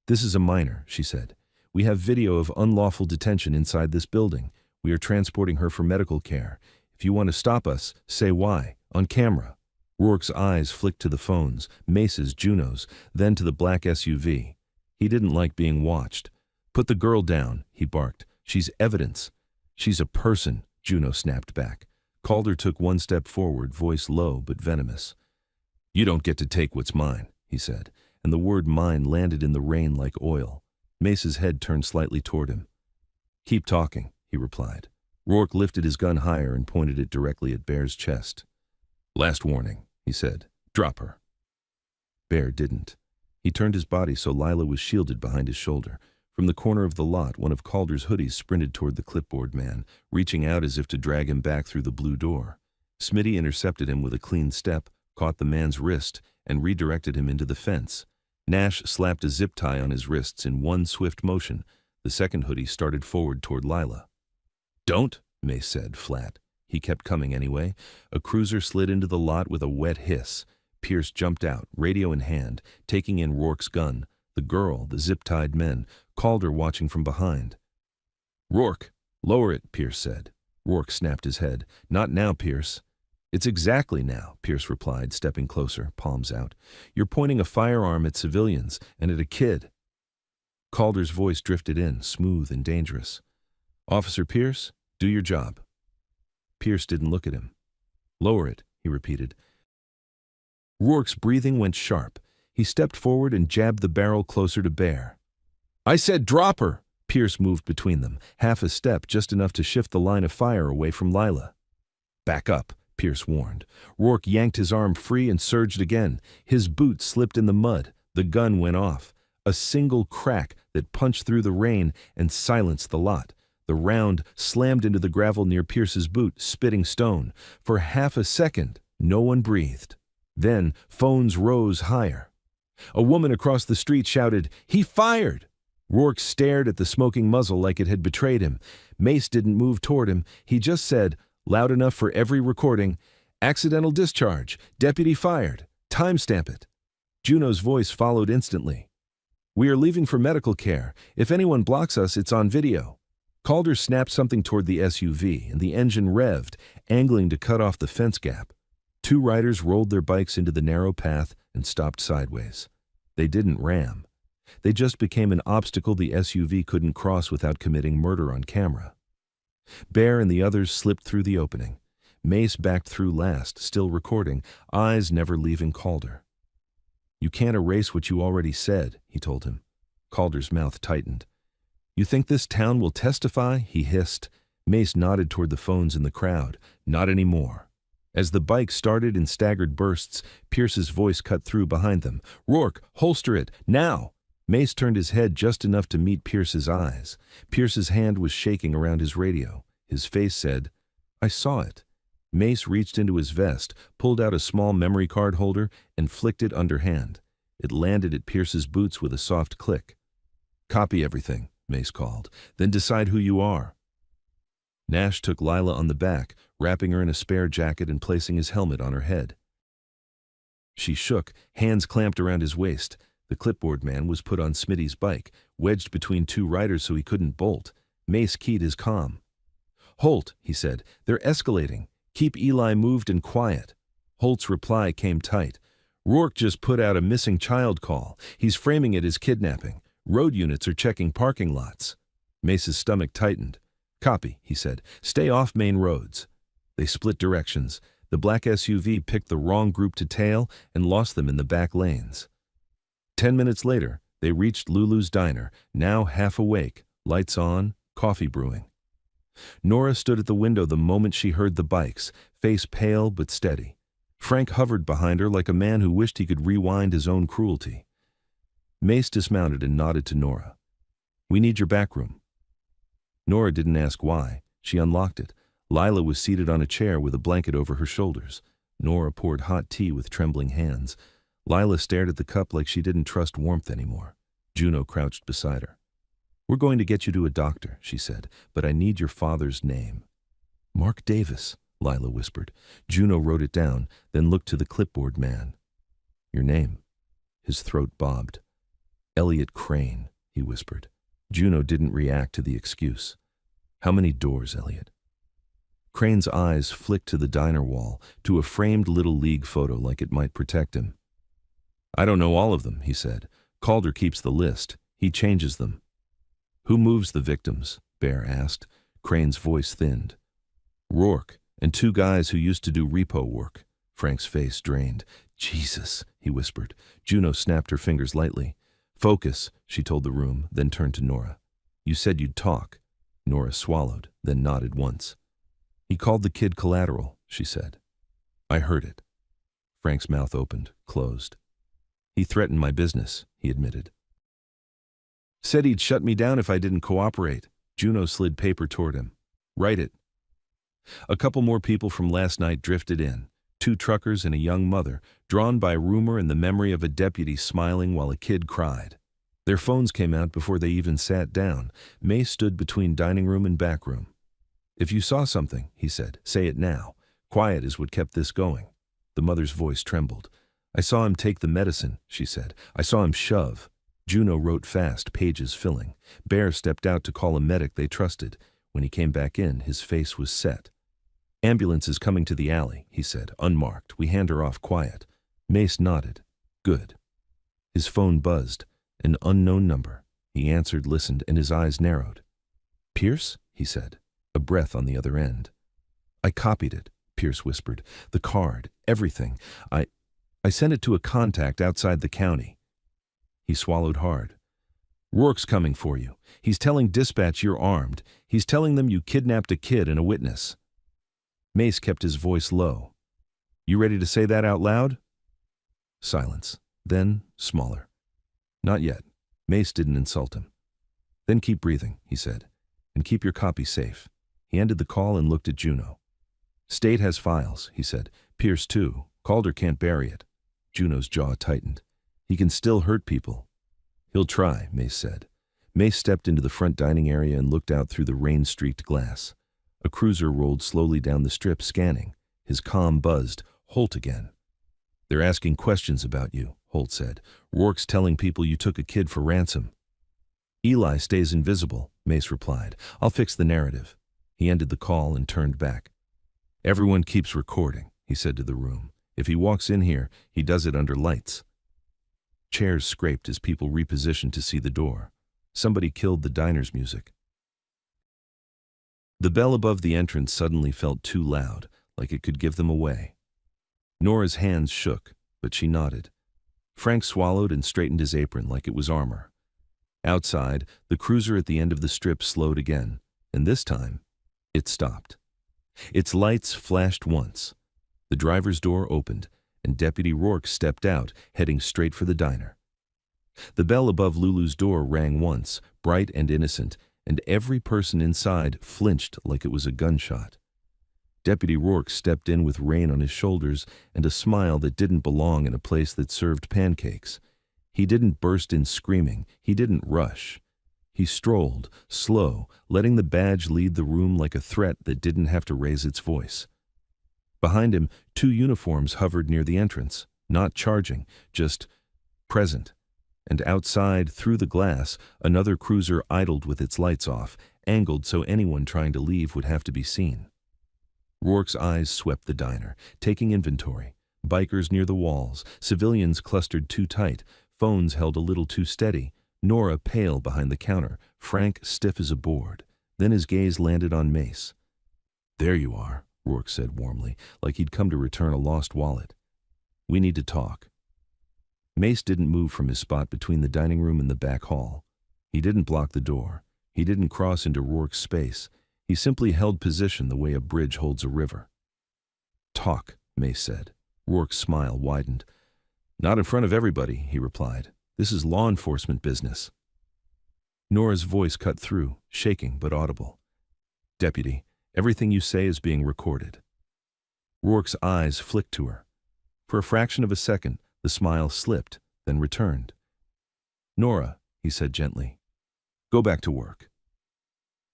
"This is a minor," she said. "We have video of unlawful detention inside this building. We are transporting her for medical care. If you want to stop us, say why, on camera." Rourke's eyes flicked to the phones, Mace's, Juno's, then to the black SUV. He didn't like being watched. "Put the girl down," he barked. "She's evidence." "She's a person," Juno snapped back. Calder took one step forward, voice low but venomous. "You don't get to take what's mine," he said, and the word mine landed in the rain like oil. Mace's head turned slightly toward him. "Keep talking," he replied. Rourke lifted his gun higher and pointed it directly at Bear's chest. "Last warning," he said. "Drop her." Bear didn't. He turned his body so Lila was shielded behind his shoulder. From the corner of the lot, one of Calder's hoodies sprinted toward the clipboard man, reaching out as if to drag him back through the blue door. Smitty intercepted him with a clean step, caught the man's wrist, and redirected him into the fence. Nash slapped a zip tie on his wrists in one swift motion. The second hoodie started forward toward Lila. "Don't," Mace said, flat. He kept coming anyway. A cruiser slid into the lot with a wet hiss. Pierce jumped out, radio in hand, taking in Rourke's gun. The girl, the zip-tied men, Calder watching from behind. "Rourke, lower it," Pierce said. Rourke snapped his head. "Not now, Pierce." "It's exactly now," Pierce replied, stepping closer, palms out. "You're pointing a firearm at civilians and at a kid." Calder's voice drifted in, smooth and dangerous. "Officer Pierce, do your job." Pierce didn't look at him. "Lower it," he repeated. Rourke's breathing went sharp. He stepped forward and jabbed the barrel closer to Bear. "I said drop her!" Pierce moved between them, half a step, just enough to shift the line of fire away from Lila. "Back up," Pierce warned. Rourke yanked his arm free and surged again. His boot slipped in the mud. The gun went off. A single crack that punched through the rain and silenced the lot. The round slammed into the gravel near Pierce's boot, spitting stone. For half a second, no one breathed. Then phones rose higher. A woman across the street shouted, "He fired!" Rourke stared at the smoking muzzle like it had betrayed him. Mace didn't move toward him. He just said, loud enough for every recording, "Accidental discharge. Deputy fired. Timestamp it." Juno's voice followed instantly. "We are leaving for medical care. If anyone blocks us, it's on video." Calder snapped something toward the SUV, and the engine revved, angling to cut off the fence gap. Two riders rolled their bikes into the narrow path and stopped sideways. They didn't ram. They just became an obstacle the SUV couldn't cross without committing murder on camera. Bear and the others slipped through the opening. Mace backed through last, still recording, eyes never leaving Calder. "You can't erase what you already said," he told him. Calder's mouth tightened. "You think this town will testify?" he hissed. Mace nodded toward the phones in the crowd. "Not anymore." As the bike started in staggered bursts, Pierce's voice cut through behind them. "Rourke, holster it, now!" Mace turned his head just enough to meet Pierce's eyes. Pierce's hand was shaking around his radio. His face said, "I saw it." Mace reached into his vest, pulled out a small memory card holder, and flicked it underhand. It landed at Pierce's boots with a soft click. "Copy everything," Mace called. "Then decide who you are." Nash took Lila on the back, wrapping her in a spare jacket and placing his helmet on her head. She shook, hands clamped around his waist. The clipboard man was put on Smitty's bike, wedged between two riders so he couldn't bolt. Mace keyed his comm. "Holt," he said, "they're escalating. Keep Eli moved and quiet." Holt's reply came tight. "Rourke just put out a missing child call. He's framing it as kidnapping. Road units are checking parking lots." Mace's stomach tightened. "Copy," he said. "Stay off main roads." They split directions. The black SUV picked the wrong group to tail and lost them in the back lanes. 10 minutes later, they reached Lulu's diner, now half awake, lights on, coffee brewing. Nora stood at the window the moment she heard the bikes, face pale but steady. Frank hovered behind her like a man who wished he could rewind his own cruelty. Mace dismounted and nodded to Nora. "We need your back room." Nora didn't ask why. She unlocked it. Lila was seated on a chair with a blanket over her shoulders. Nora poured hot tea with trembling hands. Lila stared at the cup like she didn't trust warmth anymore. Juno crouched beside her. "We're going to get you to a doctor," she said, "but I need your father's name." "Mark Davis," Lila whispered. Juno wrote it down, then looked to the clipboard man. "Your name?" His throat bobbed. "Elliot Crane," he whispered. Juno didn't react to the excuse. "How many doors, Elliot?" Crane's eyes flicked to the diner wall, to a framed Little League photo like it might protect him. "I don't know all of them," he said. "Calder keeps the list. He changes them." "Who moves the victims?" Bear asked. Crane's voice thinned. "Rourke, and two guys who used to do repo work." Frank's face drained. "Jesus," he whispered. Juno snapped her fingers lightly. "Focus," she told the room, then turned to Nora. "You said you'd talk." Nora swallowed, then nodded once. "He called the kid collateral," she said. "I heard it." Frank's mouth opened, closed. "He threatened my business," he admitted. "Said he'd shut me down if I didn't cooperate." Juno slid paper toward him. "Write it." A couple more people from last night drifted in. 2 truckers and a young mother, drawn by rumor and the memory of a deputy smiling while a kid cried. Their phones came out before they even sat down. May stood between dining room and back room. "If you saw something," he said, "say it now. Quiet is what kept this going." The mother's voice trembled. "I saw him take the medicine," she said. "I saw him shove." Juno wrote fast, pages filling. Bear stepped out to call a medic they trusted. When he came back in, his face was set. "Ambulance is coming to the alley," he said, unmarked. "We hand her off quiet." Mace nodded. "Good." His phone buzzed. An unknown number. He answered, listened, and his eyes narrowed. "Pierce?" he said. A breath on the other end. "I copied it," Pierce whispered. "The card, everything. I sent it to a contact outside the county." He swallowed hard. "Rourke's coming for you. He's telling dispatch you're armed. He's telling them you kidnapped a kid and a witness." Mace kept his voice low. "You ready to say that out loud?" Silence. Then, smaller. "Not yet." Mace didn't insult him. "Then keep breathing," he said. "And keep your copy safe." He ended the call and looked at Juno. "State has files," he said. "Pierce too. Calder can't bury it." Juno's jaw tightened. "He can still hurt people." "He'll try," Mace said. Mace stepped into the front dining area and looked out through the rain-streaked glass. A cruiser rolled slowly down the strip, scanning. His comm buzzed. "Holt again." "They're asking questions about you," Holt said. "Rourke's telling people you took a kid for ransom." "Eli stays invisible," Mace replied. "I'll fix the narrative." He ended the call and turned back. "Everyone keeps recording," he said to the room. "If he walks in here, he does it under lights." Chairs scraped as people repositioned to see the door. Somebody killed the diner's music. The bell above the entrance suddenly felt too loud, like it could give them away. Nora's hands shook, but she nodded. Frank swallowed and straightened his apron like it was armor. Outside, the cruiser at the end of the strip slowed again, and this time, it stopped. Its lights flashed once. The driver's door opened, and Deputy Rourke stepped out, heading straight for the diner. The bell above Lulu's door rang once, bright and innocent, and every person inside flinched like it was a gunshot. Deputy Rourke stepped in with rain on his shoulders and a smile that didn't belong in a place that served pancakes. He didn't burst in screaming. He didn't rush. He strolled, slow, letting the badge lead the room like a threat that didn't have to raise its voice. Behind him, 2 uniforms hovered near the entrance, not charging, just present. and outside, through the glass, another cruiser idled with its lights off, angled so anyone trying to leave would have to be seen. Rourke's eyes swept the diner, taking inventory. Bikers near the walls, civilians clustered too tight, phones held a little too steady, Nora pale behind the counter, Frank stiff as a board. Then his gaze landed on Mace. "There you are," Rourke said warmly, like he'd come to return a lost wallet. "We need to talk." Mace didn't move from his spot between the dining room and the back hall. He didn't block the door. He didn't cross into Rourke's space. He simply held position the way a bridge holds a river. "Talk," Mace said. Rourke's smile widened. "Not in front of everybody," he replied. "This is law enforcement business." Nora's voice cut through, shaking but audible. "Deputy, everything you say is being recorded." Rourke's eyes flicked to her. For a fraction of a second, the smile slipped, then returned. "Nora," he said gently, "go back to work."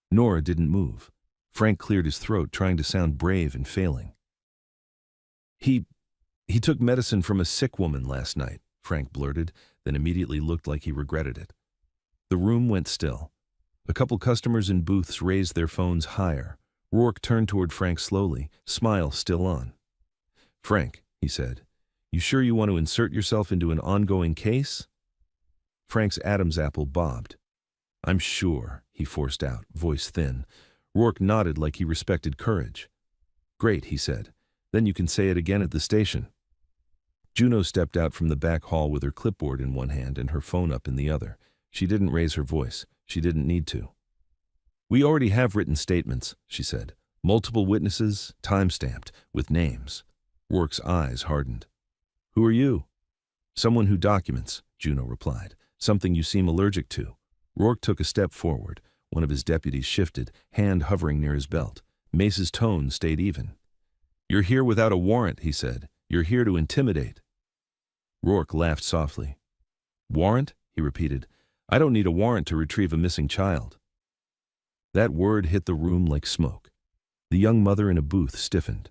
Nora didn't move. Frank cleared his throat, trying to sound brave and failing. He took medicine from a sick woman last night," Frank blurted, then immediately looked like he regretted it. The room went still. A couple customers in booths raised their phones higher. Rourke turned toward Frank slowly, smile still on. "Frank," he said, "you sure you want to insert yourself into an ongoing case?" Frank's Adam's apple bobbed. "I'm sure," he forced out, voice thin. Rourke nodded like he respected courage. "Great," he said. "Then you can say it again at the station." Juno stepped out from the back hall with her clipboard in one hand and her phone up in the other. She didn't raise her voice. She didn't need to. "We already have written statements," she said. "Multiple witnesses, time-stamped, with names." Rourke's eyes hardened. "Who are you?" "Someone who documents," Juno replied. "Something you seem allergic to." Rourke took a step forward. One of his deputies shifted, hand hovering near his belt. Mace's tone stayed even. "You're here without a warrant," he said. "You're here to intimidate." Rourke laughed softly. "Warrant?" he repeated. "I don't need a warrant to retrieve a missing child." That word hit the room like smoke. The young mother in a booth stiffened.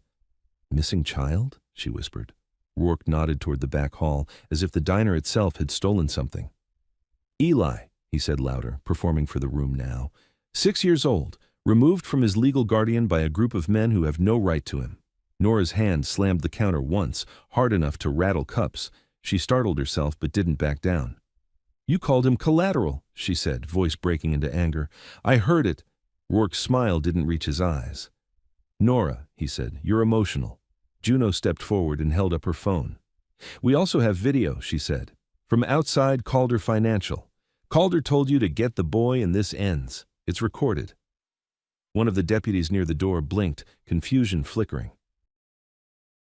"Missing child?" she whispered. Rourke nodded toward the back hall, as if the diner itself had stolen something. "Eli," he said louder, performing for the room now. 6 years old, removed from his legal guardian by a group of men who have no right to him." Nora's hand slammed the counter once, hard enough to rattle cups. She startled herself but didn't back down. "You called him collateral," she said, voice breaking into anger. "I heard it." Rourke's smile didn't reach his eyes. "Nora," he said, "you're emotional." Juno stepped forward and held up her phone. "We also have video," she said. "From outside Calder Financial. Calder told you to get the boy and this ends. It's recorded." One of the deputies near the door blinked, confusion flickering.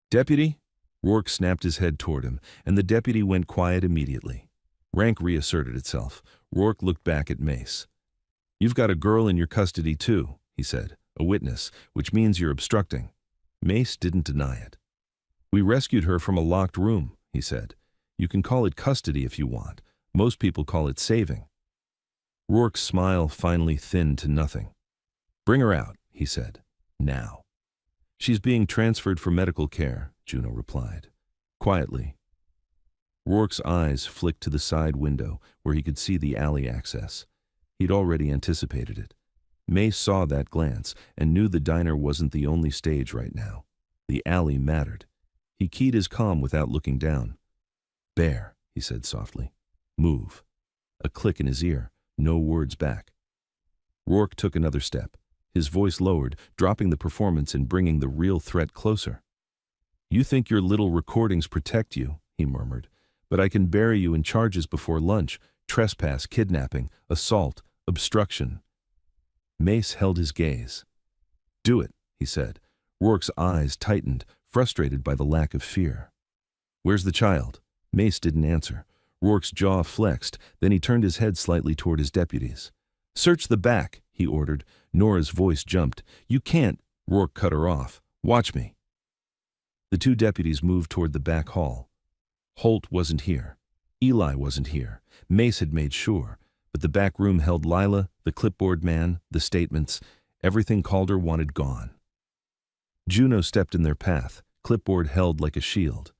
"Deputy?" Rourke snapped his head toward him, and the deputy went quiet immediately. Rank reasserted itself. Rourke looked back at Mace. "You've got a girl in your custody too," he said. "A witness, which means you're obstructing." Mace didn't deny it. "We rescued her from a locked room," he said. "You can call it custody if you want. Most people call it saving." Rourke's smile finally thinned to nothing. "Bring her out," he said. "Now." "She's being transferred for medical care," Juno replied. Quietly. Rourke's eyes flicked to the side window where he could see the alley access. He'd already anticipated it. Mace saw that glance and knew the diner wasn't the only stage right now. The alley mattered. He keyed his comm without looking down. "Bear," he said softly. "Move." A click in his ear, no words back. Rourke took another step. His voice lowered, dropping the performance and bringing the real threat closer. "You think your little recordings protect you," he murmured, "but I can bury you in charges before lunch: trespass, kidnapping, assault, obstruction." Mace held his gaze. "Do it," he said. Rourke's eyes tightened, frustrated by the lack of fear. "Where's the child?" Mace didn't answer. Rourke's jaw flexed, then he turned his head slightly toward his deputies. "Search the back," he ordered. Nora's voice jumped. "You can't." Rourke cut her off. "Watch me." The two deputies moved toward the back hall. Holt wasn't here. Eli wasn't here. Mace had made sure. But the back room held Lila, the clipboard man, the statements, everything Calder wanted gone. Juno stepped in their path, clipboard held like a shield.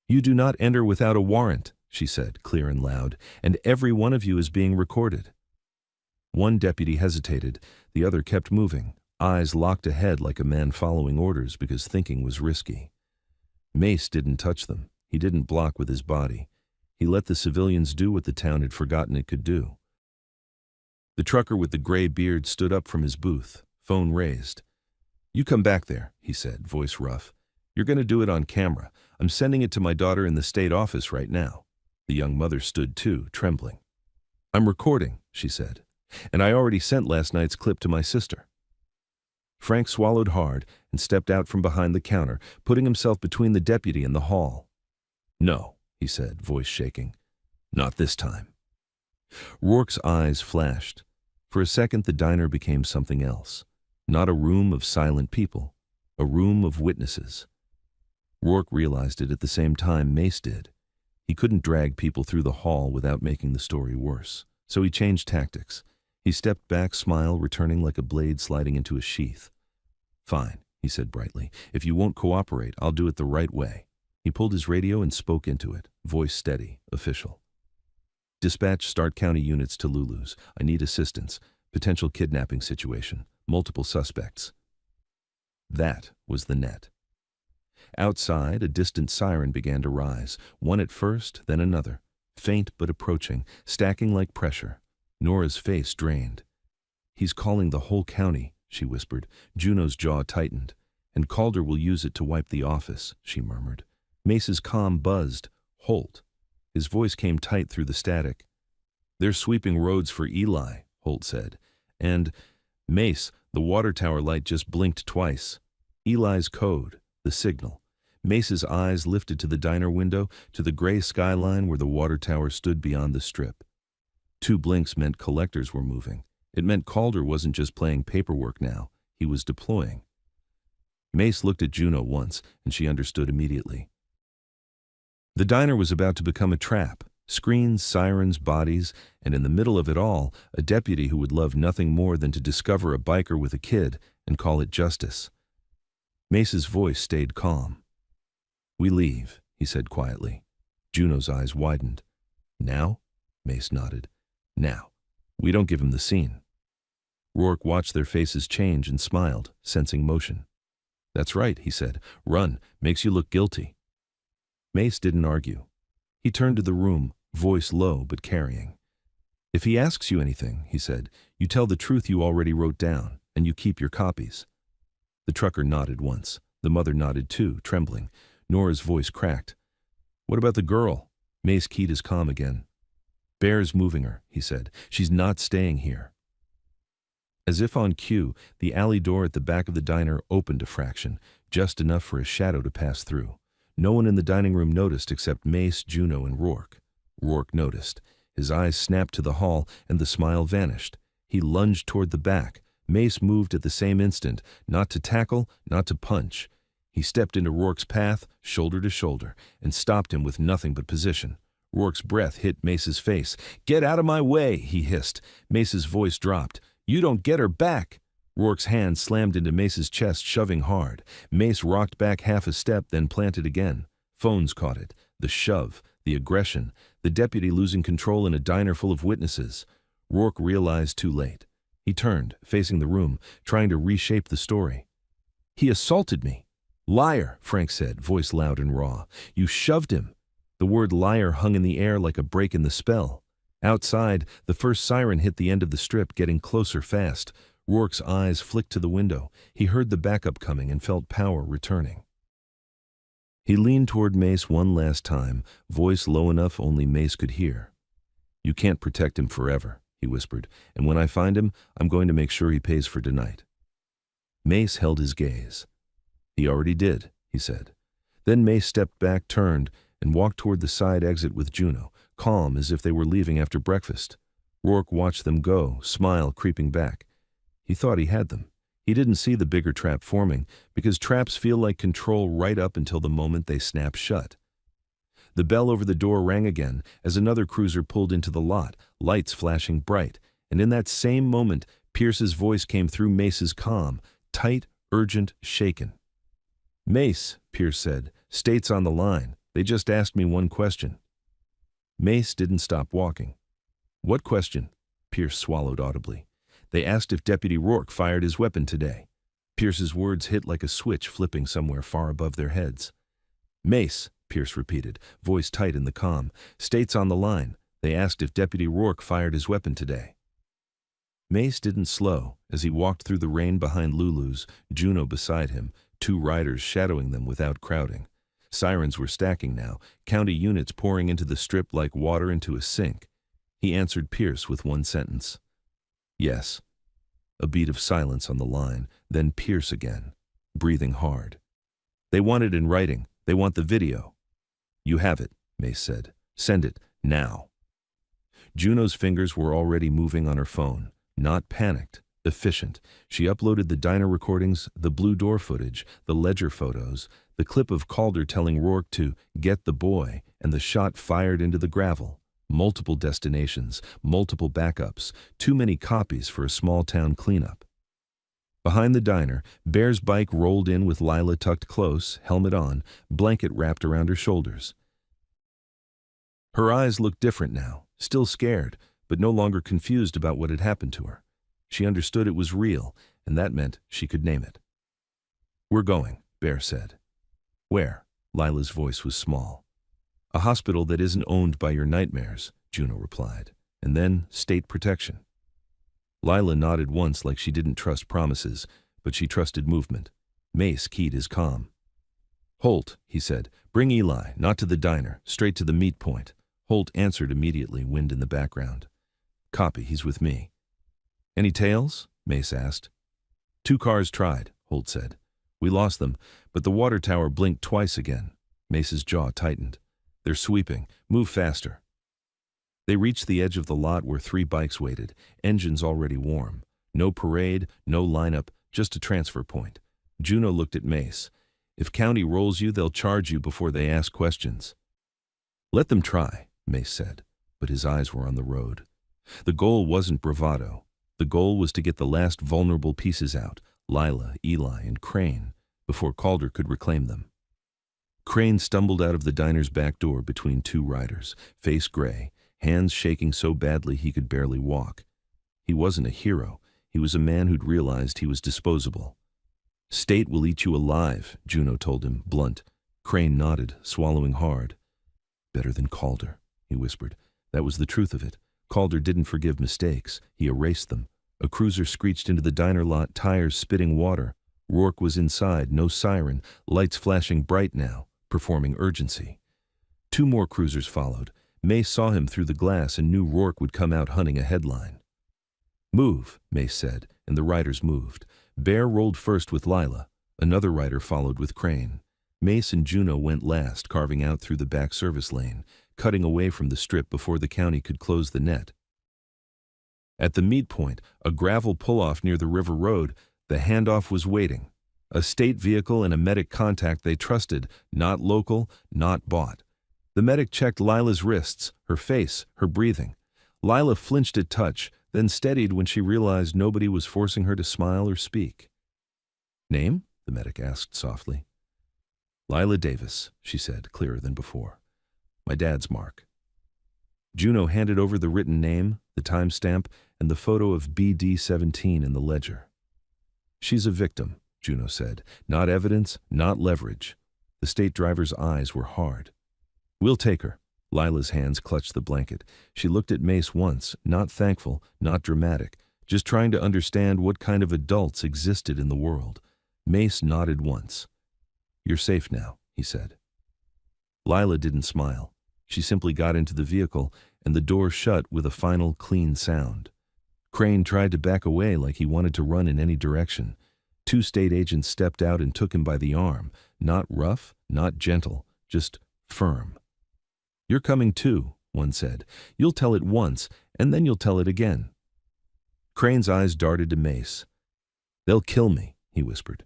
"You do not enter without a warrant," she said, clear and loud, "and every one of you is being recorded." One deputy hesitated, the other kept moving, eyes locked ahead like a man following orders because thinking was risky. Mace didn't touch them. He didn't block with his body. He let the civilians do what the town had forgotten it could do. The trucker with the gray beard stood up from his booth, phone raised. "You come back there," he said, voice rough. "You're going to do it on camera. I'm sending it to my daughter in the state office right now." The young mother stood too, trembling. "I'm recording," she said, "and I already sent last night's clip to my sister." Frank swallowed hard and stepped out from behind the counter, putting himself between the deputy and the hall. "No," he said, voice shaking. "Not this time." Rourke's eyes flashed. For a second the diner became something else. Not a room of silent people, a room of witnesses. Rourke realized it at the same time Mace did. He couldn't drag people through the hall without making the story worse. So he changed tactics. He stepped back, smile returning like a blade sliding into a sheath. "Fine," he said brightly. "If you won't cooperate, I'll do it the right way." He pulled his radio and spoke into it, voice steady, official. "Dispatch Stark County units to Lulu's. I need assistance. Potential kidnapping situation. Multiple suspects." That was the net. Outside, a distant siren began to rise, one at first, then another, faint but approaching, stacking like pressure. Nora's face drained. "He's calling the whole county," she whispered. Juno's jaw tightened. "And Calder will use it to wipe the office," she murmured. Mace's comm buzzed. "Holt." His voice came tight through the static. "They're sweeping roads for Eli," Holt said. "And, Mace, the water tower light just blinked twice. Eli's code, the signal." Mace's eyes lifted to the diner window, to the gray skyline where the water tower stood beyond the strip. 2 blinks meant collectors were moving. It meant Calder wasn't just playing paperwork now, he was deploying. Mace looked at Juno once, and she understood immediately. The diner was about to become a trap. Screens, sirens, bodies, and in the middle of it all, a deputy who would love nothing more than to discover a biker with a kid and call it justice. Mace's voice stayed calm. "We leave," he said quietly. Juno's eyes widened. "Now?" Mace nodded. "Now. We don't give him the scene." Rourke watched their faces change and smiled, sensing motion. "That's right," he said. "Run. Makes you look guilty." Mace didn't argue. He turned to the room, voice low but carrying. "If he asks you anything," he said, "you tell the truth you already wrote down, and you keep your copies." The trucker nodded once. The mother nodded too, trembling. Nora's voice cracked. "What about the girl?" Mace keyed his comm again. "Bear's moving her," he said. "She's not staying here." As if on cue, the alley door at the back of the diner opened a fraction, just enough for a shadow to pass through. No one in the dining room noticed except Mace, Juno, and Rourke. Rourke noticed. His eyes snapped to the hall, and the smile vanished. He lunged toward the back. Mace moved at the same instant, not to tackle, not to punch. He stepped into Rourke's path, shoulder to shoulder, and stopped him with nothing but position. Rourke's breath hit Mace's face. "Get out of my way," he hissed. Mace's voice dropped. "You don't get her back." Rourke's hand slammed into Mace's chest, shoving hard. Mace rocked back half a step, then planted again. Phones caught it. The shove, the aggression, the deputy losing control in a diner full of witnesses. Rourke realized too late. He turned, facing the room, trying to reshape the story. "He assaulted me." "Liar," Frank said, voice loud and raw. "You shoved him." The word liar hung in the air like a break in the spell. Outside, the first siren hit the end of the strip, getting closer fast. Rourke's eyes flicked to the window. He heard the backup coming and felt power returning. He leaned toward Mace one last time, voice low enough only Mace could hear. "You can't protect him forever," he whispered, "and when I find him, I'm going to make sure he pays for tonight." Mace held his gaze. "He already did," he said. Then Mace stepped back, turned, and walked toward the side exit with Juno, calm as if they were leaving after breakfast. Rourke watched them go, smile creeping back. He thought he had them. He didn't see the bigger trap forming, because traps feel like control right up until the moment they snap shut. The bell over the door rang again as another cruiser pulled into the lot, lights flashing bright, and in that same moment, Pierce's voice came through Mace's comm, tight, urgent, shaken. "Mace," Pierce said, "state's on the line. They just asked me one question." Mace didn't stop walking. What question? Pierce swallowed audibly. They asked if Deputy Rourke fired his weapon today. Pierce's words hit like a switch flipping somewhere far above their heads. Mace, Pierce repeated, voice tight in the calm. State's on the line. They asked if Deputy Rourke fired his weapon today. Mace didn't slow as he walked through the rain behind Lulu's, Juno beside him, 2 riders shadowing them without crowding. Sirens were stacking now, county units pouring into the strip like water into a sink. He answered Pierce with one sentence. Yes. A beat of silence on the line, then Pierce again, breathing hard. They want it in writing. They want the video. You have it, Mace said. Send it, now. Juno's fingers were already moving on her phone, not panicked, efficient. She uploaded the diner recordings, the blue door footage, the ledger photos, the clip of Calder telling Rourke to get the boy, and the shot fired into the gravel. Multiple destinations, multiple backups, too many copies for a small-town cleanup. Behind the diner, Bear's bike rolled in with Lila tucked close, helmet on, blanket wrapped around her shoulders. Her eyes looked different now, still scared, but no longer confused about what had happened to her. She understood it was real, and that meant she could name it. We're going, Bear said. Where? Lila's voice was small. A hospital that isn't owned by your nightmares, Juno replied, and then state protection. Lila nodded once like she didn't trust promises, but she trusted movement. Mace keyed his calm. Holt, he said, bring Eli, not to the diner, straight to the meet point. Holt answered immediately, wind in the background. Copy, he's with me. Any tails? Mace asked. 2 cars tried, Holt said. We lost them, but the water tower blinked twice again. Mace's jaw tightened. They're sweeping. Move faster. They reached the edge of the lot where 3 bikes waited, engines already warm. No parade, no lineup, just a transfer point. Juno looked at Mace. If county rolls you, they'll charge you before they ask questions. Let them try, Mace said, but his eyes were on the road. The goal wasn't bravado. The goal was to get the last vulnerable pieces out, Lila, Eli, and Crane, before Calder could reclaim them. Crane stumbled out of the diner's back door between 2 riders, face gray, hands shaking so badly he could barely walk. He wasn't a hero. He was a man who'd realized he was disposable. State will eat you alive, Juno told him, blunt. Crane nodded, swallowing hard. Better than Calder, he whispered. That was the truth of it. Calder didn't forgive mistakes. He erased them. A cruiser screeched into the diner lot, tires spitting water. Rourke was inside, no siren, lights flashing bright now, performing urgency. 2 more cruisers followed. Mace saw him through the glass and knew Rourke would come out hunting a headline. Move, Mace said, and the riders moved. Bear rolled first with Lila. Another rider followed with Crane. Mace and Juno went last, carving out through the back service lane, cutting away from the strip before the county could close the net. At the meet point, a gravel pull-off near the river road, the handoff was waiting. A state vehicle and a medic contact they trusted, not local, not bought. The medic checked Lila's wrists, her face, her breathing. Lila flinched at touch, then steadied when she realized nobody was forcing her to smile or speak. Name? The medic asked softly. Lila Davis, she said, clearer than before. My dad's Mark. Juno handed over the written name, the timestamp, and the photo of BD-17 in the ledger. She's a victim, Juno said. Not evidence, not leverage. The state driver's eyes were hard. We'll take her. Lila's hands clutched the blanket. She looked at Mace once, not thankful, not dramatic, just trying to understand what kind of adults existed in the world. Mace nodded once. You're safe now, he said. Lila didn't smile. She simply got into the vehicle, and the door shut with a final clean sound. Crane tried to back away like he wanted to run in any direction. 2 state agents stepped out and took him by the arm, not rough, not gentle, just firm. You're coming too, one said. You'll tell it once, and then you'll tell it again. Crane's eyes darted to Mace. They'll kill me, he whispered.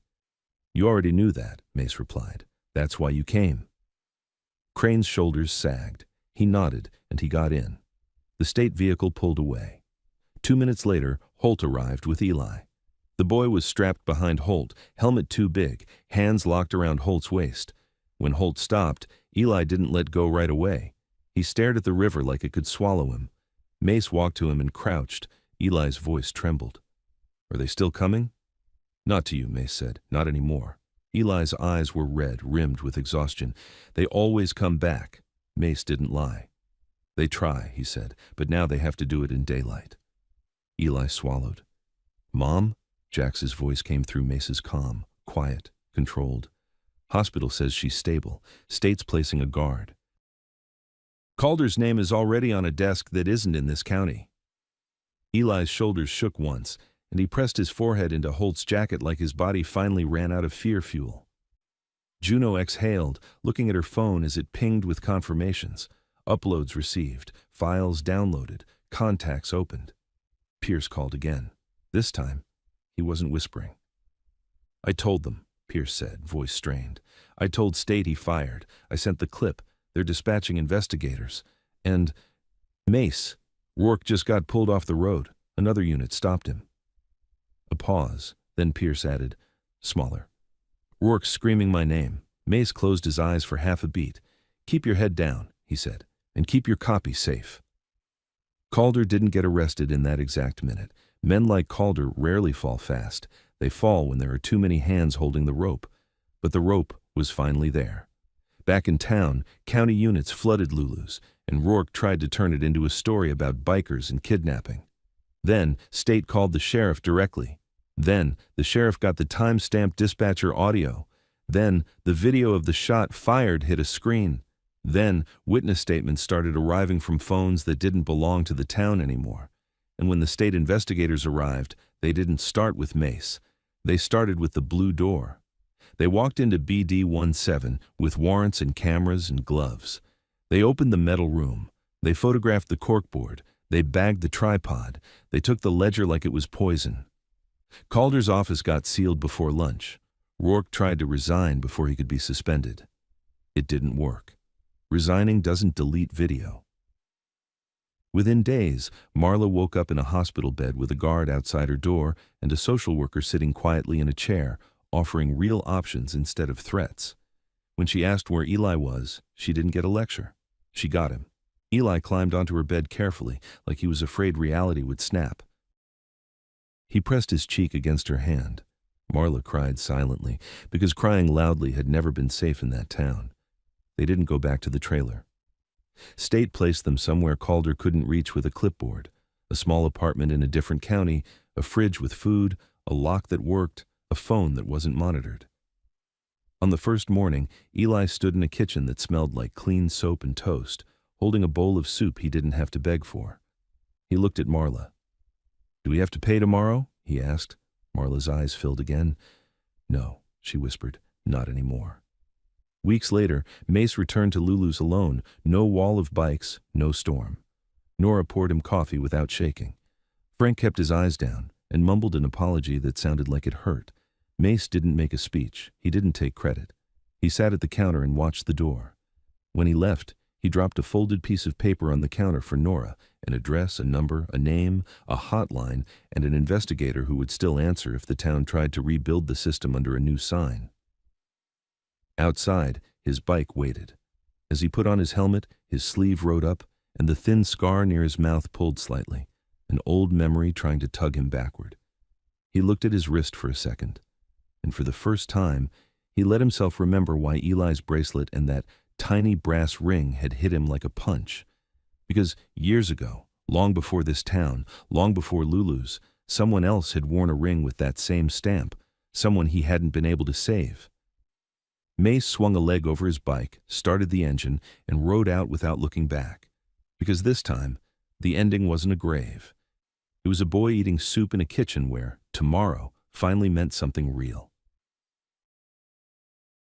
You already knew that, Mace replied. That's why you came. Crane's shoulders sagged. He nodded, and he got in. The state vehicle pulled away. 2 minutes later, Holt arrived with Eli. The boy was strapped behind Holt, helmet too big, hands locked around Holt's waist. When Holt stopped, Eli didn't let go right away. He stared at the river like it could swallow him. Mace walked to him and crouched. Eli's voice trembled. "Are they still coming?" "Not to you," Mace said. "Not anymore." Eli's eyes were red, rimmed with exhaustion. "They always come back." Mace didn't lie. "They try," he said, "but now they have to do it in daylight." Eli swallowed. "Mom?" Jax's voice came through Mace's calm, quiet, controlled. "Hospital says she's stable. State's placing a guard. Calder's name is already on a desk that isn't in this county." Eli's shoulders shook once, and he pressed his forehead into Holt's jacket like his body finally ran out of fear fuel. Juno exhaled, looking at her phone as it pinged with confirmations. Uploads received, files downloaded, contacts opened. Pierce called again. This time, he wasn't whispering. "I told them," Pierce said, voice strained. "I told State he fired. I sent the clip. They're dispatching investigators. And Mace, Rourke just got pulled off the road. Another unit stopped him." A pause, then Pierce added, smaller. "Rourke's screaming my name." Mace closed his eyes for half a beat. "Keep your head down," he said, "and keep your copy safe." Calder didn't get arrested in that exact minute. Men like Calder rarely fall fast. They fall when there are too many hands holding the rope. But the rope was finally there. Back in town, county units flooded Lulu's, and Rourke tried to turn it into a story about bikers and kidnapping. Then, State called the sheriff directly. Then, the sheriff got the time-stamped dispatcher audio. Then, the video of the shot fired hit a screen. Then, witness statements started arriving from phones that didn't belong to the town anymore. And when the state investigators arrived, they didn't start with Mace. They started with the blue door. They walked into BD-17 with warrants and cameras and gloves. They opened the metal room. They photographed the corkboard. They bagged the tripod. They took the ledger like it was poison. Calder's office got sealed before lunch. Rourke tried to resign before he could be suspended. It didn't work. Resigning doesn't delete video. Within days, Marla woke up in a hospital bed with a guard outside her door and a social worker sitting quietly in a chair, offering real options instead of threats. When she asked where Eli was, she didn't get a lecture. She got him. Eli climbed onto her bed carefully, like he was afraid reality would snap. He pressed his cheek against her hand. Marla cried silently, because crying loudly had never been safe in that town. They didn't go back to the trailer. State placed them somewhere Calder couldn't reach with a clipboard, a small apartment in a different county, a fridge with food, a lock that worked, a phone that wasn't monitored. On the first morning, Eli stood in a kitchen that smelled like clean soap and toast, holding a bowl of soup he didn't have to beg for. He looked at Marla. "Do we have to pay tomorrow?" he asked. Marla's eyes filled again. "No," she whispered, "not anymore." Weeks later, Mace returned to Lulu's alone. No wall of bikes, no storm. Nora poured him coffee without shaking. Frank kept his eyes down and mumbled an apology that sounded like it hurt. Mace didn't make a speech. He didn't take credit. He sat at the counter and watched the door. When he left, he dropped a folded piece of paper on the counter for Nora, an address, a number, a name, a hotline, and an investigator who would still answer if the town tried to rebuild the system under a new sign. Outside, his bike waited. As he put on his helmet, his sleeve rode up, and the thin scar near his mouth pulled slightly, an old memory trying to tug him backward. He looked at his wrist for a second, and for the first time, he let himself remember why Eli's bracelet and that tiny brass ring had hit him like a punch. Because years ago, long before this town, long before Lulu's, someone else had worn a ring with that same stamp, someone he hadn't been able to save. Mace swung a leg over his bike, started the engine, and rode out without looking back. Because this time, the ending wasn't a grave. It was a boy eating soup in a kitchen where tomorrow finally meant something real.